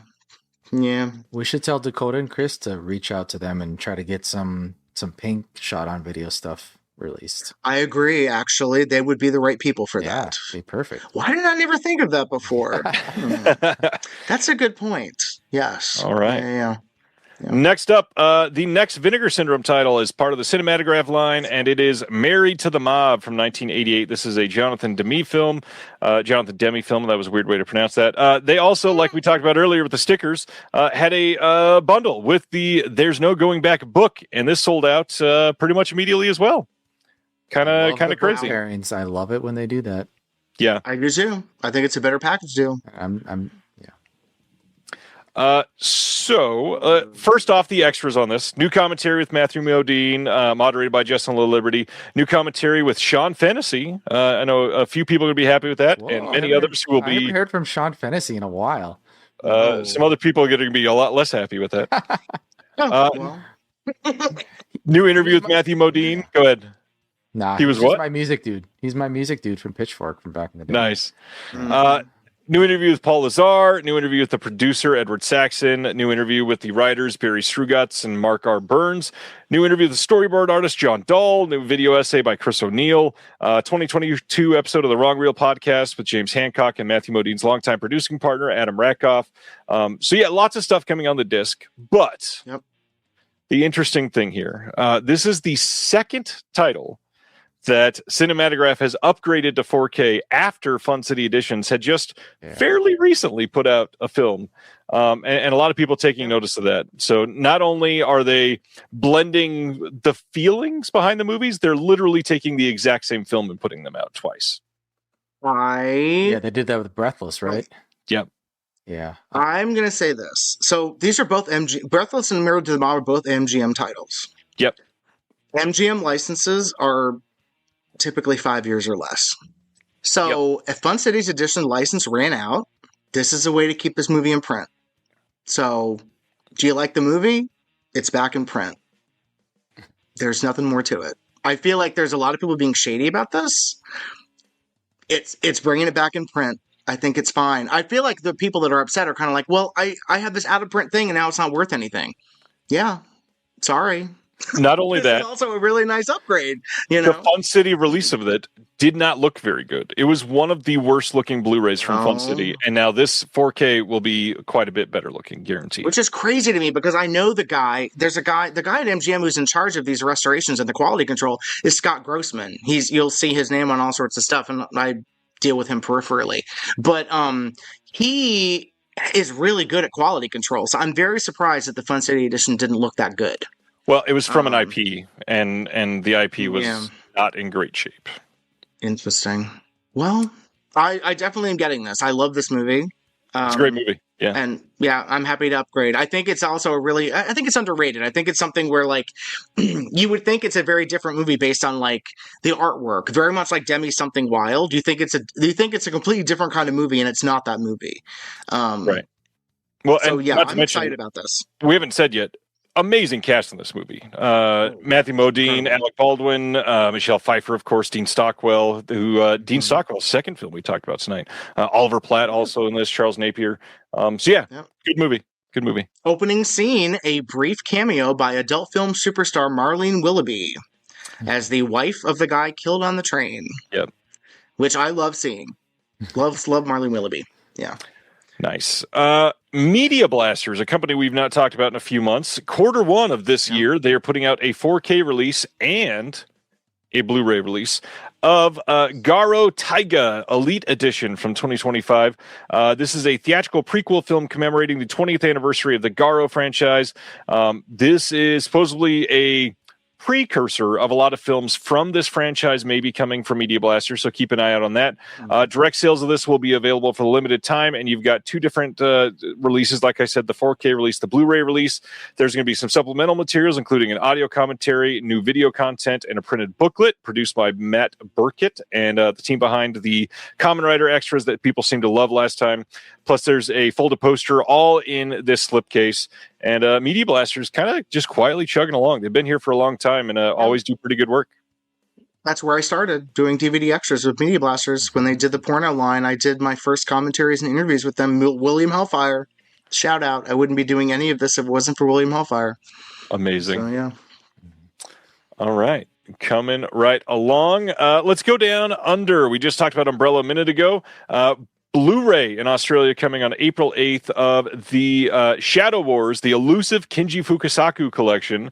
Yeah. We should tell Dakota and Chris to reach out to them and try to get some pink shot on video stuff released. I agree, actually. They would be the right people for that. Be perfect. Why did I never think of that before? That's a good point. Yes. All right. Yeah. Next up, the next Vinegar Syndrome title is part of the Cinematograph line, and it is Married to the Mob from 1988. This is a Jonathan Demme film. That was a weird way to pronounce that. They also, like we talked about earlier with the stickers, had a bundle with the There's No Going Back book, and this sold out pretty much immediately as well. Kind of crazy. Pairings. I love it when they do that. Yeah, I do too. I think it's a better package deal. So first off, the extras on this. New commentary with Matthew Modine, moderated by Justin Liberty. New commentary with Sean Fennessy. I know a few people are going to be happy with that, and many others who will be... I haven't heard from Sean Fennessy in a while. Some other people are going to be a lot less happy with that. New interview with Matthew Modine. Go ahead. Nah, he was what? My music dude. He's my music dude from Pitchfork from back in the day. Nice. New interview with Paul Lazar, new interview with the producer, Edward Saxon, new interview with the writers, Barry Strugutz and Mark R. Burns, new interview with the storyboard artist, John Dahl, new video essay by Chris O'Neill, 2022 episode of the Wrong Reel podcast with James Hancock and Matthew Modine's longtime producing partner, Adam Rakoff. Lots of stuff coming on the disc, but the interesting thing here, this is the second title that Cinematograph has upgraded to 4K after Fun City Editions had just fairly recently put out a film. And a lot of people taking notice of that. So not only are they blending the feelings behind the movies, they're literally taking the exact same film and putting them out twice. Yeah, they did that with Breathless, right? Yep. Yeah. I'm going to say this. So these are both Breathless and Married to the Mob are both MGM titles. Yep. MGM licenses are typically 5 years or less. So if Fun City's edition license ran out, this is a way to keep this movie in print. So do you like the movie? It's back in print. There's nothing more to it. I feel like there's a lot of people being shady about this. It's bringing it back in print. I think it's fine. I feel like the people that are upset are kind of like, well, I have this out of print thing and now it's not worth anything. Yeah. Sorry. Not only that, it's also a really nice upgrade. You know, the Fun City release of it did not look very good. It was one of the worst looking Blu-rays from Fun City, and now this 4K will be quite a bit better looking, guaranteed. Which is crazy to me because I know the guy. The guy at MGM who's in charge of these restorations and the quality control is Scott Grossman. You'll see his name on all sorts of stuff, and I deal with him peripherally. But he is really good at quality control. So I'm very surprised that the Fun City edition didn't look that good. Well, it was from an IP, and the IP was not in great shape. Interesting. Well, I definitely am getting this. I love this movie. It's a great movie. Yeah. And I'm happy to upgrade. I think it's also I think it's underrated. I think it's something where like you would think it's a very different movie based on like the artwork, very much like Demi's Something Wild. Do you think it's a completely different kind of movie and it's not that movie? Right. Well, so and I'm excited about this. We haven't said yet. Amazing cast in this movie. Matthew Modine, Alec Baldwin, Michelle Pfeiffer, of course, Dean Stockwell, Dean Stockwell's second film we talked about tonight. Oliver Platt also in this, Charles Napier. Good movie. Good movie. Opening scene, a brief cameo by adult film superstar Marlene Willoughby as the wife of the guy killed on the train. Yep. Which I love seeing. Love Marlene Willoughby. Yeah. Nice. Media Blasters, a company we've not talked about in a few months. Q1 of this year, they are putting out a 4K release and a Blu-ray release of Garo Taiga Elite Edition from 2025. This is a theatrical prequel film commemorating the 20th anniversary of the Garo franchise. This is supposedly a precursor of a lot of films from this franchise may be coming from Media Blasters, so keep an eye out on that. Direct sales of this will be available for a limited time, and you've got two different releases. Like I said, the 4K release, the Blu-ray release. There's going to be some supplemental materials, including an audio commentary, new video content, and a printed booklet produced by Matt Burkett and the team behind the Kamen Rider extras that people seemed to love last time. Plus, there's a folded poster all in this slipcase. And Media Blasters kind of just quietly chugging along. They've been here for a long time and always do pretty good work. That's where I started doing DVD extras with Media Blasters. When they did the porno line, I did my first commentaries and interviews with them. William Hellfire, shout out. I wouldn't be doing any of this if it wasn't for William Hellfire. Amazing. So, yeah. All right. Coming right along. Let's go down under. We just talked about Umbrella a minute ago. Blu-ray in Australia coming on April 8th of the Shadow Wars, the elusive Kinji Fukasaku collection.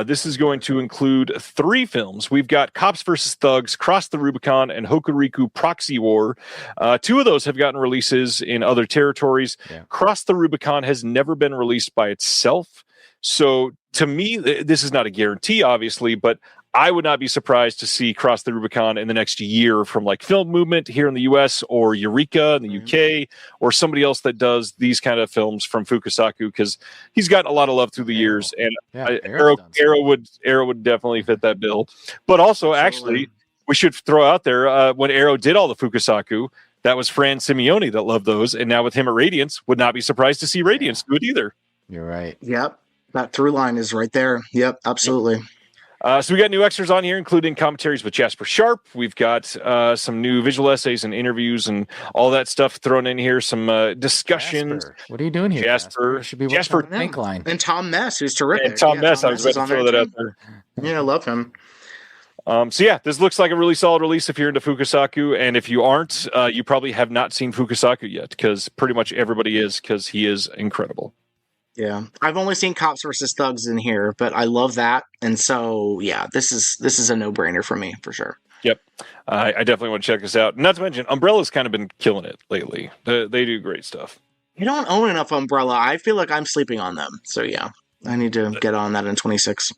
This is going to include 3 films. We've got Cops vs. Thugs, Cross the Rubicon, and Hokuriku Proxy War. 2 of those have gotten releases in other territories. Yeah. Cross the Rubicon has never been released by itself. So to me, this is not a guarantee, obviously, but I would not be surprised to see Cross the Rubicon in the next year from like Film Movement here in the US or Eureka in the UK or somebody else that does these kind of films from Fukasaku, because he's gotten a lot of love through the years, and Arrow would definitely fit that bill. But also, actually, we should throw out there when Arrow did all the Fukasaku, that was Fran Simeone that loved those, and now with him at Radiance, would not be surprised to see Radiance do it either. You're right. Yep, that through line is right there. Yep, absolutely. Yep. So we got new extras on here, including commentaries with Jasper Sharp. We've got some new visual essays and interviews and all that stuff thrown in here. Some discussions. Jasper. What are you doing here? Jasper should be Jasper Tank Line. And Tom Mess, who's terrific. And Tom Mess, I was about to throw that out there. Yeah, I love him. So yeah, this looks like a really solid release if you're into Fukasaku, and if you aren't, you probably have not seen Fukasaku yet, because pretty much everybody is, because he is incredible. Yeah, I've only seen Cops vs. Thugs in here, but I love that, and so yeah, this is a no-brainer for me for sure. Yep, I definitely want to check this out. Not to mention, Umbrella's kind of been killing it lately. They do great stuff. You don't own enough Umbrella. I feel like I'm sleeping on them, so yeah, I need to get on that in 26.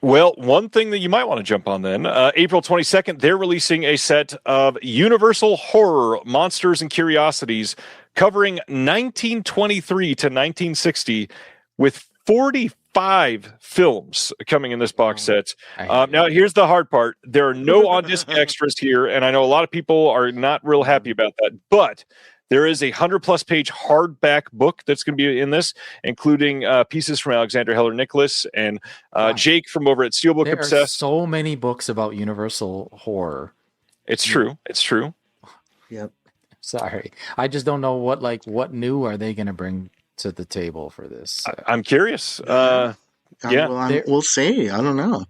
Well, one thing that you might want to jump on then, April 22nd, they're releasing a set of Universal Horror Monsters and Curiosities covering 1923 to 1960 with 45 films coming in this box set. Now, here's the hard part. There are no on-disc extras here, and I know a lot of people are not real happy about that, but there is a 100-plus page hardback book that's going to be in this, including pieces from Alexander Heller-Nicholas and Jake from over at Steelbook Obsessed. There are so many books about Universal Horror. It's true. It's true. Yep. Sorry. I just don't know what new are they going to bring to the table for this. I'm curious. We'll see. I don't know.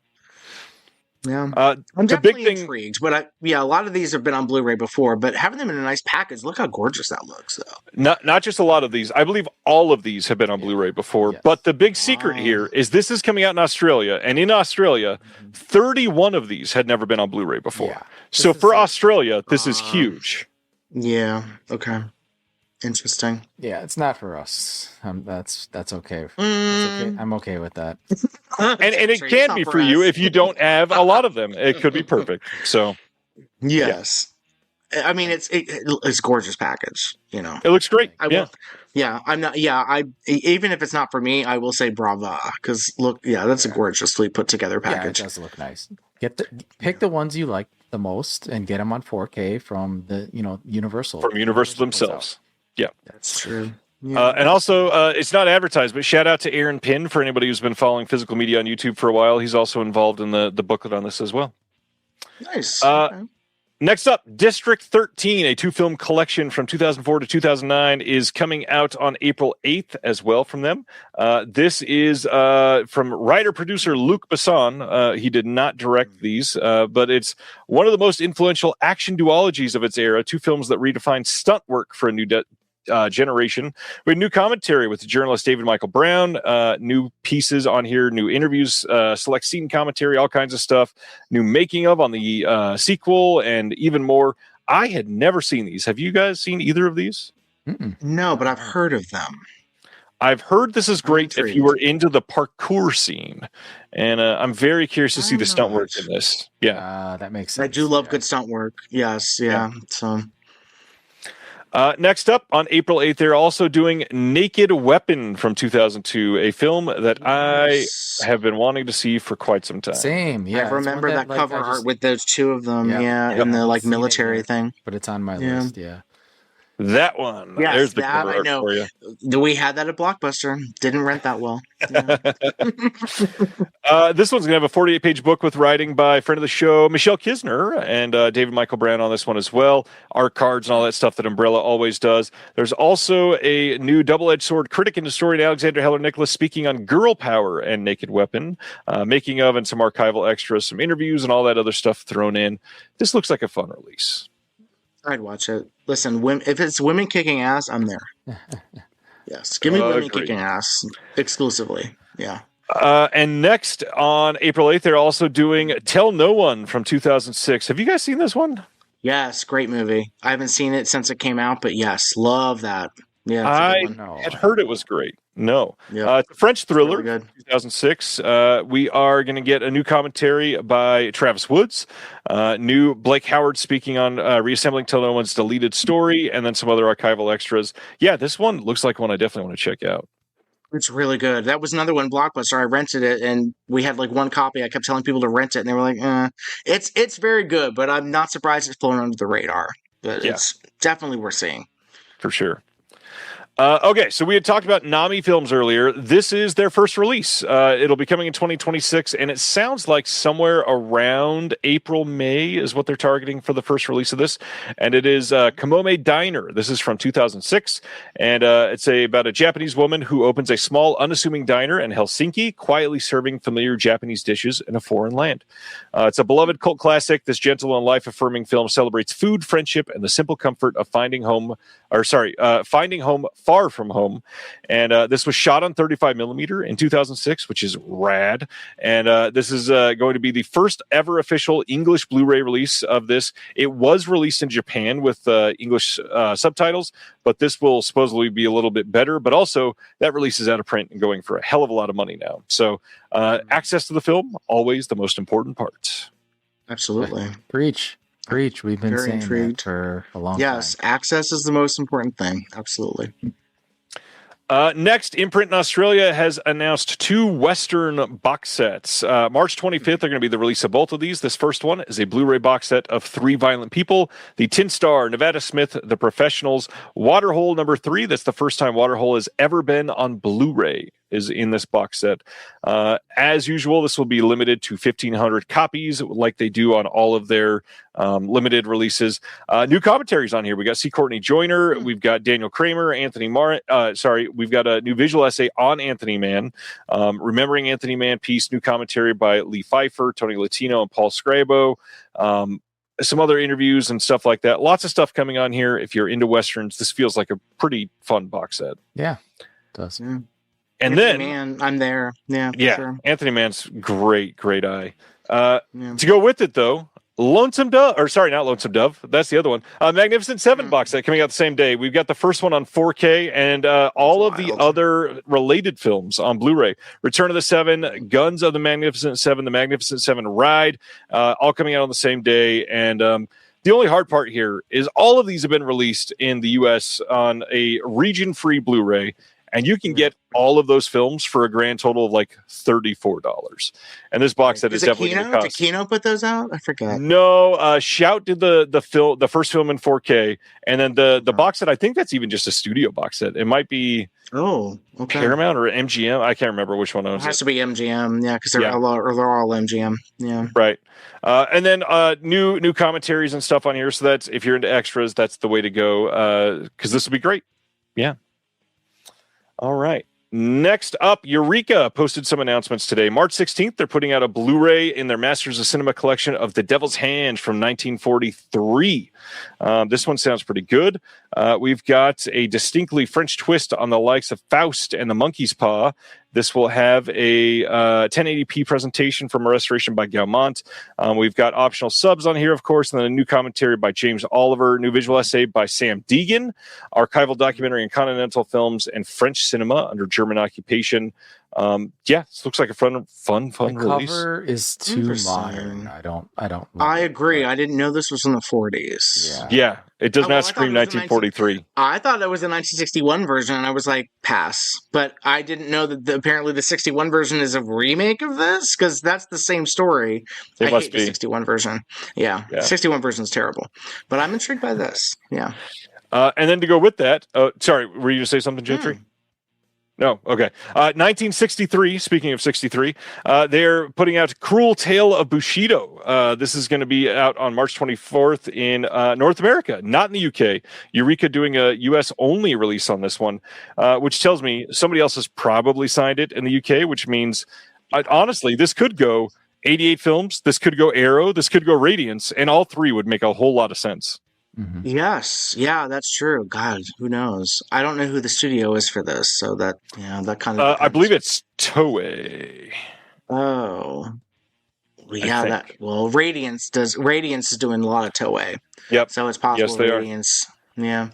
Yeah, I'm definitely intrigued. But a lot of these have been on Blu-ray before. But having them in a nice package, look how gorgeous that looks, though. Not just a lot of these. I believe all of these have been on Blu-ray before. Yes. But the big secret here is this is coming out in Australia, and in Australia, 31 of these had never been on Blu-ray before. Yeah. So for Australia, this is huge. Yeah. Okay. Interesting. Yeah, it's not for us. That's okay. Okay. I'm okay with that. and it can be for you if you don't have a lot of them. It could be perfect. So, yes, yeah. I mean it's a gorgeous package. You know, it looks great. I'm not. Yeah, I even if it's not for me, I will say brava, because look, that's a gorgeously put together package. Yeah, it does look nice. Pick the ones you like the most and get them on 4K from the Universal themselves. Yeah, that's true. Yeah. And also, it's not advertised, but shout out to Aaron Pinn for anybody who's been following physical media on YouTube for a while. He's also involved in the booklet on this as well. Nice. Okay. Next up, District 13, a 2-film collection from 2004 to 2009, is coming out on April 8th as well from them. This is from writer-producer Luc Besson. He did not direct these, but it's one of the most influential action duologies of its era, 2 films that redefine stunt work for a new generation. We had new commentary with the journalist David Michael Brown, new pieces on here, new interviews, select scene commentary, all kinds of stuff, new making of on the sequel, and even more. I had never seen these. Have you guys seen either of these? No, but I've heard of them. I've heard this is great if intrigued. you were into the parkour scene, and I'm very curious to see the stunt work in this. Yeah, that makes sense. I do love good stunt work. Yes, yeah. So. Next up, on April 8th, they're also doing Naked Weapon from 2002, a film that I have been wanting to see for quite some time. Same, yeah. I remember that cover art with those two of them, in the like military thing. But it's on my list, yeah. That one. Yes, there's the that cover I art know. for you. We had that at Blockbuster. Didn't rent that well. Yeah. This one's going to have a 48-page book with writing by friend of the show, Michelle Kisner, and David Michael Brown on this one as well. Art cards and all that stuff that Umbrella always does. There's also a new double-edged sword critic and historian, Alexander Heller Nicholas, speaking on girl power and Naked Weapon, making of and some archival extras, some interviews and all that other stuff thrown in. This looks like a fun release. I'd watch it. Listen, if it's women kicking ass, I'm there. Yes, give me women kicking ass exclusively. Yeah. And next on April 8th, they're also doing Tell No One from 2006. Have you guys seen this one? Yes, great movie. I haven't seen it since it came out, but yes, love that. Yeah, I had heard it was great. No. Yep. It's a French thriller, really 2006. We are going to get a new commentary by Travis Woods, new Blake Howard speaking on reassembling Tell No One's deleted story, and then some other archival extras. Yeah, this one looks like one I definitely want to check out. It's really good. That was another one, Blockbuster. I rented it, and we had like one copy. I kept telling people to rent it, and they were like, It's very good, but I'm not surprised it's flown under the radar. But it's definitely worth seeing. For sure. Okay, so we had talked about Nami Films earlier. This is their first release. It'll be coming in 2026, and it sounds like somewhere around April, May is what they're targeting for the first release of this. And it is Kamome Diner. This is from 2006, and it's about a Japanese woman who opens a small, unassuming diner in Helsinki, quietly serving familiar Japanese dishes in a foreign land. It's a beloved cult classic. This gentle and life-affirming film celebrates food, friendship, and the simple comfort of finding home far from home. And this was shot on 35 millimeter in 2006, which is rad. And this is going to be the first ever official English Blu-ray release of this. It was released in Japan with English subtitles, but this will supposedly be a little bit better. But also, that release is out of print and going for a hell of a lot of money now. So access to the film, always the most important part. Absolutely. Preach. We've been Very saying intrigued. that for a long time. Yes, access is the most important thing. Absolutely. Next, Imprint in Australia has announced 2 Western box sets. March 25th, they're going to be the release of both of these. This first one is a Blu-ray box set of 3 Violent People, The Tin Star, Nevada Smith, The Professionals, Waterhole number 3. That's the first time Waterhole has ever been on Blu-ray, is in this box set. As usual, this will be limited to 1,500 copies, like they do on all of their limited releases. New commentaries on here. We got C. Courtney Joyner. We've got Daniel Kramer, we've got a new visual essay on Anthony Mann. Remembering Anthony Mann piece, new commentary by Lee Pfeiffer, Tony Latino, and Paul Scribo. Some other interviews and stuff like that. Lots of stuff coming on here. If you're into Westerns, this feels like a pretty fun box set. Yeah, it does. Yeah. And Anthony then Mann, I'm there. Yeah. Sure. Anthony Mann's great eye. To go with it, though, Lonesome Dove, not Lonesome Dove. That's the other one. Magnificent Seven box set coming out the same day. We've got the first one on 4K and all of the other related films on Blu-ray. Return of the Seven, Guns of the Magnificent Seven, The Magnificent Seven Ride, all coming out on the same day. And the only hard part here is all of these have been released in the U.S. on a region-free Blu-ray. And you can get all of those films for a grand total of like $34. And this box set is definitely going to cost. Did Kino put those out? I forgot. No, Shout did the first film in 4K, and then the box set. I think that's even just a studio box set. It might be Paramount or MGM. I can't remember which one owns it. It has to be MGM, yeah, because they're all MGM, yeah. Right. And then new commentaries and stuff on here. So that's, if you're into extras, that's the way to go, because this will be great. Yeah. All right. Next up, Eureka posted some announcements today. March 16th, they're putting out a Blu-ray in their Masters of Cinema collection of The Devil's Hand from 1943. This one sounds pretty good. We've got a distinctly French twist on the likes of Faust and The Monkey's Paw. This will have a 1080p presentation from a restoration by Gaumont. We've got optional subs on here, of course, and then a new commentary by James Oliver, new visual essay by Sam Deegan, archival documentary in Continental films and French cinema under German occupation. This looks like a fun The release. cover is too modern. I don't. I agree. I didn't know this was in the 40s. Yeah, it does not scream 1943. I thought it was the 1961 version, and I was like, pass. But I didn't know that apparently the 61 version is a remake of this, because that's the same story. It must hate be. The 61 version. Yeah, 61 version is terrible. But I'm intrigued by this. Yeah. And then to go with that, sorry, were you going to say something, Gentry? No, okay. 1963, speaking of 63, they're putting out Cruel Tale of Bushido. This is going to be out on March 24th in North America, not in the UK. Eureka doing a US-only release on this one, which tells me somebody else has probably signed it in the UK, which means, honestly, this could go 88 films, this could go Arrow, this could go Radiance, and all three would make a whole lot of sense. Mm-hmm. Yes, yeah, that's true. God, who knows? I don't know who the studio is for this, so that kind of. I believe it's Toei. Oh, yeah. Radiance is doing a lot of Toei. Yep. So it's possible. Yes, they Radiance. Yeah.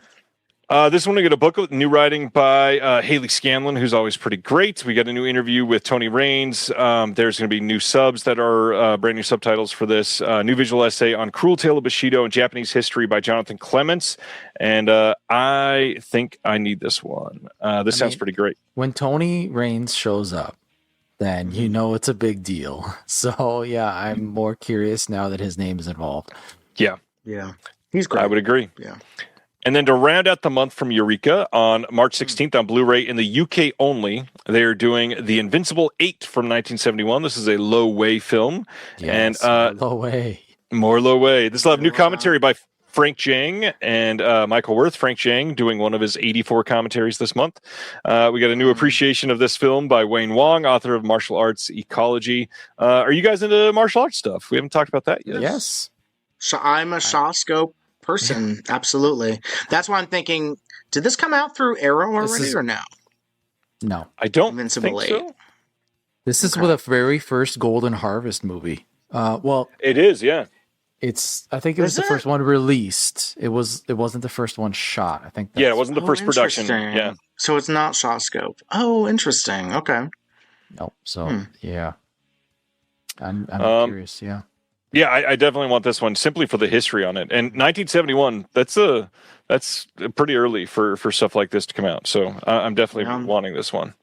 This one we get a booklet, new writing by Haley Scanlon, who's always pretty great. We got a new interview with Tony Raines. There's going to be new subs that are brand new subtitles for this. New visual essay on Cruel Tale of Bushido and Japanese History by Jonathan Clements. And I think I need this one. This sounds pretty great. When Tony Raines shows up, then you know it's a big deal. So, yeah, I'm more curious now that his name is involved. Yeah. Yeah. He's great. I would agree. Yeah. And then to round out the month from Eureka, on March 16th on Blu-ray in the UK only, they're doing The Invincible 8 from 1971. This is a Lo Wei film. Yes, and Lo Wei. More Lo Wei. This will have new commentary by Frank Jang and Michael Wirth. Frank Jang doing one of his 84 commentaries this month. We got a new appreciation of this film by Wayne Wong, author of Martial Arts Ecology. Are you guys into martial arts stuff? We haven't talked about that yet. Yes. So I'm a Shawscope person. Absolutely. That's why I'm thinking, did this come out through Arrow already or no? No. I don't Invincible think 8. so. This is with a very first Golden Harvest movie. Well, it is, yeah. I think it was the first one released. It wasn't the first one shot. I think it wasn't the first production. Yeah. So it's not Shawscope. Oh, interesting. Okay. No. So yeah. I'm curious, yeah. Yeah, I definitely want this one simply for the history on it. And 1971, that's pretty early for stuff like this to come out. So I'm definitely wanting this one.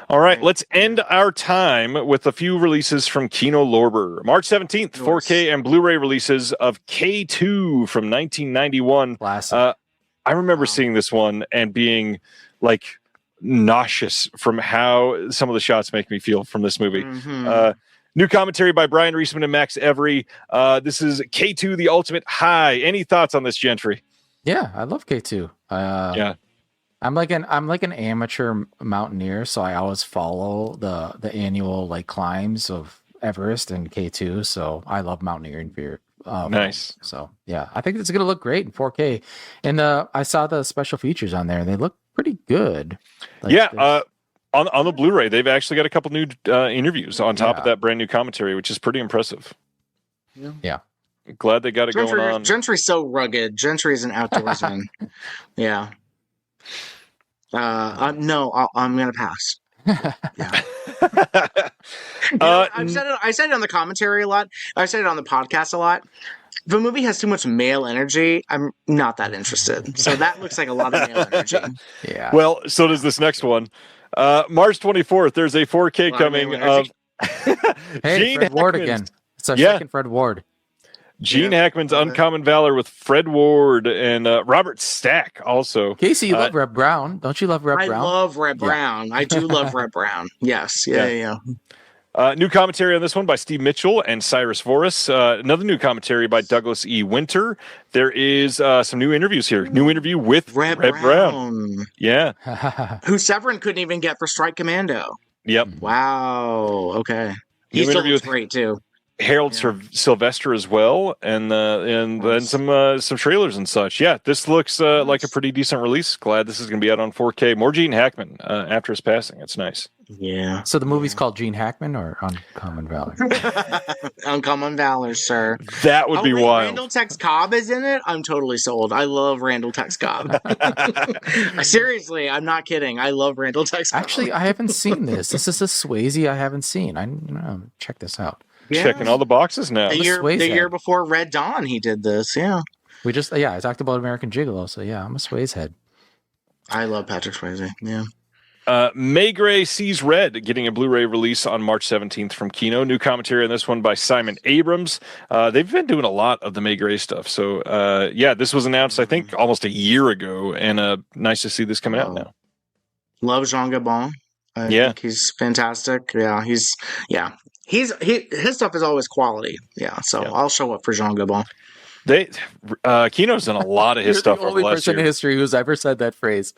All right, let's end our time with a few releases from Kino Lorber. March 17th, 4K and Blu-ray releases of K2 from 1991. Classic. I remember seeing this one and being like nauseous from how some of the shots make me feel from this movie. Mm-hmm. New commentary by Brian Reisman and Max Every. This is K2, The Ultimate High. Any thoughts on this, Gentry? Yeah, I love K2. Yeah. I'm like an amateur mountaineer, so I always follow the annual climbs of Everest and K2. So I love mountaineering fear. Nice. So yeah, I think it's gonna look great in 4K. And I saw the special features on there, and they look pretty good. On the Blu-ray, they've actually got a couple new interviews on top of that brand new commentary, which is pretty impressive. Yeah. Glad they got it going on. Gentry's so rugged. Gentry's an outdoorsman. Yeah. I'm going to pass. Yeah. I said it on the commentary a lot. I said it on the podcast a lot. If a movie has too much male energy, I'm not that interested. So that looks like a lot of male energy. Yeah. Well, so does this next one. March 24th, there's a 4K coming of Gene Fred Ward again. It's our second Fred Ward. Gene Hackman's Uncommon Valor with Fred Ward and Robert Stack also. Casey, you love Reb Brown. Don't you love Reb Brown? I love Reb Brown. I do love Reb Brown. Yes. Yeah. New commentary on this one by Steve Mitchell and Cyrus Voris. Another new commentary by Douglas E. Winter. There is some new interviews here. New interview with Reb Brown. Yeah. Who Severin couldn't even get for Strike Commando. Yep. Wow. Okay. He still looks great too. Harold Sylvester as well, and then some trailers and such. Yeah, this looks like a pretty decent release. Glad this is going to be out on 4K. More Gene Hackman after his passing. It's nice. Yeah. So the movie's called Gene Hackman or Uncommon Valor? Uncommon Valor, sir. That would be wild. Randall Tex Cobb is in it. I'm totally sold. I love Randall Tex Cobb. Seriously, I'm not kidding. I love Randall Tex Cobb. Actually, I haven't seen this. This is a Swayze I haven't seen. I check this out. Yeah. Checking all the boxes now. The year before Red Dawn, he did this. Yeah. I talked about American Gigolo, so yeah, I'm a Swayze head. I love Patrick Swayze. Yeah. May Gray Sees Red, getting a Blu-ray release on March 17th from Kino. New commentary on this one by Simon Abrams. They've been doing a lot of the May Gray stuff. So, this was announced, I think, almost a year ago, and nice to see this coming out now. Love Jean Gabon. I think he's fantastic. Yeah, his stuff is always quality. Yeah, so I'll show up for Jean Gabon. Kino's done a lot of his stuff over the last year. You're the only person in history who's ever said that phrase.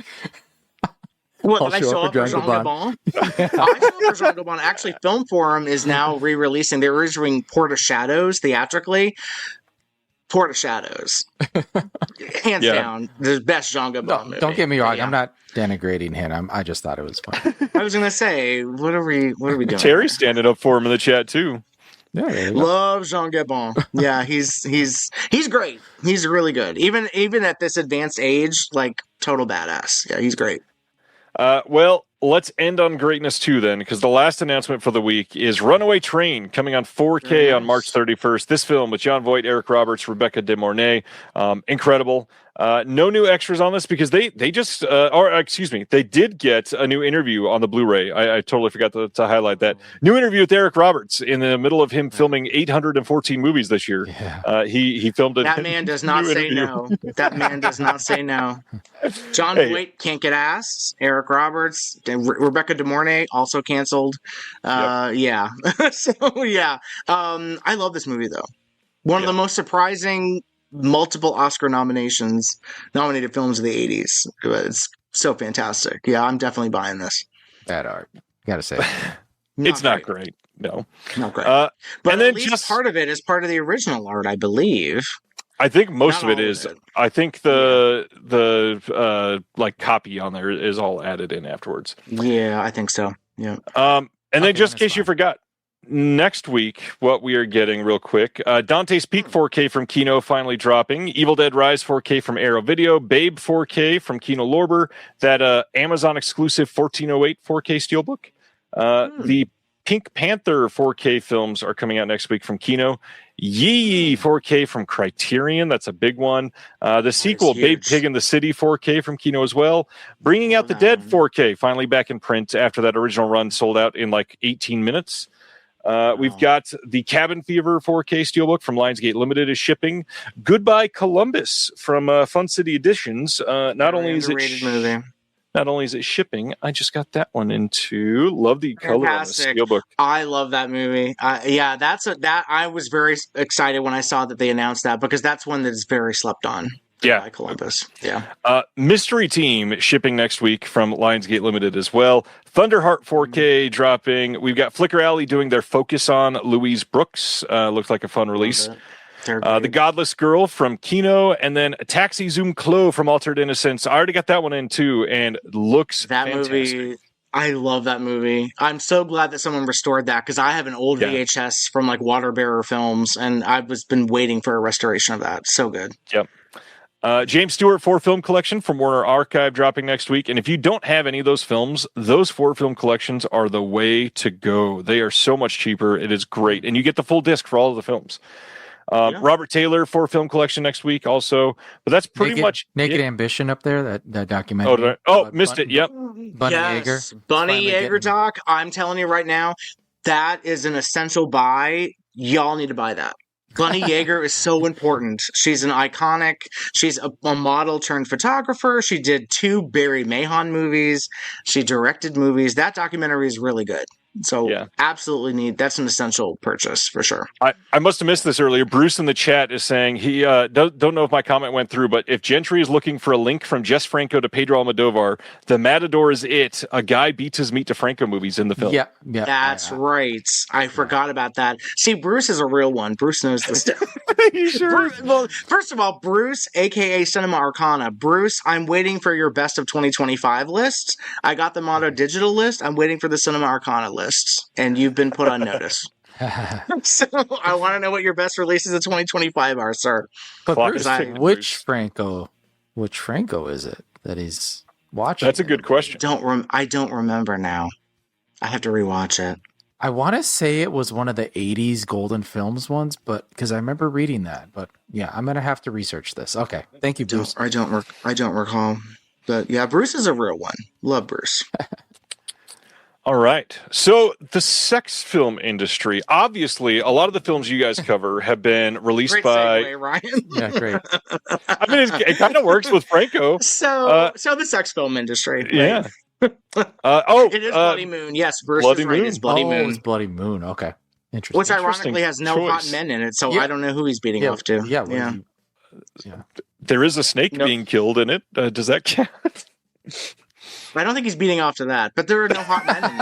What, did I show up for Jean Gabon? I show up for Jean Gabon. Actually, Film Forum is now re-releasing. They're releasing Port of Shadows theatrically. Port of Shadows. Hands down, the best Jean Gabon movie. Don't get me wrong. I'm not denigrating him. I just thought it was fun. I was going to say, what are we doing? Terry's standing up for him in the chat, too. Yeah, love Jean Gabon. Yeah, he's great. He's really good. Even at this advanced age, like total badass. Yeah, he's great. Well, let's end on greatness too then, because the last announcement for the week is Runaway Train, coming on 4K on March 31st. This film with Jon Voight, Eric Roberts, Rebecca De Mornay, incredible. No new extras on this because they did get a new interview on the Blu-ray. I totally forgot to highlight that. New interview with Eric Roberts in the middle of him filming 814 movies this year. Yeah. He filmed it. That man does not say no. That man does not say no. Jon Voight can't get asked. Eric Roberts, Rebecca De Mornay also canceled. Yeah. So yeah. I love this movie though. One of the most surprising multiple Oscar nominated films of the 80s. It's so fantastic. Yeah, I'm definitely buying this. Bad art. Gotta say. It's not great. No. Not great. But and at then least part of it is part of the original art, I believe. I think most of it is. I think the copy on there is all added in afterwards. Yeah, I think so. Yeah. And then just in case you forgot, next week, what we are getting real quick, Dante's Peak 4K from Kino finally dropping, Evil Dead Rise 4K from Arrow Video, Babe 4K from Kino Lorber, that Amazon exclusive 1408 4K Steelbook. The Pink Panther 4K films are coming out next week from Kino. Yee 4K from Criterion, that's a big one. The sequel, Babe Pig in the City 4K from Kino as well. Bringing Out the Dead 4K, finally back in print after that original run sold out in like 18 minutes. We've got the Cabin Fever 4K Steelbook from Lionsgate Limited is shipping. Goodbye Columbus from Fun City Editions. Not only is it shipping, I just got that one into. Love the color on the Steelbook. I love that movie. I was very excited when I saw that they announced that because that's one that's very slept on. Yeah, Columbus. Yeah. Mystery Team shipping next week from Lionsgate Limited as well. Thunderheart 4K dropping. We've got Flickr Alley doing their focus on Louise Brooks. Looks like a fun release. The Godless Girl from Kino, and then Taxi Zoom Clo from Altered Innocence. I already got that one in too, and looks fantastic. Movie. I love that movie. I'm so glad that someone restored that because I have an old VHS from like Waterbearer Films, and I've been waiting for a restoration of that. So good. Yep. James Stewart 4-film collection from Warner Archive dropping next week. And if you don't have any of those films, those 4-film collections are the way to go. They are so much cheaper. It is great. And you get the full disc for all of the films. Robert Taylor 4-film collection next week also. But that's pretty much Naked Ambition up there, that documentary. Missed it. Yep. Bunny Yeager. Bunny Yeager doc. I'm telling you right now, that is an essential buy. Y'all need to buy that. Bunny Yeager is so important. She's an iconic. She's a model turned photographer. She did 2 Barry Mahon movies. She directed movies. That documentary is really good. So absolutely that's an essential purchase for sure. I must have missed this earlier. Bruce in the chat is saying he don't know if my comment went through, but if Gentry is looking for a link from Jess Franco to Pedro Almodovar, The Matador is it. A guy beats his meat to Franco movies in the film. Yeah. That's right. I forgot about that. See, Bruce is a real one. Bruce knows the stuff. You sure? Well, first of all, Bruce, aka Cinema Arcana. Bruce, I'm waiting for your best of 2025 lists. I got the Mono Digital list. I'm waiting for the Cinema Arcana lists, and you've been put on notice. So I want to know what your best releases of 2025 are, sir. But Bruce, which Franco is it that he's watching? That's a good question. I don't remember now. I have to rewatch it. I want to say it was one of the 80s Golden Films ones, but because I remember reading that. But yeah, I'm going to have to research this. Okay. Thank you, Bruce. I don't recall. But yeah, Bruce is a real one. Love Bruce. All right. So the sex film industry, obviously, a lot of the films you guys cover have been released great by... segue, Ryan. Yeah, great. I mean, it kind of works with Franco. So the sex film industry. Right? Yeah. It is Bloody Moon. Yes, Bruce Bloody is right. Moon. It's Bloody Moon. It's Bloody Moon. Okay. Interesting. Which ironically has no hot men in it, so I don't know who he's beating off to. Yeah. There is a snake being killed in it. Does that count? I don't think he's beating off to that, but there are no hot men in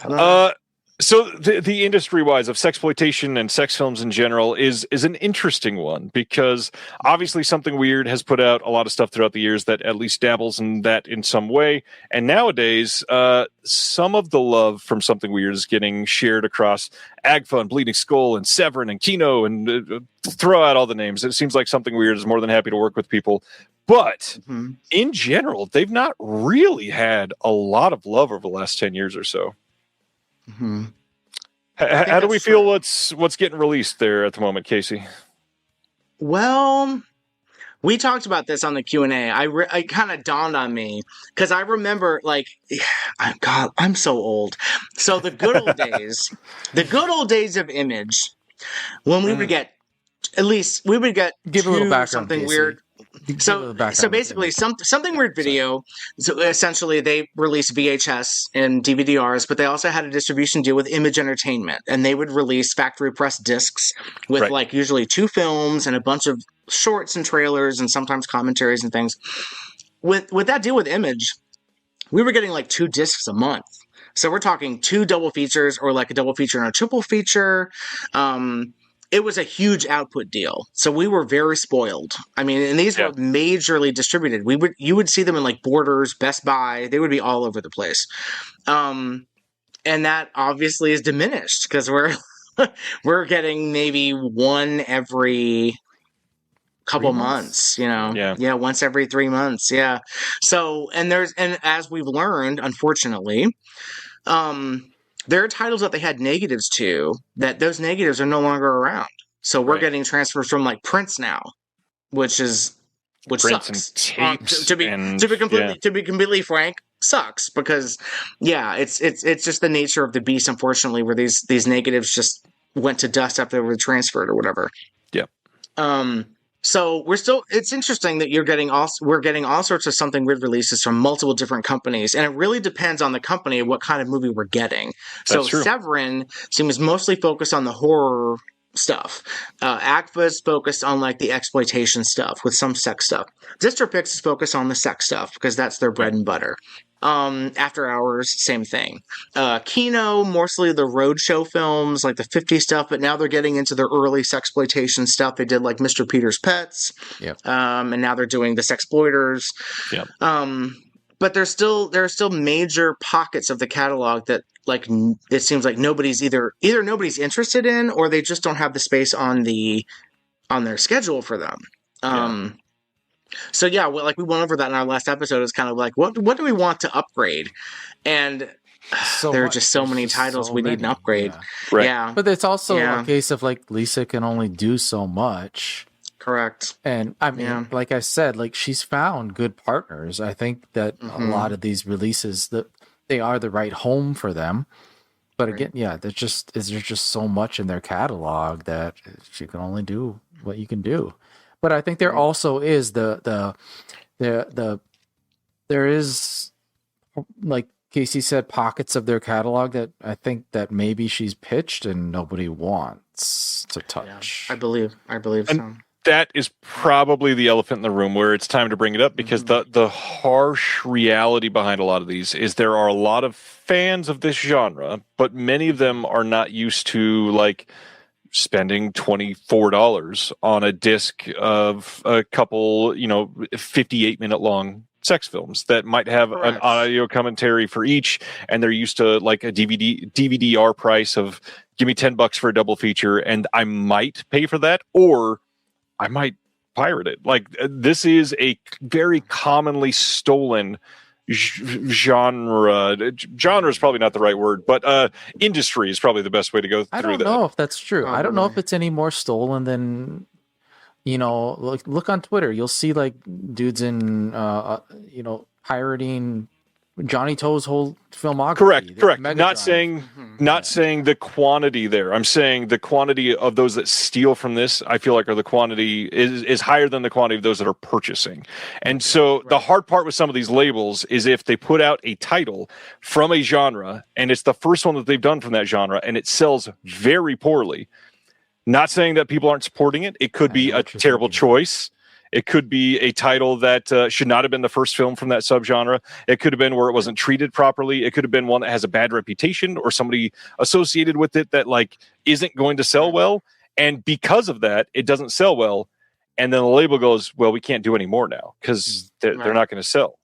that. So the industry-wise of sexploitation and sex films in general is an interesting one, because obviously Something Weird has put out a lot of stuff throughout the years that at least dabbles in that in some way. And nowadays, some of the love from Something Weird is getting shared across Agfa and Bleeding Skull and Severin and Kino, and throw out all the names. It seems like Something Weird is more than happy to work with people. But in general, they've not really had a lot of love over the last 10 years or so. Mm-hmm. How do we feel what's getting released there at the moment, Casey? Well, we talked about this on the Q&A. It kind of dawned on me because I remember, God, I'm so old. So the good old days of Image, when we would get, at least we would get give a little background, Something Casey. Weird. So basically, Something Weird Video. So essentially, they released VHS and DVDRs, but they also had a distribution deal with Image Entertainment, and they would release factory press discs with usually 2 films and a bunch of shorts and trailers and sometimes commentaries and things. With that deal with Image, we were getting 2 discs a month. So we're talking 2 double features or a double feature and a triple feature. It was a huge output deal, so we were very spoiled. I mean, and these were majorly distributed. You would see them in Borders, Best Buy. They would be all over the place, and that obviously is diminished because we're getting maybe one every couple months. Once every 3 months. Yeah. So and as we've learned, unfortunately, there are titles that they had negatives to, that those negatives are no longer around. So we're getting transfers from Prince now, which Prince sucks. And tapes to be completely frank, sucks because it's just the nature of the beast, unfortunately, where these negatives just went to dust after they were transferred or whatever. Yeah. So it's interesting that we're getting all sorts of Something Weird releases from multiple different companies, and it really depends on the company and what kind of movie we're getting. So Severin seems mostly focused on the horror stuff. Agfa is focused on the exploitation stuff with some sex stuff. Distropix is focused on the sex stuff because that's their bread and butter. After Hours, same thing. Kino, mostly the roadshow films, the 50s stuff, but now they're getting into their early sexploitation stuff. They did Mr. Peter's Pets, and now they're doing the Sexploiters. Yep. But there are still major pockets of the catalog that it seems like nobody's either nobody's interested in, or they just don't have the space on their schedule for them. So we went over that in our last episode. It's kind of what do we want to upgrade? And there are just so many titles we need an upgrade. Yeah. Right. But it's also a case of Lisa can only do so much. Correct. And I mean, like I said, she's found good partners. I think that a lot of these releases, that they are the right home for them. But again, there's just so much in their catalog that you can only do what you can do. But I think there also is there is Casey said pockets of their catalog that I think that maybe she's pitched and nobody wants to touch. I believe so. That is probably the elephant in the room where it's time to bring it up, because the harsh reality behind a lot of these is there are a lot of fans of this genre, but many of them are not used to like spending $24 on a disc of a couple, 58-minute long sex films that might have an audio commentary for each, and they're used to like a DVD-R price of give me $10 for a double feature, and I might pay for that, or I might pirate it. Like, this is a very commonly stolen genre. Genre is probably not the right word, but industry is probably the best way to go through that. I don't know if that's true. I don't know if it's any more stolen than, look on Twitter. You'll see like dudes in, pirating Johnny Toe's whole filmography. Correct. Not saying the quantity there. I'm saying the quantity of those that steal from this, I feel like, are the quantity is higher than the quantity of those that are purchasing. And so the hard part with some of these labels is if they put out a title from a genre and it's the first one that they've done from that genre and it sells very poorly. Not saying that people aren't supporting it. It could be a terrible choice. It could be a title that should not have been the first film from that subgenre. It could have been where it wasn't treated properly. It could have been one that has a bad reputation or somebody associated with it that like isn't going to sell well. And because of that, it doesn't sell well. And then the label goes, well, we can't do any more now because they're not going to sell.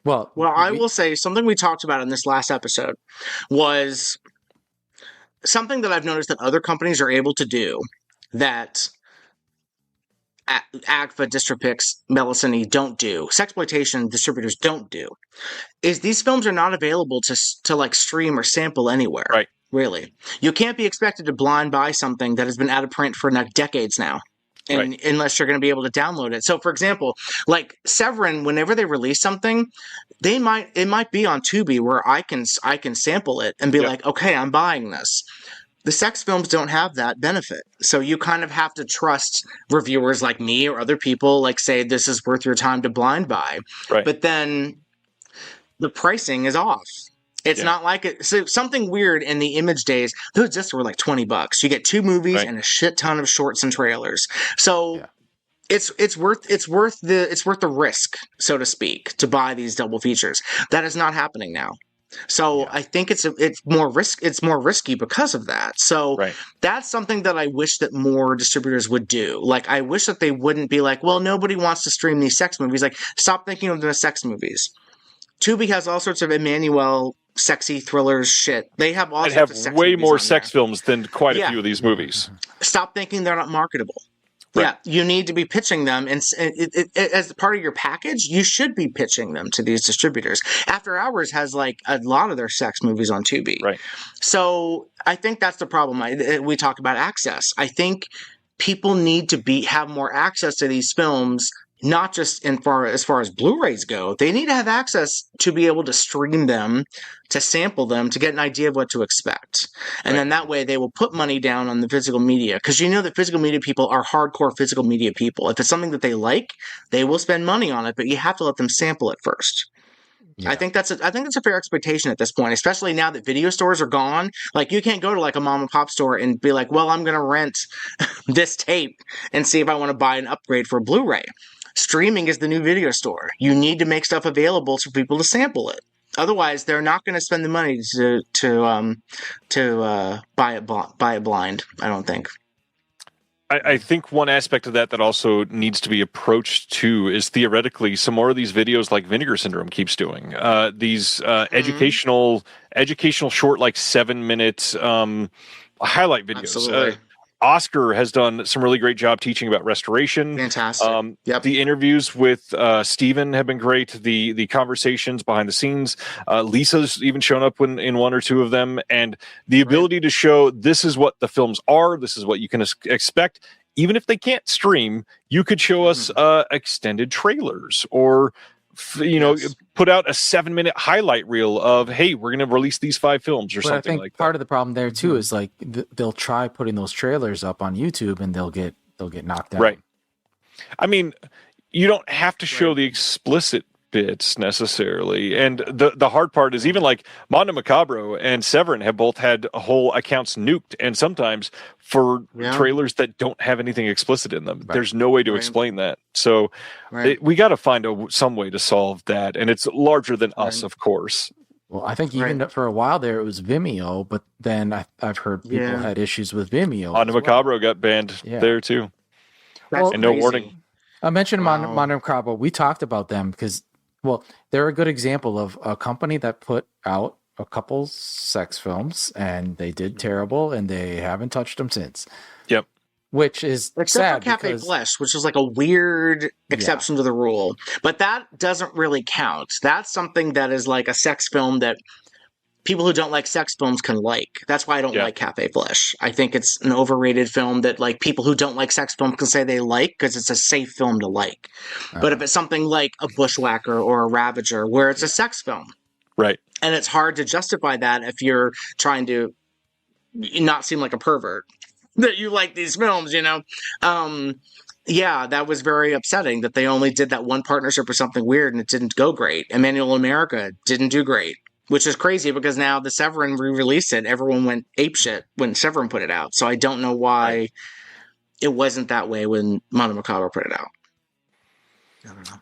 Well, I will say something we talked about in this last episode was something that I've noticed that other companies are able to do that AGFA, Distripix, Melisony don't do, Sexploitation distributors don't do, is these films are not available to like stream or sample anywhere. Right. Really. You can't be expected to blind buy something that has been out of print for decades now. And unless you're going to be able to download it. So, for example, like Severin, whenever they release something, it might be on Tubi where I can sample it and be like, okay, I'm buying this. The sex films don't have that benefit. So you kind of have to trust reviewers like me or other people like say this is worth your time to blind buy. Right. But then the pricing is off. It's not like it. So something weird in the Image days, those discs were like $20. You get 2 movies and a shit ton of shorts and trailers. So it's worth the risk, so to speak, to buy these double features. That is not happening now. So I think it's more risky because of that. So that's something that I wish that more distributors would do. Like, I wish that they wouldn't be like, well, nobody wants to stream these sex movies. Like, stop thinking of them as sex movies. Tubi has all sorts of Emmanuel sexy thrillers shit. They have all sorts of sex way movies more sex films than quite a few of these movies. Stop thinking they're not marketable. Yeah, you need to be pitching them, and as part of your package, you should be pitching them to these distributors. After Hours has like a lot of their sex movies on Tubi, right? So I think that's the problem. We talk about access. I think people need to have more access to these films. Not just as far as Blu-rays go, they need to have access to be able to stream them, to sample them, to get an idea of what to expect. And then that way they will put money down on the physical media. Because you know that physical media people are hardcore physical media people. If it's something that they like, they will spend money on it, but you have to let them sample it first. Yeah. I think that's a fair expectation at this point, especially now that video stores are gone. Like, you can't go to like a mom and pop store and be like, well, I'm going to rent this tape and see if I want to buy an upgrade for a Blu-ray. Streaming is the new video store. You need to make stuff available for people to sample it. Otherwise, they're not going to spend the money to buy it blind. I don't think. I think one aspect of that also needs to be approached too is theoretically some more of these videos like Vinegar Syndrome keeps doing. These educational short, like 7-minute highlight videos. Absolutely. Oscar has done some really great job teaching about restoration. Fantastic. The interviews with Steven have been great. The conversations behind the scenes. Lisa's even shown up in one or two of them. And the ability to show this is what the films are. This is what you can expect. Even if they can't stream, you could show us extended trailers or put out a 7-minute highlight reel of, hey, we're going to release these 5 films or something like that. Part of the problem there too is like they'll try putting those trailers up on YouTube and they'll get knocked down. Right. I mean, you don't have to show the explicit bit necessarily. And the hard part is even like Mondo Macabro and Severin have both had whole accounts nuked, and sometimes for trailers that don't have anything explicit in them. Right. There's no way to explain that. So we got to find some way to solve that. And it's larger than us, of course. Well, I think even for a while there, it was Vimeo, but then I've heard people had issues with Vimeo. Mondo Macabro got banned there too. Well, and no warning. I mentioned Mondo Macabro. We talked about them because, well, they're a good example of a company that put out a couple sex films and they did terrible and they haven't touched them since. Yep. Which is except sad for Cafe Flesh, which is like a weird exception to the rule. But that doesn't really count. That's something that is like a sex film that people who don't like sex films can like. That's why I don't like Cafe Flesh. I think it's an overrated film that like people who don't like sex films can say they like because it's a safe film to like. But if it's something like a Bushwhacker or a Ravager where it's a sex film. Right. And it's hard to justify that if you're trying to not seem like a pervert. That you like these films, you know? That was very upsetting that they only did that one partnership or something weird and it didn't go great. Emmanuel America didn't do great, which is crazy because now the Severin re-released it. Everyone went apeshit when Severin put it out. So I don't know why it wasn't that way when Mondo Macabro put it out. I don't know.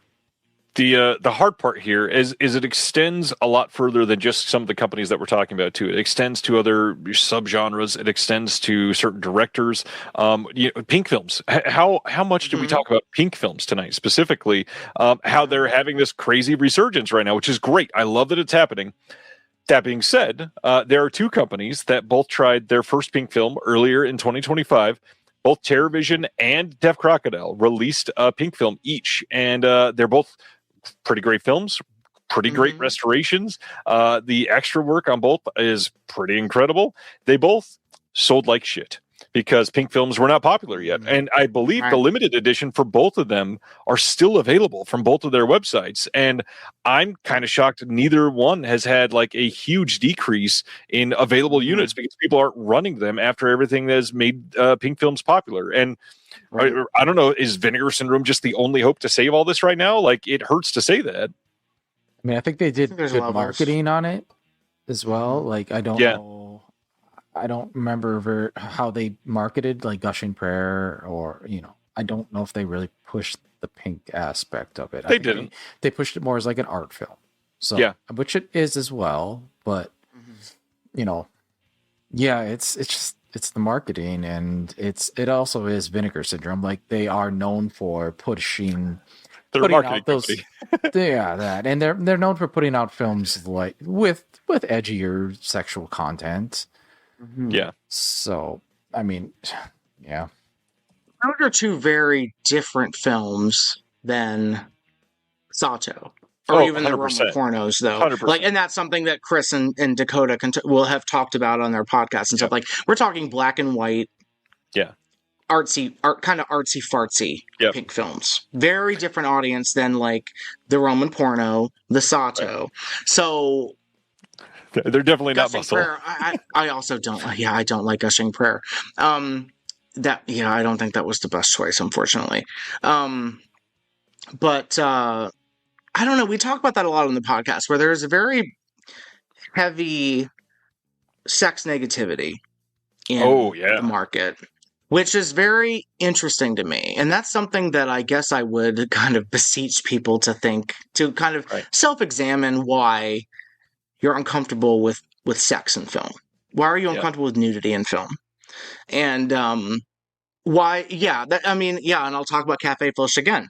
The hard part here is it extends a lot further than just some of the companies that we're talking about too. It extends to other subgenres. It extends to certain directors. Pink films. How much did we talk about pink films tonight specifically? How they're having this crazy resurgence right now, which is great. I love that it's happening. That being said, there are two companies that both tried their first pink film earlier in 2025. Both TerrorVision and Deaf Crocodile released a pink film each, and they're both pretty great films, pretty great restorations. The extra work on both is pretty incredible. They both sold like shit because pink films were not popular yet. And I believe the limited edition for both of them are still available from both of their websites. And I'm kind of shocked neither one has had like a huge decrease in available units because people aren't running them after everything that has made pink films popular. And I don't know, is Vinegar Syndrome just the only hope to save all this right now? Like, it hurts to say that. I mean, I think they did good marketing on it as well. Like, I don't know. I don't remember how they marketed, like, Gushing Prayer or, I don't know if they really pushed the pink aspect of it. They didn't. They pushed it more as like an art film. So, which it is as well. But, it's just, it's the marketing, and it also is Vinegar Syndrome. Like, they are known for putting out those, that, and they're known for putting out films like with edgier sexual content. Yeah. So, I mean, yeah, those are two very different films than Sato. Or even the Roman pornos, though. 100%. Like, and that's something that Chris and Dakota will have talked about on their podcast and stuff. Like, we're talking black and white, kind of artsy fartsy pink films. Very different audience than like the Roman porno, the Sato. So they're definitely not muscle. Prayer, I also don't. I don't like Gushing Prayer. I don't think that was the best choice, unfortunately. But I don't know. We talk about that a lot on the podcast, where there is a very heavy sex negativity in the market, which is very interesting to me. And that's something that I guess I would kind of beseech people to kind of self-examine why you're uncomfortable with sex in film. Why are you uncomfortable with nudity in film? And why? And I'll talk about Cafe Flesh again.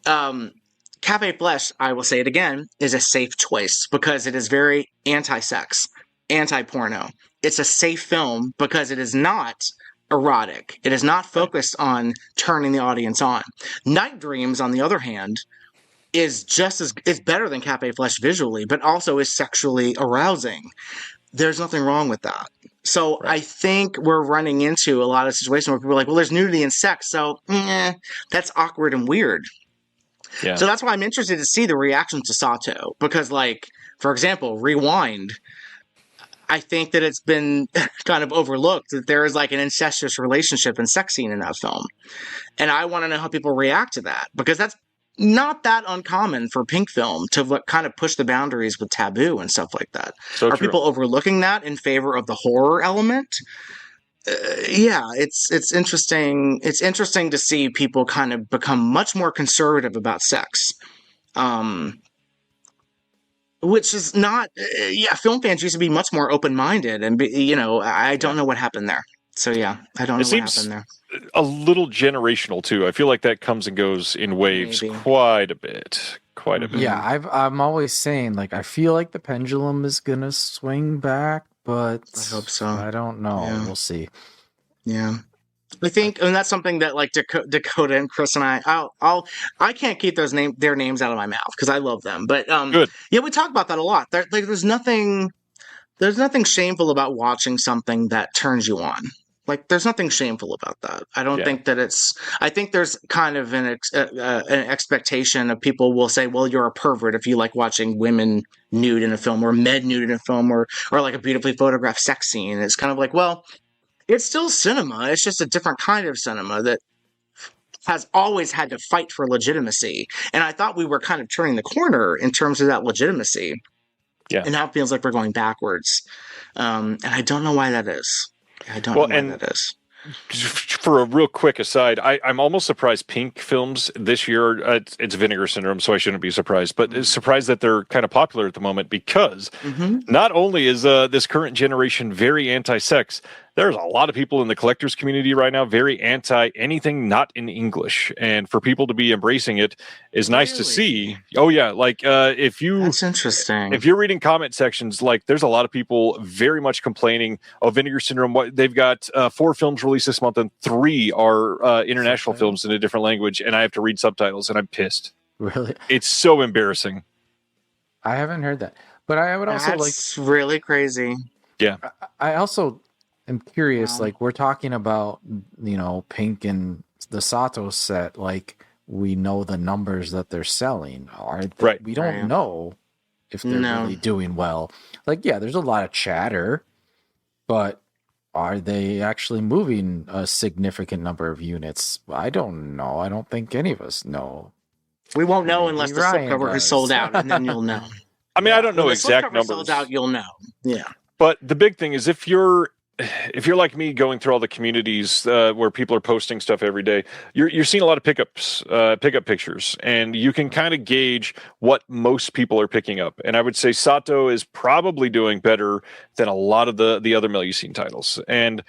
Cafe Flesh, I will say it again, is a safe choice because it is very anti-sex, anti-porno. It's a safe film because it is not erotic. It is not focused on turning the audience on. Night Dreams, on the other hand, is better than Cafe Flesh visually, but also is sexually arousing. There's nothing wrong with that. So I think we're running into a lot of situations where people are like, well, there's nudity and sex, so that's awkward and weird. Yeah. So that's why I'm interested to see the reaction to Sato. Because, like, for example, Rewind, I think that it's been kind of overlooked that there is, like, an incestuous relationship and sex scene in that film. And I want to know how people react to that. Because that's not that uncommon for pink film to kind of push the boundaries with taboo and stuff like that. So Are true. people overlooking that in favor of the horror element? Yeah, it's interesting. It's interesting to see people kind of become much more conservative about sex. Which is not, film fans used to be much more open-minded, and I don't know what happened there. So yeah, I don't know what happened there. A little generational too. I feel like that comes and goes in waves quite a bit. Yeah, I'm always saying, like, I feel like the pendulum is gonna swing back, but I hope so. I don't know. Yeah. We'll see. Yeah. I think, and that's something that like Dakota and Chris and I can't keep their names out of my mouth because I love them. But Good. Yeah, we talk about that a lot. There's nothing shameful about watching something that turns you on. Like, there's nothing shameful about that. I don't think that I think there's kind of an expectation of people will say, well, you're a pervert if you like watching women nude in a film or men nude in a film or like a beautifully photographed sex scene. It's kind of like, well, it's still cinema. It's just a different kind of cinema that has always had to fight for legitimacy. And I thought we were kind of turning the corner in terms of that legitimacy. Yeah. And now it feels like we're going backwards. And I don't know why that is. I don't know why that is. For a real quick aside, I'm almost surprised pink films this year, it's Vinegar Syndrome, so I shouldn't be surprised, but surprised that they're kind of popular at the moment because not only is this current generation very anti-sex, there's a lot of people in the collectors community right now very anti anything not in English, and for people to be embracing it is nice to see. Oh yeah, like that's interesting. If you're reading comment sections, like there's a lot of people very much complaining, oh, Vinegar Syndrome, what they've got 4 films released this month and 3 are international films in a different language, and I have to read subtitles, and I'm pissed. Really? It's so embarrassing. I haven't heard that, but I would also That's really crazy. Yeah. I also am curious, like, we're talking about, Pink and the Sato set, like, we know the numbers that they're selling. Right. We don't know if they're really doing well. Like, yeah, there's a lot of chatter, but are they actually moving a significant number of units? I don't know. I don't think any of us know. We won't know unless the slipcover has sold out, and then you'll know. I mean, I don't know exact numbers. Sold out, you'll know. Yeah. But the big thing is if you're like me going through all the communities where people are posting stuff every day, you're seeing a lot of pickup pictures, and you can kind of gauge what most people are picking up. And I would say Sato is probably doing better than a lot of the other Melusine titles. And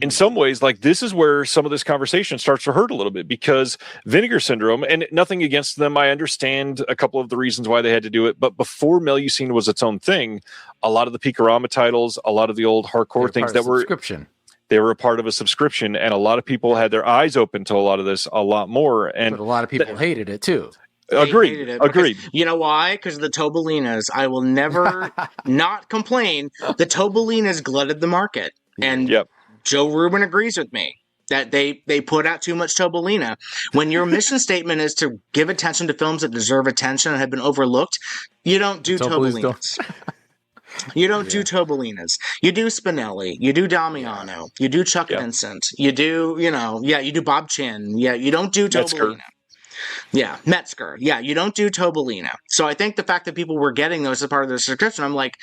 in some ways, like, this is where some of this conversation starts to hurt a little bit, because Vinegar Syndrome, and nothing against them, I understand a couple of the reasons why they had to do it, but before Melusine was its own thing, a lot of the Picorama titles, a lot of the old hardcore things that were subscription. They were a part of a subscription, and a lot of people had their eyes open to a lot of this a lot more. And but a lot of people hated it too. Agreed. You know why? Because the Tobolinas. I will never not complain. The Tobolinas glutted the market, and Joe Rubin agrees with me that they put out too much Tobolina. When your mission statement is to give attention to films that deserve attention and have been overlooked, you don't do Tobolinas. You don't do Tobolinas. You do Spinelli. You do Damiano. You do Chuck Vincent. You do, you do Bob Chin. Yeah, you don't do Tobolina. Yeah, Metzger. Yeah, you don't do Tobolina. So I think the fact that people were getting those as part of their subscription, I'm like,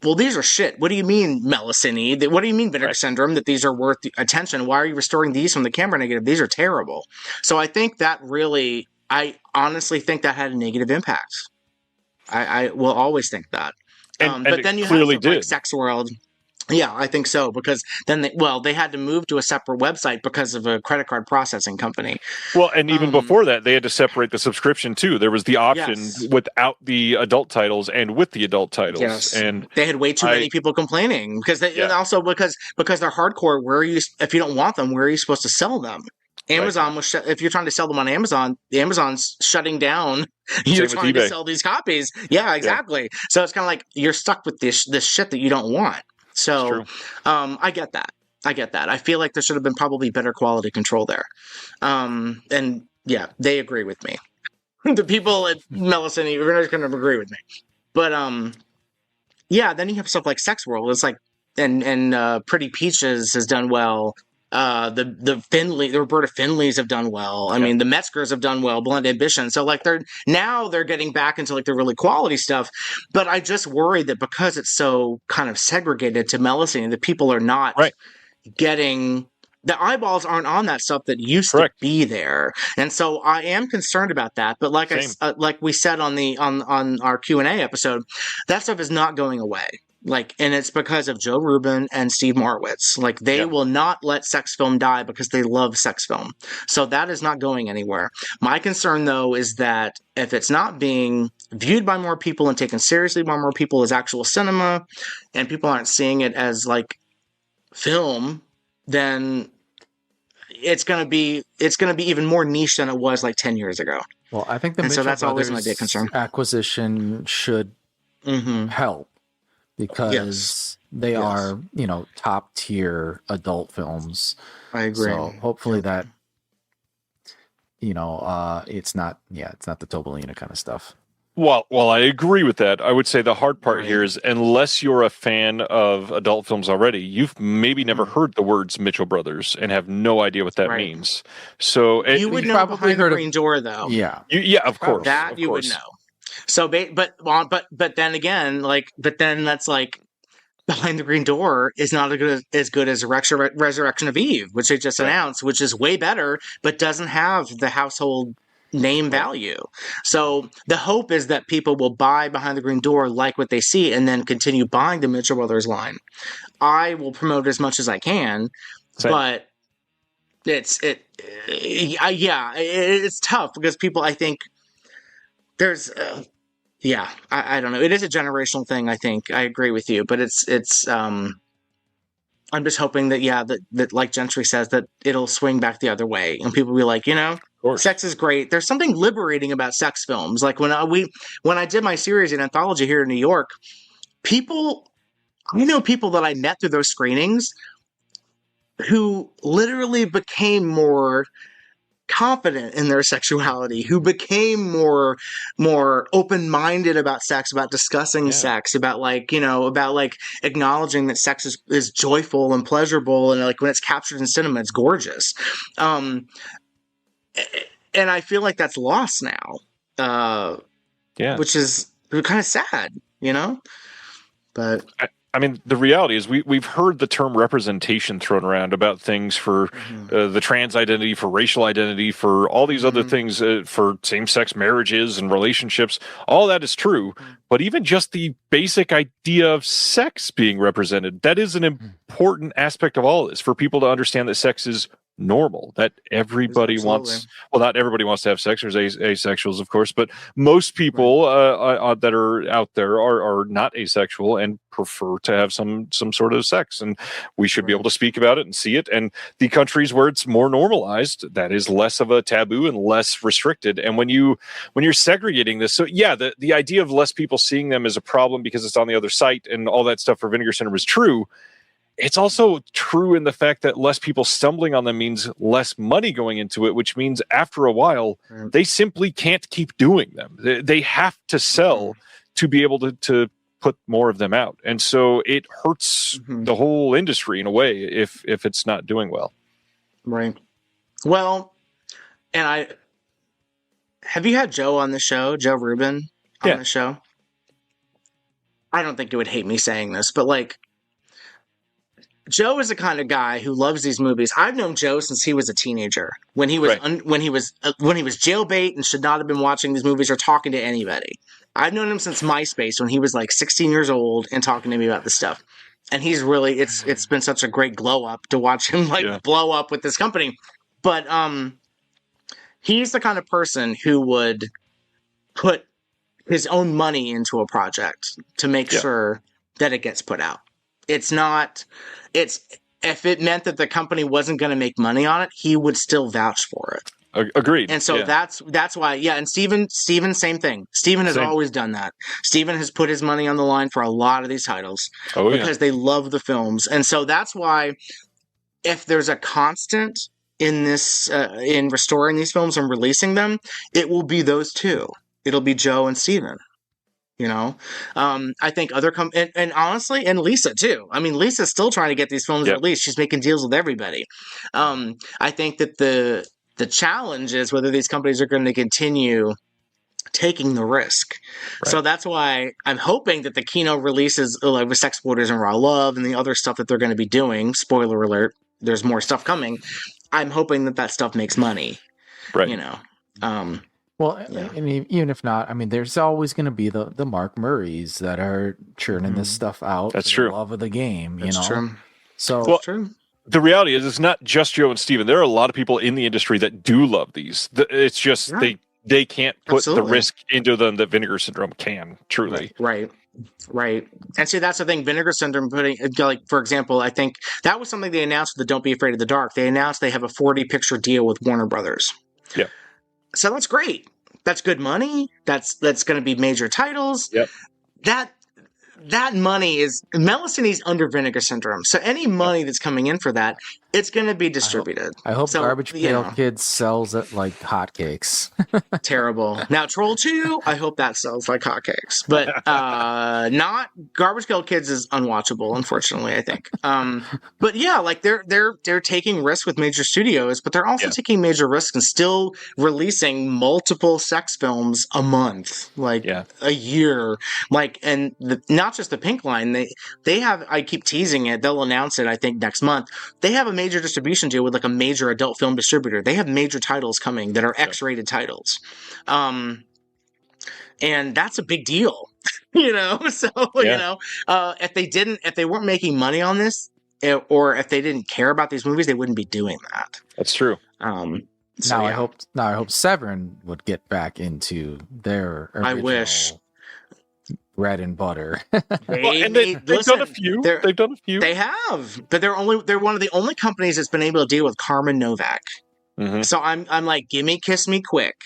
well, these are shit. What do you mean, Melusine? What do you mean, Vinegar Syndrome, that these are worth attention? Why are you restoring these from the camera negative? These are terrible. So I think that really, I honestly think that had a negative impact. I will always think that. But then you have like Sex World. Yeah, I think so, because then they had to move to a separate website because of a credit card processing company. Well, and even before that, they had to separate the subscription too. There was the option without the adult titles and with the adult titles. Yes. And they had way too many people complaining because also because they're hardcore. Where are you, if you don't want them, where are you supposed to sell them? Amazon was if you're trying to sell them on Amazon, Amazon's shutting down. You're trying to sell these copies. Yeah, exactly. Yeah. So it's kind of like you're stuck with this shit that you don't want. So I get that. I feel like there should have been probably better quality control there. And yeah, they agree with me. The people at Melusine are going to agree with me. But yeah, then you have stuff like Sex World. It's like and Pretty Peaches has done well. the Roberta Finleys have done well. I mean, the Metzgers have done well. Blend Ambition. So like they're getting back into like the really quality stuff. But I just worry that because it's so kind of segregated to Melusine, that people are not getting. The eyeballs aren't on that stuff that used to be there, and so I am concerned about that. But like like we said on our Q&A episode, that stuff is not going away. Like, and it's because of Joe Rubin and Steve Marwitz. Like, they will not let sex film die because they love sex film. So that is not going anywhere. My concern, though, is that if it's not being viewed by more people and taken seriously by more people as actual cinema, and people aren't seeing it as like film, then it's going to be even more niche than it was like 10 years ago. Well, I think so that's always my big concern. Acquisition should help because they are, top tier adult films. I agree. So hopefully that, it's not the Tobalina kind of stuff. Well, I agree with that. I would say the hard part here is unless you're a fan of adult films already, you've maybe never heard the words Mitchell Brothers and have no idea what that means. So you would know probably Behind the Green Door, though. Yeah, of course. That you would know. So, but then again, that's like Behind the Green Door is not as good as Resurrection of Eve, which they just announced, which is way better, but doesn't have the household name value. So the hope is that people will buy Behind the Green Door, like what they see, and then continue buying the Mitchell Brothers line. I will promote as much as I can, but it's tough because people, I think there's I don't know. It is a generational thing, I think. I agree with you, but it's I'm just hoping that like Gentry says, that it'll swing back the other way and people will be like, sex is great. There's something liberating about sex films. Like when I did my series in Anthology here in New York, I know people that I met through those screenings who literally became more confident in their sexuality, who became more open-minded about sex, about discussing sex, about acknowledging that sex is joyful and pleasurable, and like when it's captured in cinema, it's gorgeous. And I feel like that's lost now. Which is kind of sad, But I mean, the reality is we've heard the term representation thrown around about things for the trans identity, for racial identity, for all these other things, for same-sex marriages and relationships. All that is true. But even just the basic idea of sex being represented, that is an important aspect of all of this, for people to understand that sex is normal, that everybody wants. Well, not everybody wants to have sex. There's asexuals, of course, but most people that are out there are not asexual and prefer to have some sort of sex, and we should be able to speak about it and see it. And the countries where it's more normalized, that is less of a taboo and less restricted. And when you're segregating this, so the idea of less people seeing them is a problem because it's on the other site and all that stuff for Vinegar Syndrome is true. It's also true in the fact that less people stumbling on them means less money going into it, which means after a while, they simply can't keep doing them. They have to sell to be able to put more of them out. And so it hurts the whole industry in a way if it's not doing well. Right. Well, and have you had Joe on the show, Joe Rubin on the show? I don't think you would hate me saying this, but like, Joe is the kind of guy who loves these movies. I've known Joe since he was a teenager, when he was jailbait and should not have been watching these movies or talking to anybody. I've known him since MySpace, when he was like 16 years old and talking to me about this stuff. And he's really it's been such a great glow up to watch him blow up with this company. But he's the kind of person who would put his own money into a project to make sure that it gets put out. If it meant that the company wasn't going to make money on it, he would still vouch for it. Agreed. And so that's why, and Steven, same thing. Steven has always done that. Steven has put his money on the line for a lot of these titles because they love the films. And so that's why, if there's a constant in this, in restoring these films and releasing them, it will be those two. It'll be Joe and Steven. You know, I think other and honestly, and Lisa too. I mean, Lisa's still trying to get these films released. She's making deals with everybody. I think that the challenge is whether these companies are going to continue taking the risk. Right. So that's why I'm hoping that the Kino releases, like with Sexploitation and Raw Love and the other stuff that they're going to be doing. Spoiler alert: there's more stuff coming. I'm hoping that stuff makes money. Right. You know. Well, I mean, even if not, I mean, there's always going to be the Mark Murrays that are churning this stuff out. That's for true. The love of the game, you know. True. So, well, the reality is, it's not just Joe and Steven. There are a lot of people in the industry that do love these. It's just they can't put the risk into them that Vinegar Syndrome can. Truly, right. And see, that's the thing. Vinegar Syndrome putting, like, for example, I think that was something they announced with the Don't Be Afraid of the Dark. They announced they have a 40-picture deal with Warner Brothers. Yeah. So that's great. That's good money. That's going to be major titles. Yep. That money is Melissa's under Vinegar Syndrome. So any money that's coming in for that, it's going to be distributed. I hope Garbage Pail Kids sells it like hotcakes. Terrible. Now Troll 2, I hope that sells like hotcakes. But not Garbage Pail Kids is unwatchable, unfortunately, I think. But yeah, like they're taking risks with major studios, but they're also taking major risks and still releasing multiple sex films a month, like a year. Like, and not just the Pink Line, they have, I keep teasing it, they'll announce it I think next month. They have a major distribution deal with like a major adult film distributor. They have major titles coming that are X-rated titles. And that's a big deal. You know, so you know, if they weren't making money on this, or if they didn't care about these movies, they wouldn't be doing that. That's true. So I hope Severin would get back into their original, I wish, bread and butter. They've done a few. They've done a few. They have, but they're one of the only companies that's been able to deal with Carmen Novak. Mm-hmm. So I'm like, give me Kiss Me Quick.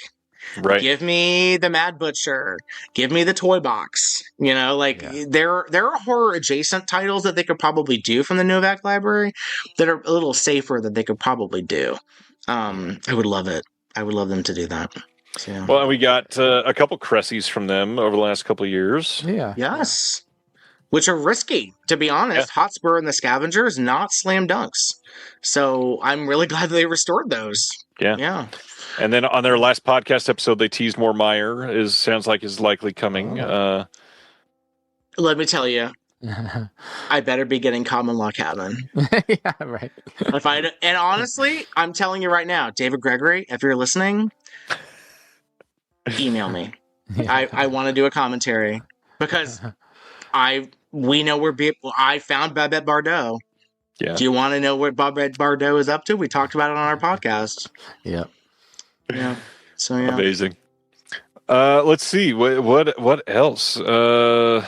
Right. Give me the Mad Butcher. Give me the Toy Box. You know, like there are horror adjacent titles that they could probably do from the Novak library that are a little safer that they could probably do. I would love it. I would love them to do that. So, yeah. Well, and we got a couple Cressies from them over the last couple of years. Yeah. Yes. Which are risky, to be honest. Hotspur and the Scavenger is not slam dunks. So I'm really glad they restored those. Yeah. Yeah. And then on their last podcast episode, they teased more Meyer. Sounds like is likely coming. Let me tell you, I better be getting Common Law Cabin. Yeah, right. And honestly, I'm telling you right now, David Gregory, if you're listening, email me. Yeah. I want to do a commentary because we know where I found Babette Bardot. Yeah. Do you want to know what Babette Bardot is up to? We talked about it on our podcast. Yeah. Yeah. So yeah. Amazing. Let's see. What else? What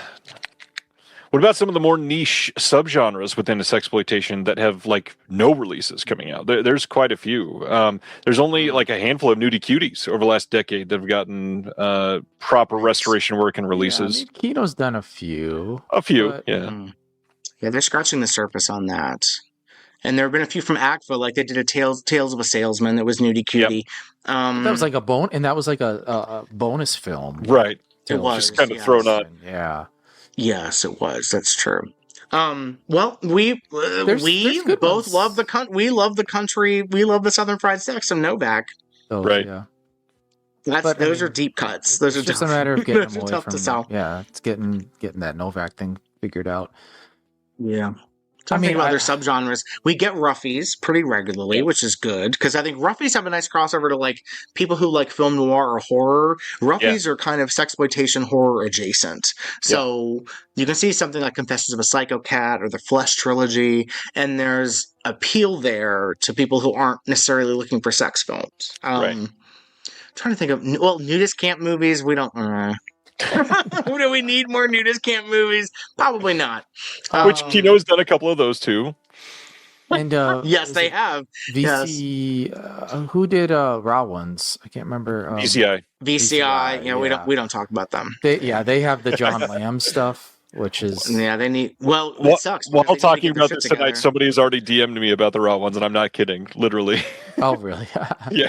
about some of the more niche subgenres within the sexploitation that have like no releases coming out? There's quite a few. There's only like a handful of nudie cuties over the last decade that have gotten proper restoration work and releases. Yeah, I mean, Kino's done a few. Yeah. Yeah, they're scratching the surface on that. And there have been a few from ACFA, like they did a Tales of a Salesman that was nudie cutie. That was like a bonus film, right? It was just kind of thrown on. Yeah. Yes, it was. That's true. Well, we both love the country. We love the country. We love the Southern Fried Sex of Novak. Oh, right. Yeah. Those are deep cuts. Those are just a matter of getting them away tough from. To sell. Yeah, it's getting that Novak thing figured out. Yeah. Talking about other subgenres, we get roughies pretty regularly, which is good because I think roughies have a nice crossover to like people who like film noir or horror. Roughies are kind of sexploitation horror adjacent, so you can see something like Confessions of a Psycho Cat or the Flesh trilogy, and there's appeal there to people who aren't necessarily looking for sex films. I'm trying to think of nudist camp movies. We don't. Do we need more nudist camp movies? Probably not. Which Kino's done a couple of those too. And yes, they have. VC, who did Raw Ones? I can't remember. VCI. Yeah, we don't talk about them. They have the John Lamb stuff, which is they need. Well, it sucks. While talking about this tonight, somebody has already DM'd me about the Raw Ones, and I'm not kidding. Literally. Oh, really? Yeah.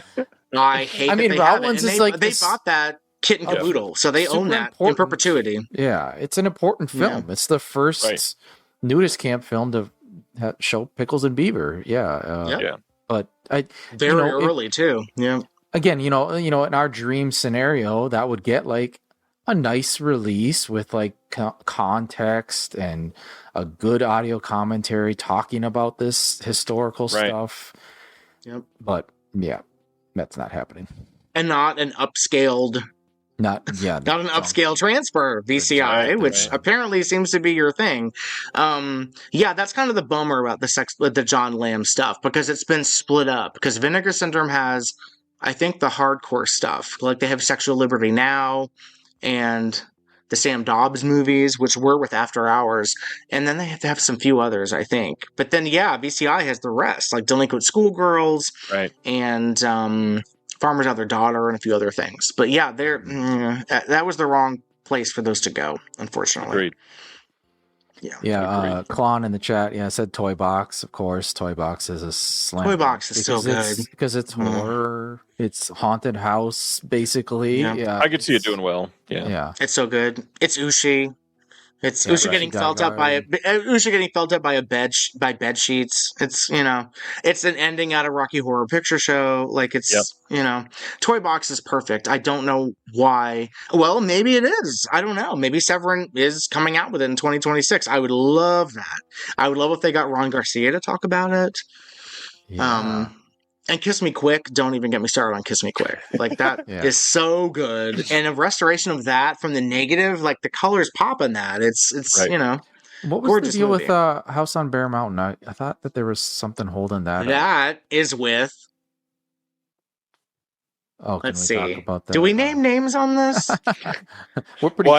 I hate. I mean, Raw Ones is like they bought that. kit and caboodle. So they own that in perpetuity. Yeah, it's an important film. It's the first nudist camp film to show pickles and beaver. But very early too. Yeah. Again, in our dream scenario, that would get like a nice release with like context and a good audio commentary talking about this historical stuff. Yep. But yeah, that's not happening. And not an upscaled. Not an upscale transfer VCI, which apparently seems to be your thing. That's kind of the bummer about the John Lamb stuff, because it's been split up. Because Vinegar Syndrome has, I think, the hardcore stuff. Like they have Sexual Liberty Now and the Sam Dobbs movies, which were with After Hours. And then they have to have some few others, I think. But then, VCI has the rest, like Delinquent Schoolgirls and Farmer's Other Daughter and a few other things. But that was the wrong place for those to go, unfortunately. Agreed. Klon in the chat, said Toy Box, of course. Toy Box is a slam. Toy Box is so good. Because it's horror. It's haunted house, basically. Yeah. I could see it doing well. Yeah. It's so good. It's Ushi. It's Usha getting felt up by bed sheets. It's it's an ending out of Rocky Horror Picture Show. Like it's Toy Box is perfect. I don't know why. Well, maybe it is. I don't know. Maybe Severin is coming out with it in 2026. I would love that. I would love if they got Ron Garcia to talk about it. Yeah. And Kiss Me Quick, don't even get me started on Kiss Me Quick. Like, that is so good. And a restoration of that from the negative, like, the colors pop in that. It's What was the deal with House on Bear Mountain? I thought that there was something holding that. That is with... Let's see. Talk about that? Do we name names on this? We're pretty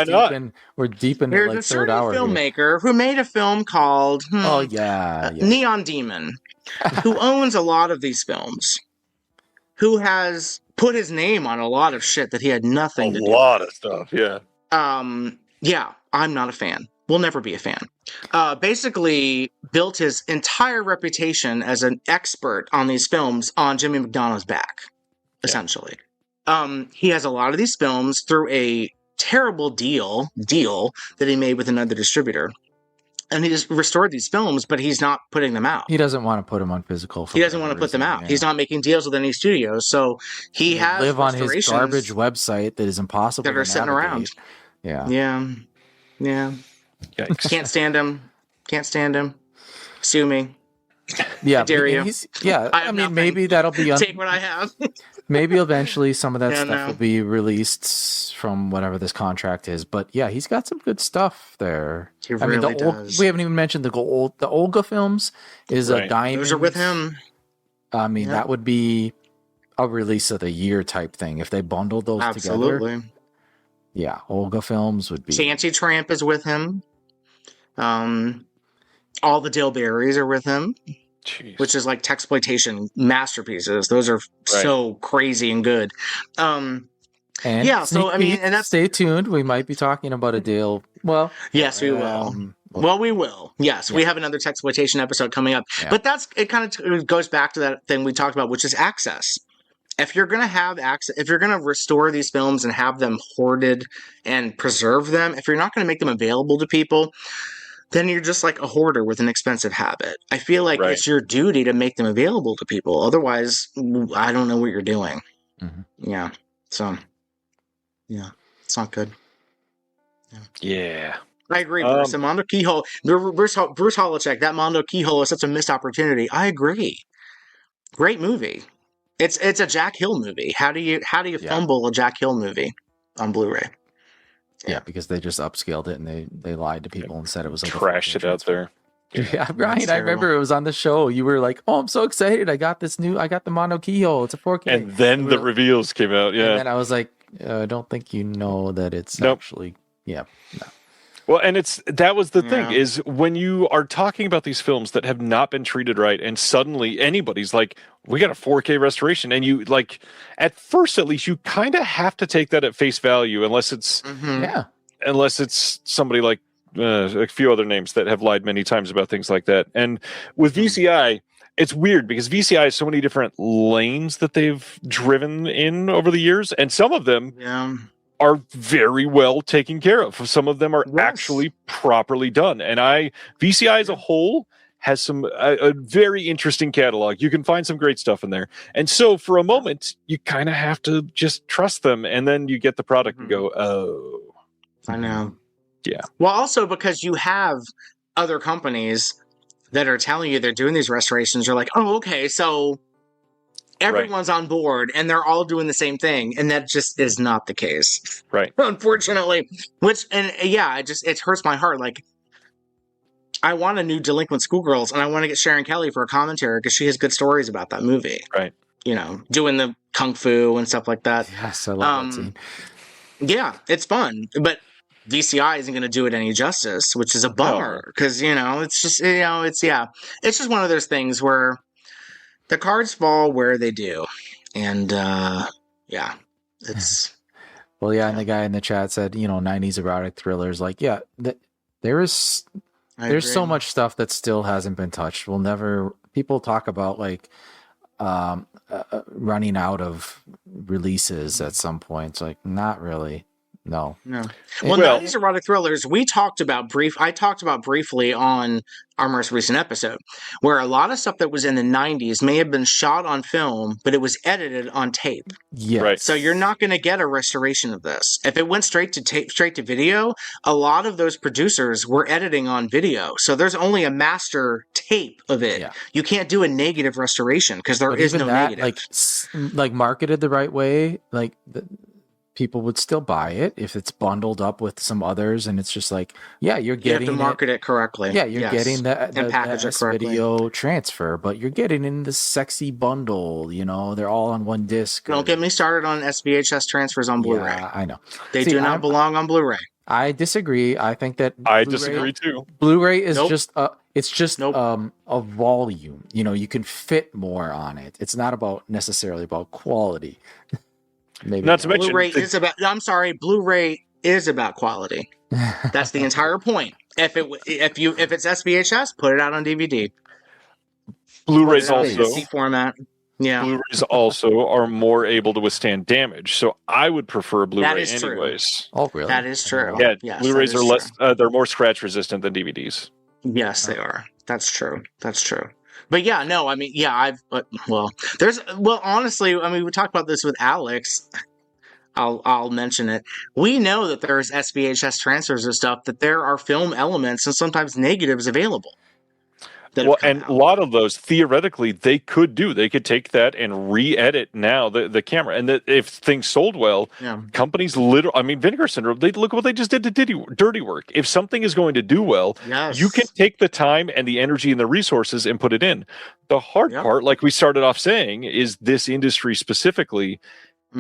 deep in There's like a third hour filmmaker who made a film called Neon Demon, who owns a lot of these films, who has put his name on a lot of shit that he had nothing to do with. A lot of stuff, I'm not a fan. Will never be a fan. Basically built his entire reputation as an expert on these films on Jimmy McDonough's back. Essentially. He has a lot of these films through a terrible deal that he made with another distributor. And he just restored these films, but he's not putting them out. He doesn't want to put them on physical. He doesn't want to put them out. Yeah. He's not making deals with any studios. So he has live on his garbage website that is impossible that are sitting around. Yeah. Can't stand him. Sue me. Yeah, I dare you. I mean, maybe that'll be take what I have. Maybe eventually some of that stuff will be released from whatever this contract is. But yeah, he's got some good stuff there. He really does. We haven't even mentioned the Olga films is a diamond. Those are with him. I mean, that would be a release of the year type thing if they bundled those together. Yeah, Olga films would be. Chancy Tramp is with him. All the Dillberries are with him. Jeez. Which is like Sexploitation masterpieces. Those are so crazy and good. And stay tuned. We might be talking about a deal. Well, yes, we will. We will. Yes, we have another Sexploitation episode coming up. Yeah. But it kind of goes back to that thing we talked about, which is access. If you're going to have access, if you're going to restore these films and have them hoarded and preserve them, if you're not going to make them available to people, then you're just like a hoarder with an expensive habit. I feel like it's your duty to make them available to people. Otherwise, I don't know what you're doing. Mm-hmm. Yeah. So, it's not good. Yeah. I agree, Bruce. And Mondo Keyhole, Bruce Holochek, that Mondo Keyhole is such a missed opportunity. I agree. Great movie. It's a Jack Hill movie. How do you fumble a Jack Hill movie on Blu-ray? Yeah, because they just upscaled it and they lied to people and said it was like trashed it out there. Yeah, Brian, I remember it was on the show. You were like, "Oh, I'm so excited! I got the Mono Keyhole. It's a 4K." And then the reveals came out. Yeah, and then I was like, "I don't think you know that it's actually." Yeah. No. Well, and that was the thing is when you are talking about these films that have not been treated right, and suddenly anybody's like, "We got a 4K restoration," and you like, at first at least, you kind of have to take that at face value, unless it's unless it's somebody like a few other names that have lied many times about things like that. And with VCI, it's weird because VCI has so many different lanes that they've driven in over the years, and some of them are very well taken care of. Some of them are actually properly done. And VCI as a whole has some a very interesting catalog. You can find some great stuff in there. And so for a moment, you kind of have to just trust them. And then you get the product and go, oh. I know. Yeah. Well, also because you have other companies that are telling you they're doing these restorations. You're like, oh, okay, so everyone's on board and they're all doing the same thing. And that just is not the case. Right. Unfortunately. It hurts my heart. Like, I want a new Delinquent Schoolgirls, and I want to get Sharon Kelly for a commentary because she has good stories about that movie. Right. You know, doing the kung fu and stuff like that. Yes, I love that scene. Yeah, it's fun, but VCI isn't going to do it any justice, which is a bummer because it's just it's just one of those things where the cards fall where they do, and it's. Well, and the guy in the chat said, 90s erotic thrillers, like, there's so much stuff that still hasn't been touched. People talk about like running out of releases at some point. It's like, not really. No. Well, 90s erotic thrillers, I talked about briefly on our most recent episode, where a lot of stuff that was in the 90s may have been shot on film, but it was edited on tape. Yeah. Right. So you're not going to get a restoration of this. If it went straight to tape, straight to video, a lot of those producers were editing on video. So there's only a master tape of it. Yeah. You can't do a negative restoration because there is no negative. Like marketed the right way, like people would still buy it if it's bundled up with some others, and it's just like, you're getting you have to market it correctly. Yeah, you're getting the video transfer, but you're getting in the sexy bundle. They're all on one disc. Don't get me started on SVHS transfers on Blu-ray. Yeah, I know they do not belong on Blu-ray. I disagree. I think that disagree too. Blu-ray is just a volume. You can fit more on it. It's not necessarily about quality. Maybe not to mention Blu-ray is about. I'm sorry, Blu-ray is about quality. That's the entire point. If it's SVHS, put it out on DVD. Blu-rays also format. Yeah, Blu-rays also are more able to withstand damage. So I would prefer Blu-ray that is anyways. True. Oh, really? That is true. Yeah, yes, Blu-rays are less. They're more scratch resistant than DVDs. Yes, they are. That's true. But honestly, we talked about this with Alex. I'll mention it. We know that there's SVHS transfers of stuff, that there are film elements and sometimes negatives available. And a lot of those, theoretically, they could take that and re-edit now the camera. And if things sold well, companies Vinegar Syndrome, look what they just did to Dirty Work. If something is going to do well, you can take the time and the energy and the resources and put it in. The hard part, like we started off saying, is this industry specifically,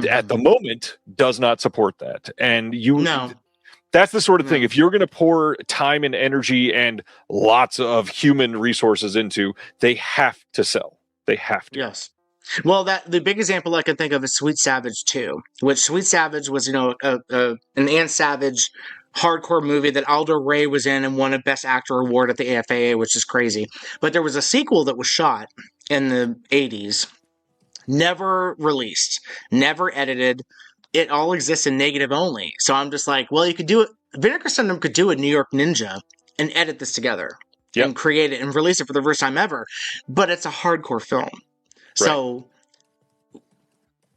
at the moment, does not support that. And that's the sort of thing. If you're going to pour time and energy and lots of human resources into, they have to sell. They have to. Yes. Well, the big example I can think of is Sweet Savage 2, which Sweet Savage was, an Ann Savage hardcore movie that Aldo Ray was in and won a Best Actor award at the AFAA, which is crazy. But there was a sequel that was shot in the 80s, never released, never edited. It all exists in negative only. So I'm just like, well, you could do it. Vinegar Syndrome could do a New York Ninja and edit this together and create it and release it for the first time ever. But it's a hardcore film. Right. So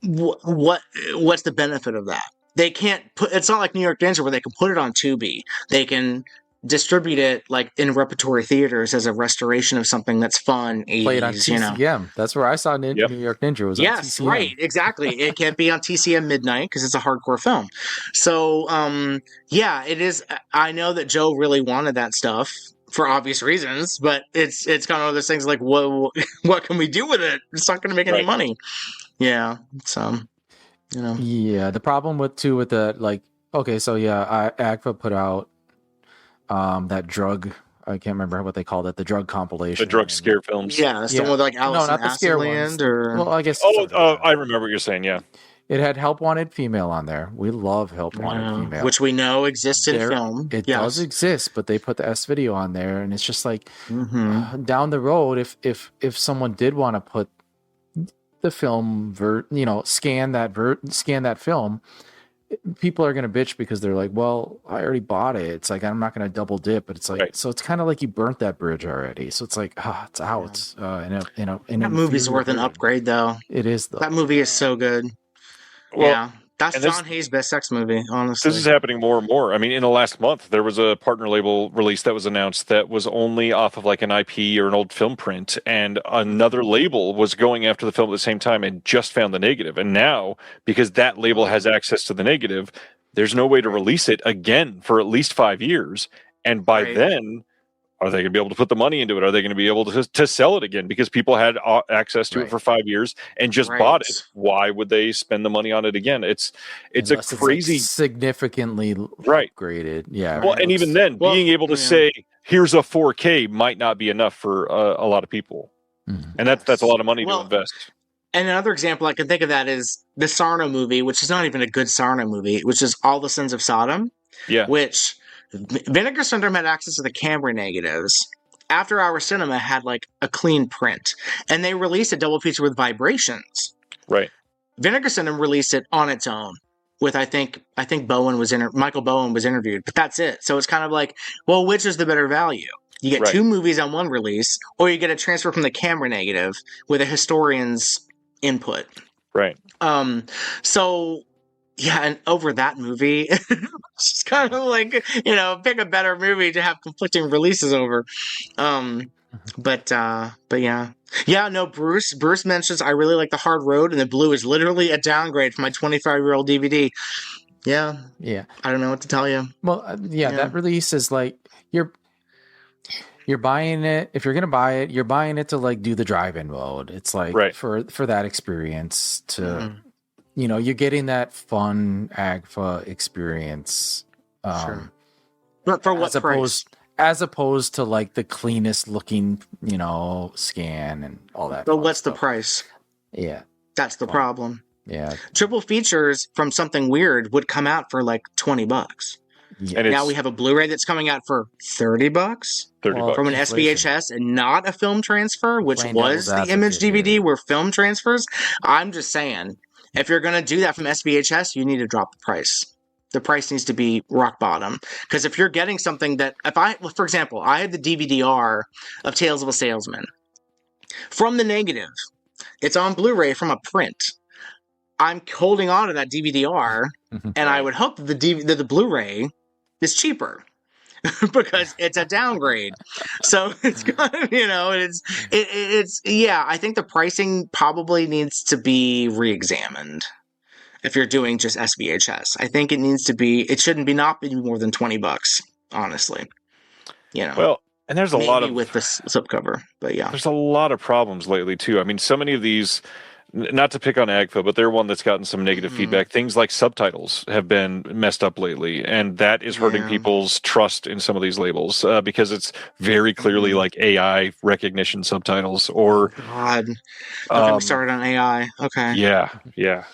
what's the benefit of that? They can't it's not like New York Ninja where they can put it on Tubi. They can distribute it like in repertory theaters as a restoration of something that's fun. 80s, play it on TCM. That's where I saw New York Ninja was. Yes, on TCM. Right, exactly. It can't be on TCM midnight because it's a hardcore film. So, it is. I know that Joe really wanted that stuff for obvious reasons, but it's kind of one of those things like, what can we do with it? It's not going to make any money. Yeah, so Yeah, the problem with the AGFA put out that drug, I can't remember what they called it, the drug compilation. The drug scare films. Yeah, the one with like Alice in Astroland, or well, I guess. I remember what you're saying. Yeah, it had Help Wanted Female on there. We love Help Wanted Female, which we know exists in film. It does exist, but they put the S video on there, and it's just like down the road, if someone did want to put the film scan that film, people are going to bitch because they're like, well, I already bought it. It's like, I'm not going to double dip, but it's like, so it's kind of like you burnt that bridge already. So it's like, it's out. That movie's worth an upgrade though. It is though. That movie is so good. Well, yeah. That's John Hayes' best sex movie, honestly. This is happening more and more. I mean, in the last month, there was a partner label release that was announced that was only off of like an IP or an old film print, and another label was going after the film at the same time and just found the negative. And now, because that label has access to the negative, there's no way to release it again for at least 5 years. And by then, are they going to be able to put the money into it? Are they going to be able to sell it again? Because people had access to it for 5 years and just bought it. Why would they spend the money on it again? It's Unless a crazy, significantly upgraded. Yeah. Well, and even then, being able to say, "Here's a 4K," might not be enough for a lot of people, and that's a lot of money to invest. And another example I can think of that is the Sarno movie, which is not even a good Sarno movie, which is All the Sins of Sodom. Yeah. Which Vinegar Syndrome had access to the camera negatives. After Hour Cinema had like a clean print, and they released a double feature with Vibrations. Right. Vinegar Syndrome released it on its own with I think Michael Bowen was interviewed, but that's it. So it's kind of like, well, which is the better value? You get two movies on one release, or you get a transfer from the camera negative with a historian's input. Right. So yeah, and over that movie, it's kind of like, pick a better movie to have conflicting releases over. But yeah. Yeah, no, Bruce mentions, I really like The Hard Road, and the blue is literally a downgrade for my 25-year-old DVD. Yeah. Yeah. I don't know what to tell you. Well, that release is like, you're buying it. If you're going to buy it, you're buying it to like do the drive-in mode. It's like for that experience to, you're getting that fun AGFA experience. Sure. But for what price? As opposed to like the cleanest looking, scan and all that. But what's the price? Yeah. That's the problem. Yeah. Triple features from something weird would come out for like $20. Yeah. And now we have a Blu-ray that's coming out for $30. $30 from an SVHS and not a film transfer, which was the Image DVD where film transfers. I'm just saying, if you're going to do that from SVHS, you need to drop the price. The price needs to be rock bottom. Because if you're getting something that, for example, I had the DVD-R of Tales of a Salesman. From the negative, it's on Blu-ray from a print. I'm holding on to that DVD-R, and I would hope that the Blu-ray is cheaper because it's a downgrade. So it's kind of, it's I think the pricing probably needs to be re-examined. If you're doing just SVHS, I think it shouldn't be more than $20, honestly. Well, and there's a lot of with the slipcover, but yeah, there's a lot of problems lately too. I mean, so many of these, not to pick on AGFA, but they're one that's gotten some negative feedback. Things like subtitles have been messed up lately, and that is hurting people's trust in some of these labels because it's very clearly like AI recognition subtitles or God. Don't get me started on AI. Okay. Yeah.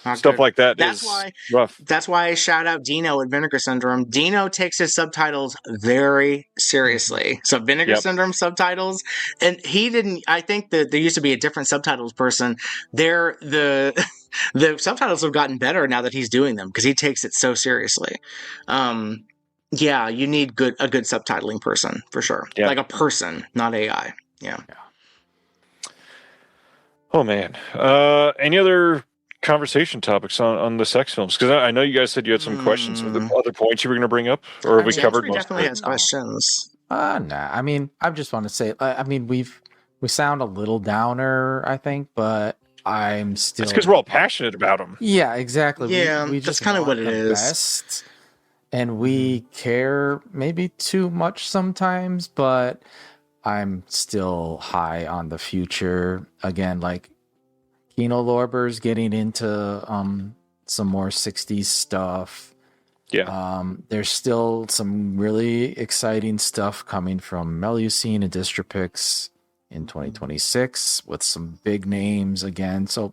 Not Stuff good. like that That's is why, rough. That's why I shout out Dino at Vinegar Syndrome. Dino takes his subtitles very seriously. So Vinegar Syndrome subtitles, and he didn't. I think that there used to be a different subtitles person. The subtitles have gotten better now that he's doing them because he takes it so seriously. You need a good subtitling person for sure. Yeah. Like a person, not AI. Yeah. Oh man. Any other conversation topics on the sex films? Because I know you guys said you had some questions. Were there other points you were going to bring up, or have we covered most? Definitely has questions. Nah. I mean, I just want to say, we sound a little downer, I think, but I'm still. It's because we're all passionate about them. Yeah, exactly. Yeah, we that's just kind of what it is. Best, and we care maybe too much sometimes, but I'm still high on the future. Again, like Kino Lorber's getting into some more 60s stuff. Yeah. There's still some really exciting stuff coming from Melusine and Dystropix in 2026 with some big names again. So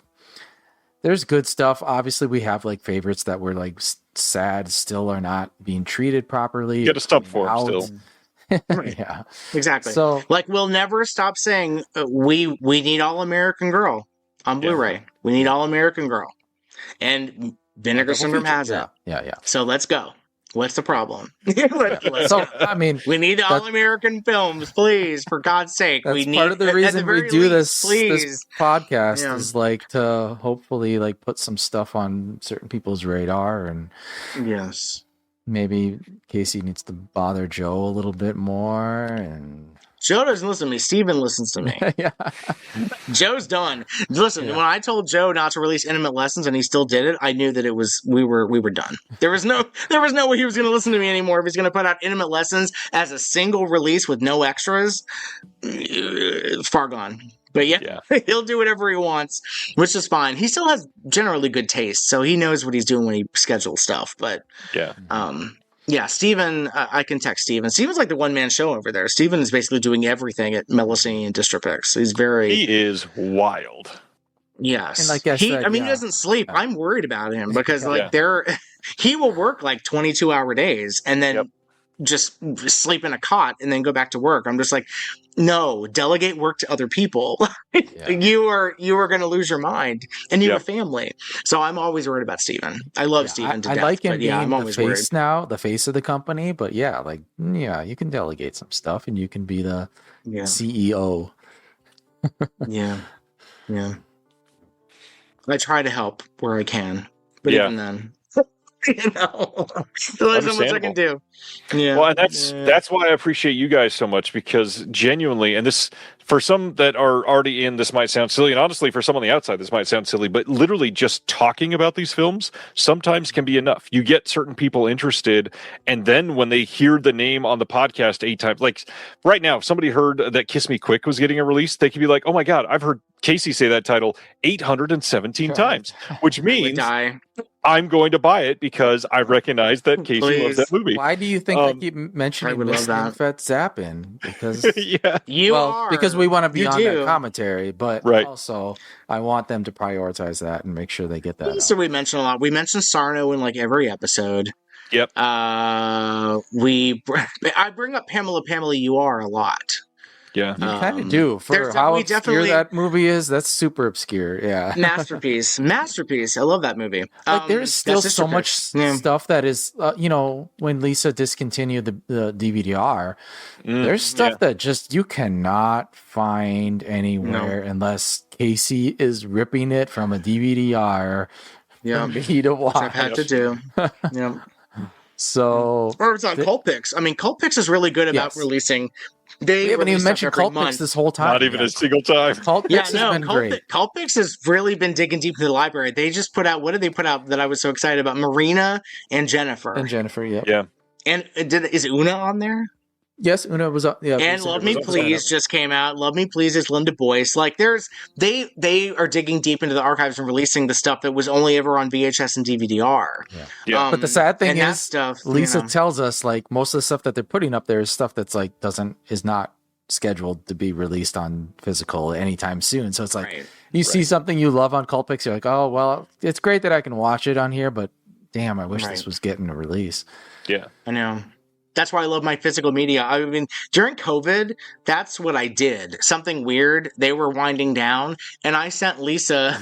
there's good stuff. Obviously, we have like favorites that were like sad still are not being treated properly. You got to stop for them still. Yeah, exactly. So like we'll never stop saying we need All American Girl on Blu-ray. We need All American Girl, and Vinegar Syndrome has it. Yeah. So let's go. What's the problem? So I mean, we need all-American films, please, for God's sake. That's We need, part of the reason we do least, this podcast is like to hopefully like put some stuff on certain people's radar, and yes, maybe Casey needs to bother Joe a little bit more. And Joe doesn't listen to me. Steven listens to me. Yeah. Joe's done. Listen, when I told Joe not to release Intimate Lessons and he still did it, I knew that it was we were done. There was no way he was going to listen to me anymore if he's going to put out Intimate Lessons as a single release with no extras. Far gone. But yeah, he'll do whatever he wants, which is fine. He still has generally good taste, so he knows what he's doing when he schedules stuff. But yeah, Steven, I can text Steven. Steven's like the one-man show over there. Steven is basically doing everything at Melusine and Dystropix. He is wild. Yes. And like I said, he doesn't sleep. I'm worried about him because he will work like 22-hour days and then just sleep in a cot and then go back to work. I'm just like, no, delegate work to other people. You are going to lose your mind, and you have a family. So I'm always worried about Steven. I love Steven to death. I like him being I'm always the face worried. now, the face of the company. But you can delegate some stuff, and you can be the CEO. Yeah. I try to help where I can, but even then, there's not much I can do. Yeah. Well, and that's why I appreciate you guys so much, because genuinely, and this, for some that are already in, this might sound silly, and honestly, for some on the outside, this might sound silly, but literally just talking about these films sometimes can be enough. You get certain people interested, and then when they hear the name on the podcast 8 times, like right now, if somebody heard that Kiss Me Quick was getting a release, they could be like, oh my God, I've heard Casey say that title 817 times, which means I'm going to buy it because I recognize that Casey loves that movie. Why do you think I keep mentioning Miss Fat Zappin? Because because we want to be on that commentary, but also I want them to prioritize that and make sure they get that. So we mention a lot. We mention Sarno in like every episode. Yep. I bring up Pamela You Are a lot. Yeah, you kind of do. For how obscure that movie is, that's super obscure. Yeah, masterpiece. I love that movie. Like there's still so much stuff that is, when Lisa discontinued the DVD-R, there's stuff that just you cannot find anywhere unless Casey is ripping it from a DVD-R for me to watch. Which I've had to do. So, or it's on Cultpix. I mean, Cultpix is really good about releasing. We haven't even mentioned Cultpix this whole time. Not even a single time. Cultpix has been great. Cultpix has really been digging deep into the library. They just put out, what did they put out that I was so excited about? Marina and Jennifer. Yeah. And is Una on there? Yes, Una was up. Yeah, and Love Me Please just came out. Love Me Please is Linda Boyce. Like they are digging deep into the archives and releasing the stuff that was only ever on VHS and DVD-R. Yeah. But the sad thing is, Lisa tells us like most of the stuff that they're putting up there is stuff that's like is not scheduled to be released on physical anytime soon. So it's like you see something you love on Cultpix, you're like, oh well, it's great that I can watch it on here, but damn, I wish this was getting a release. Yeah, I know. That's why I love my physical media. I mean, during COVID, that's what I did. Something weird. They were winding down, and I sent Lisa.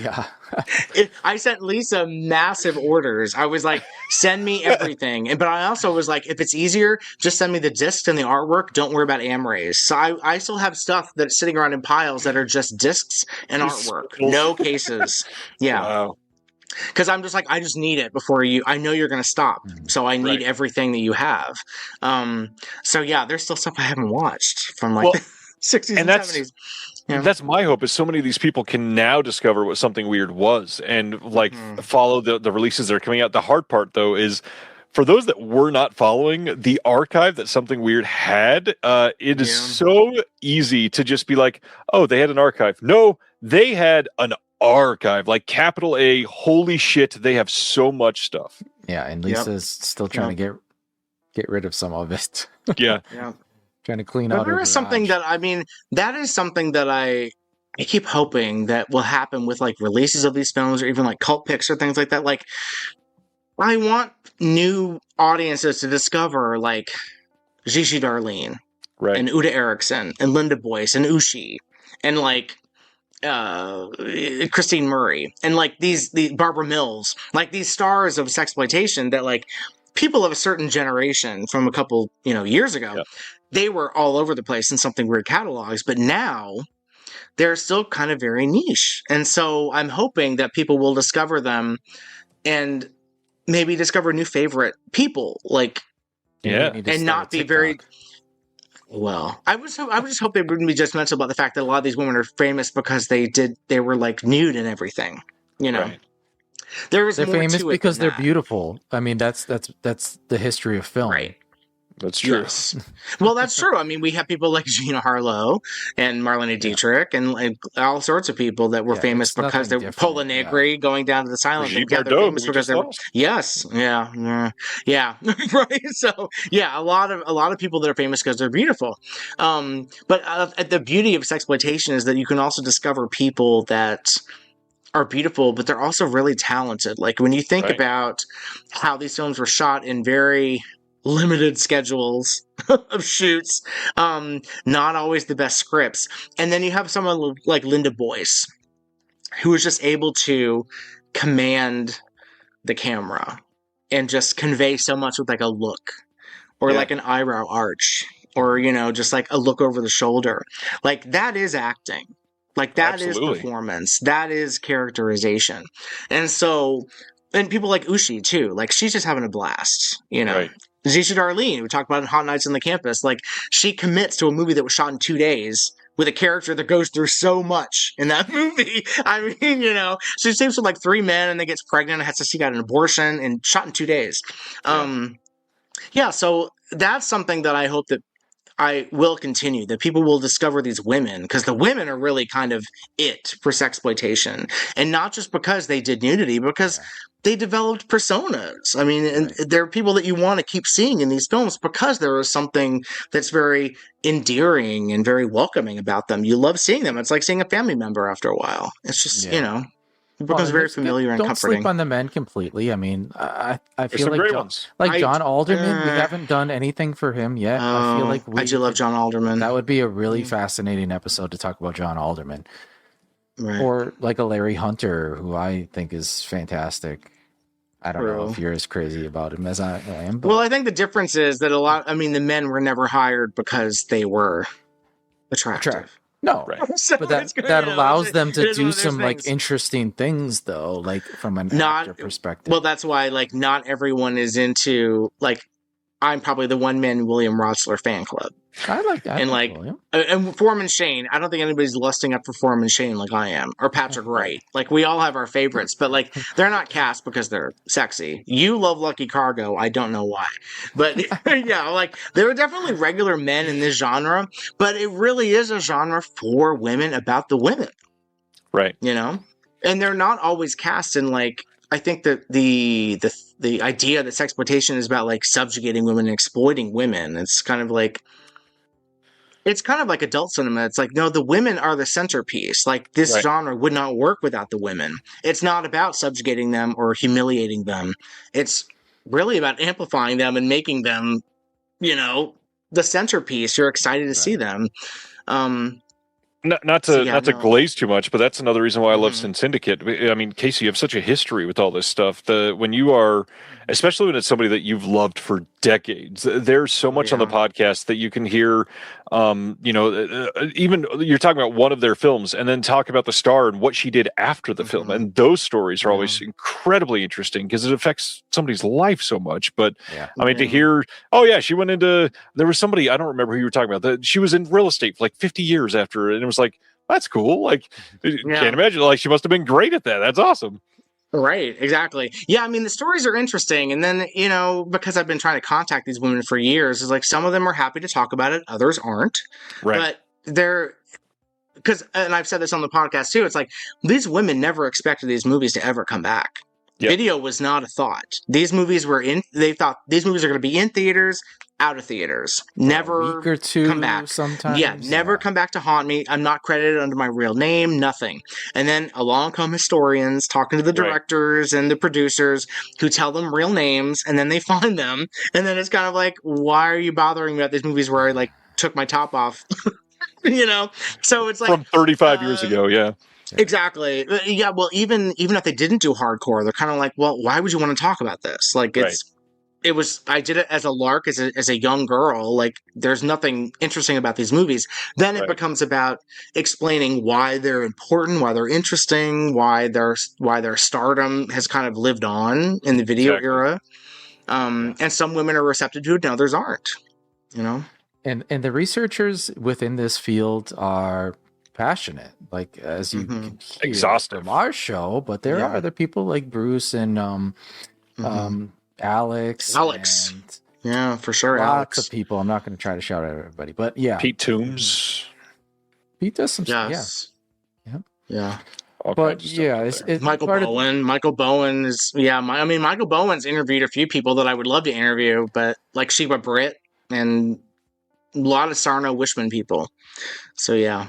I sent Lisa massive orders. I was like, "Send me everything." But I also was like, "If it's easier, just send me the discs and the artwork. Don't worry about Amrays." So I still have stuff that's sitting around in piles that are just discs and artwork, no cases. Yeah. Wow. Because I'm just like, I just need it before I know you're going to stop. So I need everything that you have. So yeah, there's still stuff I haven't watched from like the 60s and 70s. That's my hope, is so many of these people can now discover what Something Weird was and like follow the releases that are coming out. The hard part though is, for those that were not following the archive that Something Weird had, it is so easy to just be like, oh, they had an archive. No, they had an archive, like capital A, holy shit, they have so much stuff. Yeah, and Lisa's still trying to get rid of some of it. Yeah. Trying to clean out. There is something that I keep hoping that will happen with like releases of these films, or even like Cultpix or things like that. Like, I want new audiences to discover like Gigi Darlene and Uta Erickson and Linda Boyce and Ushi and like Christine Murray and like these Barbara Mills, like these stars of sexploitation that like people of a certain generation from a couple years ago, they were all over the place in something weird catalogs, but now they're still kind of very niche. And so I'm hoping that people will discover them and maybe discover new favorite people, like, and not be very, well, I would just hope they wouldn't be judgmental about the fact that a lot of these women are famous because they were like nude and everything, Right. They're famous because they're beautiful. I mean, that's the history of film. Right. That's true. Yes. Well, that's true. I mean, we have people like Gina Harlow and Marlene Dietrich and all sorts of people that were famous because they were Paula Negri going down to the silent. They're famous because they were. Yes. Yeah. Right. So a lot of people that are famous because they're beautiful. But the beauty of sexploitation is that you can also discover people that are beautiful, but they're also really talented. Like when you think about how these films were shot in very limited schedules of shoots, not always the best scripts. And then you have someone like Linda Boyce, who is just able to command the camera and just convey so much with like a look or like an eyebrow arch or, just like a look over the shoulder. Like that is acting. Like that is performance. That is characterization. And so, and people like Ushi too, like she's just having a blast, Right. Zisha Darlene, we talked about in Hot Nights on the Campus, like she commits to a movie that was shot in 2 days with a character that goes through so much in that movie. I mean, she sleeps with like 3 men and then gets pregnant and has to seek out an abortion and shot in 2 days. So that's something that I hope that I will continue, that people will discover these women, because the women are really kind of it for sexploitation. And not just because they did nudity, because they developed personas. I mean, and there are people that you want to keep seeing in these films because there is something that's very endearing and very welcoming about them. You love seeing them. It's like seeing a family member after a while. It's just, it becomes very familiar and comforting. Don't sleep on the men completely. I mean, I feel like John Alderman, we haven't done anything for him yet. I feel like I do love John Alderman. That would be a really fascinating episode to talk about John Alderman. Right. Or like a Larry Hunter, who I think is fantastic. I don't know if you're as crazy about him as I am. But... Well, I think the difference is that the men were never hired because they were attractive. No, so but that allows them to do some like interesting things, though, like from an actor perspective. Well, that's why like not everyone is into like. I'm probably the one man William Rotsler fan club. I like that. And like, and Foreman Shane, I don't think anybody's lusting up for Foreman Shane like I am, or Patrick Wright. Like we all have our favorites, but like they're not cast because they're sexy. You love Lucky Cargo, I don't know why, but like there are definitely regular men in this genre, but it really is a genre for women about the women, right? And they're not always cast in like. I think that the idea that sexploitation is about like subjugating women and exploiting women. It's kind of like adult cinema. It's like, no, the women are the centerpiece. Like this genre would not work without the women. It's not about subjugating them or humiliating them. It's really about amplifying them and making them, the centerpiece. You're excited to see them. Not to glaze too much, but that's another reason why I love Syndicate. I mean, Casey, you have such a history with all this stuff. When you are, especially when it's somebody that you've loved for decades, there's so much on the podcast that you can hear. Even you're talking about one of their films, and then talk about the star and what she did after the film, and those stories are always incredibly interesting because it affects somebody's life so much. But I mean, to hear, she went into. There was somebody, I don't remember who you were talking about. That she was in real estate for like 50 years after, and it was like, that's cool. Like, can't imagine. Like, she must have been great at that. That's awesome. Right, exactly. Yeah, I mean, the stories are interesting. And then, because I've been trying to contact these women for years, is like some of them are happy to talk about it, others aren't. Right. But and I've said this on the podcast too, it's like these women never expected these movies to ever come back. Yep. Video was not a thought. These movies they thought these movies are going to be in theaters, out of theaters, never a week or two come back. Sometimes, never come back to haunt me. I'm not credited under my real name, nothing. And then along come historians talking to the directors and the producers who tell them real names, and then they find them, and then it's kind of like, why are you bothering me about these movies where I like took my top off So it's like from 35 years ago. Yeah. Exactly. Yeah. Well, even if they didn't do hardcore, they're kind of like, well, why would you want to talk about this? Like, I did it as a lark, as a young girl. Like, there's nothing interesting about these movies. Then it becomes about explaining why they're important, why they're interesting, why their stardom has kind of lived on in the video era. And some women are receptive to it, and others aren't. And the researchers within this field are passionate, like as you can hear exhaustive from our show, but there are other people like Bruce and Alex, and yeah, for sure, lots of people. I'm not going to try to shout at everybody, but yeah, Pete Toombs. Pete does some yeah. But yeah, it's Michael Bowen. Michael Bowen is Michael Bowen's interviewed a few people that I would love to interview, but like Sheba Britt and a lot of Sarno Wishman people. So yeah.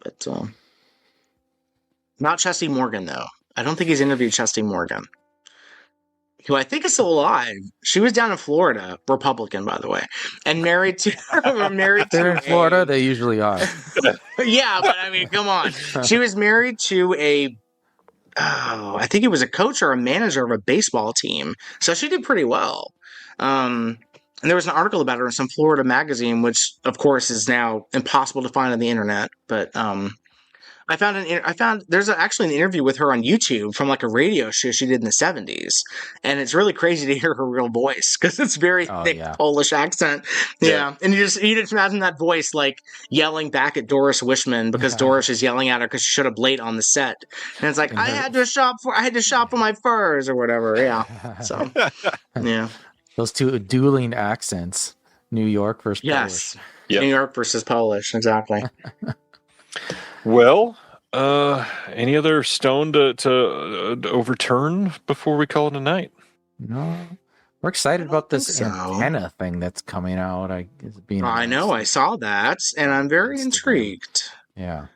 But not Chesty Morgan, though. I don't think he's interviewed Chesty Morgan, who I think is still alive. She was down in Florida, Republican, by the way, and married to. They're in Florida. They usually are. Yeah, but I mean, come on. She was married to I think it was a coach or a manager of a baseball team. So she did pretty well. And there was an article about her in some Florida magazine, which, of course, is now impossible to find on the internet. But I found there's actually an interview with her on YouTube from like a radio show she did in the 70s, and it's really crazy to hear her real voice because it's very thick Polish accent. Yeah, and you just imagine that voice like yelling back at Doris Wishman because Doris is yelling at her because she showed up late on the set, and it's like I had to shop for my furs or whatever. Yeah, so yeah. Those two dueling accents, New York versus Polish. New York versus Polish, exactly. Well, any other stone to overturn before we call it a night? No, we're excited about this antenna thing that's coming out. I know, I saw that, and I'm very intrigued. Yeah.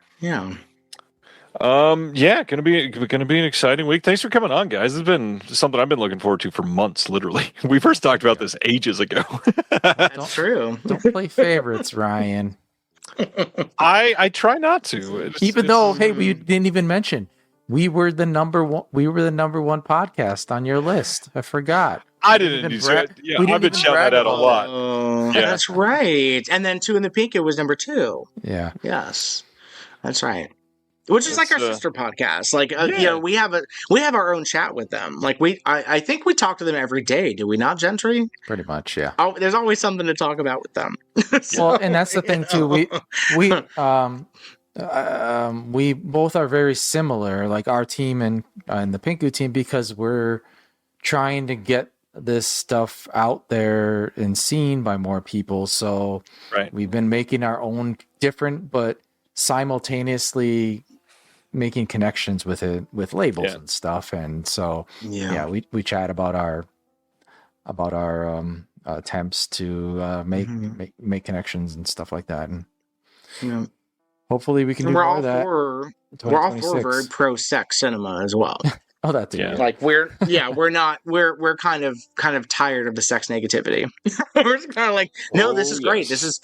Gonna be an exciting week. Thanks for coming on, guys. This has been something I've been looking forward to for months, literally. We first talked about this ages ago. That's true. Don't play favorites, Ryan. I try not to. Even though, hey, we didn't even mention we were the number one podcast on your list. I forgot. I didn't do that. Yeah, I've been shouting that out a lot. That's right. And then Two in the Pink, it was number 2. Yeah. Yes. That's right. Which is like our sister podcast. Like, we have our own chat with them. Like I think we talk to them every day. Do we not, Gentry? Pretty much, yeah. Oh, there's always something to talk about with them. Well, and that's the thing too. We both are very similar, like our team and the Pinku team, because we're trying to get this stuff out there and seen by more people. So we've been making our own different, but simultaneously making connections with it, with labels and stuff. And so we chat about our attempts to make connections and stuff like that, and hopefully we can do more of that. We're all for very pro sex cinema as well. Oh, that too. Yeah. Like we're kind of tired of the sex negativity. We're just kind of like, no, this is great. This is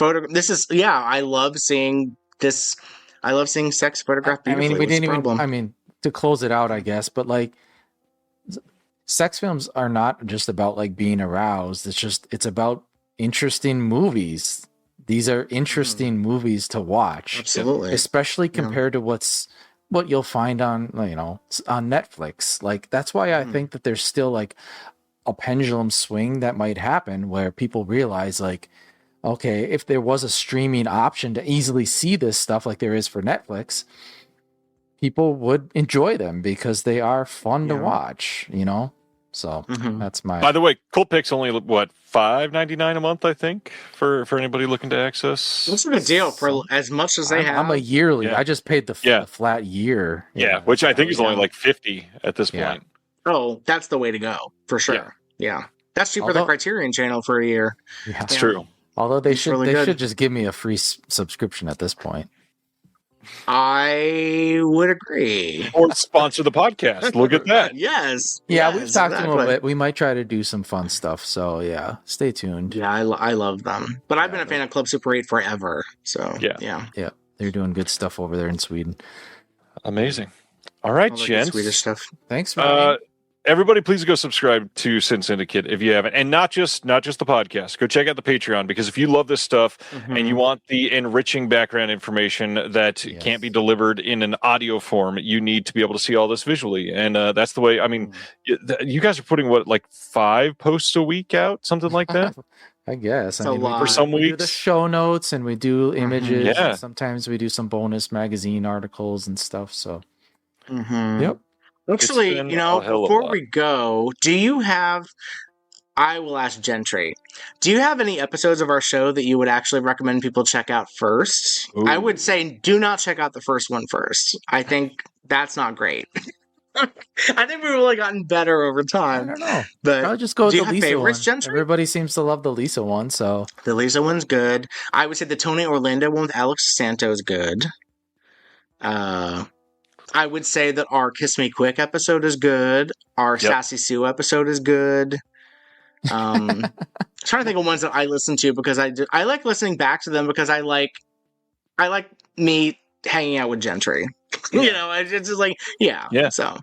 I love seeing this. I love seeing sex photographed beautifully. To close it out, I guess, but like sex films are not just about like being aroused. It's about interesting movies. These are interesting movies to watch. Absolutely. Especially compared to what you'll find on Netflix. Like that's why I think that there's still like a pendulum swing that might happen where people realize like, okay, if there was a streaming option to easily see this stuff like there is for Netflix, people would enjoy them because they are fun to watch, So that's my. By the way, Cult Pick's only $5.99 a month, I think, for anybody looking to access. That's a good deal for as much as they have. I'm a yearly. Yeah. I just paid the flat year. Yeah, which I think is only like $50 at this point. Oh, that's the way to go for sure. Yeah. That's cheaper than Criterion Channel for a year. Yeah, it's true. Although they should just give me a free subscription at this point. I would agree. Or sponsor the podcast. Look at that. Yes. Yeah, we've talked to them a little bit. We might try to do some fun stuff. So yeah, stay tuned. Yeah, I love them. But I've been a fan of Club Super 8 forever. So yeah. they're doing good stuff over there in Sweden. Amazing. All right, gents. Swedish stuff. Thanks, Ryan. Everybody, please go subscribe to Sin Syndicate if you haven't, and not just the podcast. Go check out the Patreon, because if you love this stuff and you want the enriching background information that can't be delivered in an audio form, you need to be able to see all this visually. And that's the way. I mean, you guys are putting what, like 5 posts a week out, something like that. I guess. For some we weeks, do the show notes and we do images. Yeah. And sometimes we do some bonus magazine articles and stuff. So, yep. Actually, before we go, do you have? I will ask Gentry. Do you have any episodes of our show that you would actually recommend people check out first? Ooh. I would say do not check out the first one first. I think that's not great. I think we've really gotten better over time. I don't know. But I'll just go with do the you have Lisa favorites, one. Gentry? Everybody seems to love the Lisa one, so the Lisa one's good. I would say the Tony Orlando one with Alex Santo is good. I would say that our Kiss Me Quick episode is good. Our Sassy Sue episode is good. Trying to think of ones that I listen to, because I like listening back to them, because I like me hanging out with Gentry. It's just like, so.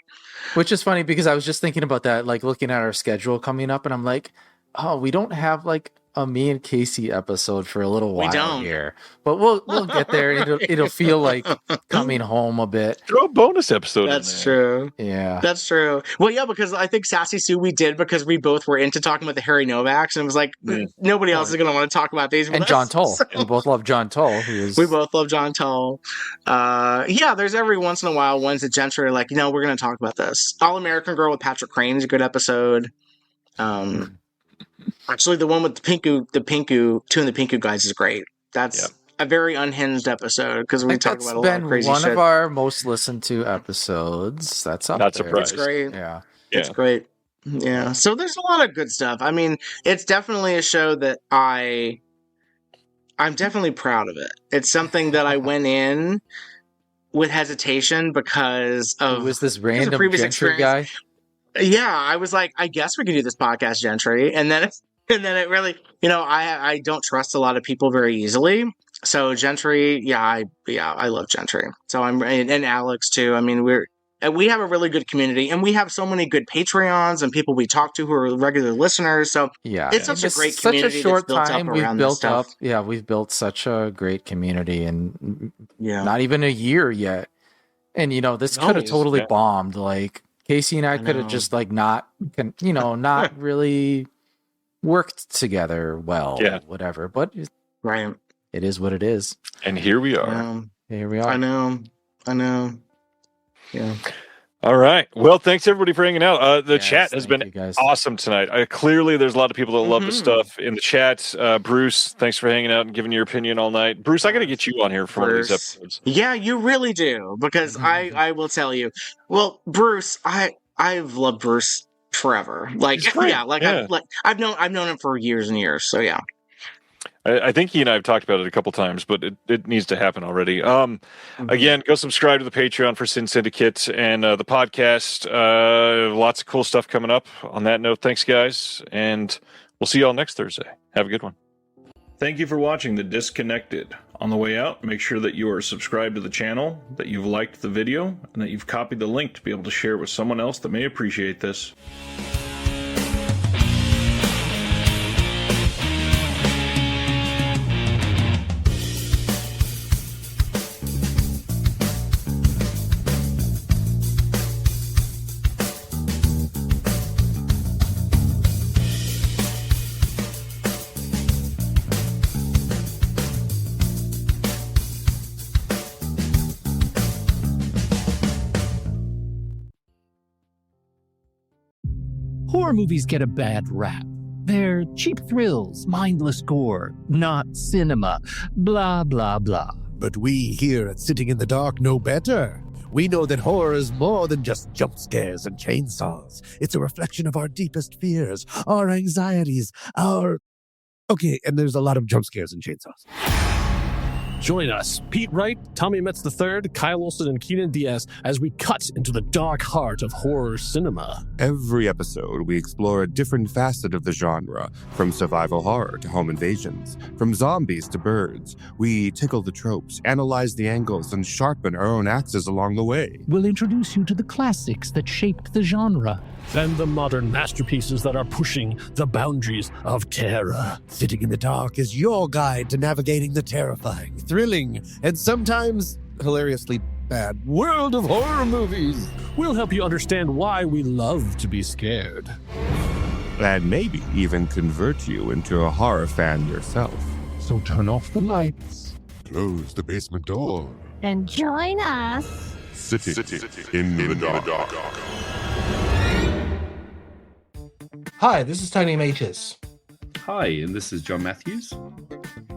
Which is funny, because I was just thinking about that, like looking at our schedule coming up, and I'm like, oh, we don't have like a me and Casey episode for a little while here, but we'll get there. It'll feel like coming home a bit. Throw a bonus episode. That's true. Yeah, that's true. Well, yeah, because I think Sassy Sue we did because we both were into talking about the Harry Novaks, and it was like nobody else is going to want to talk about these. And John Toll. So. We both love John Toll. We both love John Toll. There's every once in a while ones that Gentry are like, we're going to talk about this. All American Girl with Patrick Crane is a good episode. Actually, the one with the Pinku, Two and the Pinku guys is great. That's a very unhinged episode, because we talk about a lot of crazy shit. One of our most listened to episodes. That's up Not there. surprised. It's great. Yeah. It's great. Yeah. So there's a lot of good stuff. I mean, it's definitely a show that I'm definitely proud of it. It's something that I went in with hesitation because of... Who was this random Gentry guy? Yeah, I was like, I guess we could do this podcast, Gentry. And then it really, I don't trust a lot of people very easily. So Gentry, I love Gentry. So and Alex too. I mean, we have a really good community, and we have so many good Patreons and people we talk to who are regular listeners. So it's such a great community. Such a short that's built time up we've around built this up. stuff. Yeah, we've built such a great community, and not even a year yet. And this could have totally bombed. Like Casey and I could have just like not really worked together well. Yeah. Whatever. But right, it is what it is. And here we are. Here we are. I know. Yeah. All right. Well, thanks everybody for hanging out. The chat has been awesome tonight. Clearly, there's a lot of people that love the stuff in the chat. Bruce, thanks for hanging out and giving your opinion all night. Bruce, I got to get you on here for one of these episodes. Yeah, you really do, because I will tell you. Well, Bruce, I've loved Bruce forever. I've known him for years and years. So yeah. I think he and I have talked about it a couple times, but it needs to happen already. Again, go subscribe to the Patreon for Sin Syndicate and the podcast. Lots of cool stuff coming up. On that note, thanks, guys, and we'll see you all next Thursday. Have a good one. Thank you for watching The Disconnected. On the way out, make sure that you are subscribed to the channel, that you've liked the video, and that you've copied the link to be able to share it with someone else that may appreciate this. Horror movies get a bad rap. They're cheap thrills, mindless gore, not cinema, blah, blah, blah. But we here at Sitting in the Dark know better. We know that horror is more than just jump scares and chainsaws. It's a reflection of our deepest fears, our anxieties, Okay, and there's a lot of jump scares and chainsaws. Join us, Pete Wright, Tommy Metz III, Kyle Olson, and Keenan Diaz, as we cut into the dark heart of horror cinema. Every episode, we explore a different facet of the genre, from survival horror to home invasions, from zombies to birds. We tickle the tropes, analyze the angles, and sharpen our own axes along the way. We'll introduce you to the classics that shaped the genre. And the modern masterpieces that are pushing the boundaries of terror. Sitting in the Dark is your guide to navigating the terrifying, thrilling, and sometimes hilariously bad world of horror movies. We'll help you understand why we love to be scared. And maybe even convert you into a horror fan yourself. So turn off the lights, close the basement door, And join us. Sitting in the dark. Hi, this is Tony Meaches. Hi, and this is John Matthews.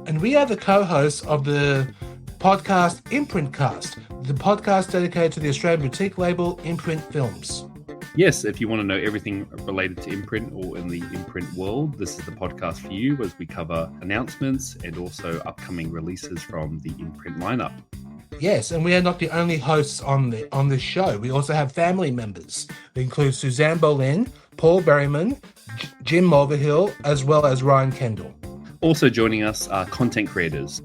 And we are the co-hosts of the podcast Imprintcast, the podcast dedicated to the Australian boutique label Imprint Films. Yes, if you want to know everything related to imprint or in the imprint world, this is the podcast for you, as we cover announcements and also upcoming releases from the imprint lineup. Yes, and we are not the only hosts on this show. We also have family members. They include Suzanne Boleyn, Paul Berryman, Jim Mulvihill, as well as Ryan Kendall. Also joining us are content creators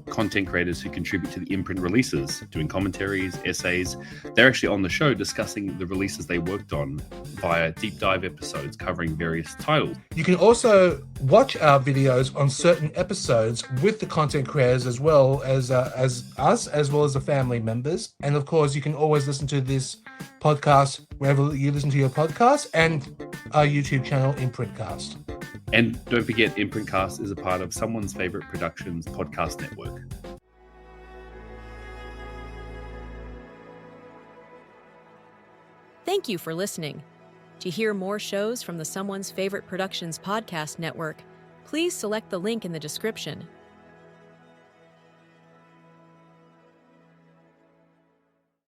who contribute to the imprint releases, doing commentaries, essays. They're actually on the show discussing the releases they worked on via deep dive episodes covering various titles. You can also watch our videos on certain episodes with the content creators as well as us, as well as the family members. And of course, you can always listen to this podcast wherever you listen to your podcast and our YouTube channel, Imprintcast. And don't forget, Imprintcast is a part of Someone's Favorite Productions podcast network. Thank you for listening. To hear more shows from the Someone's Favorite Productions podcast network, please select the link in the description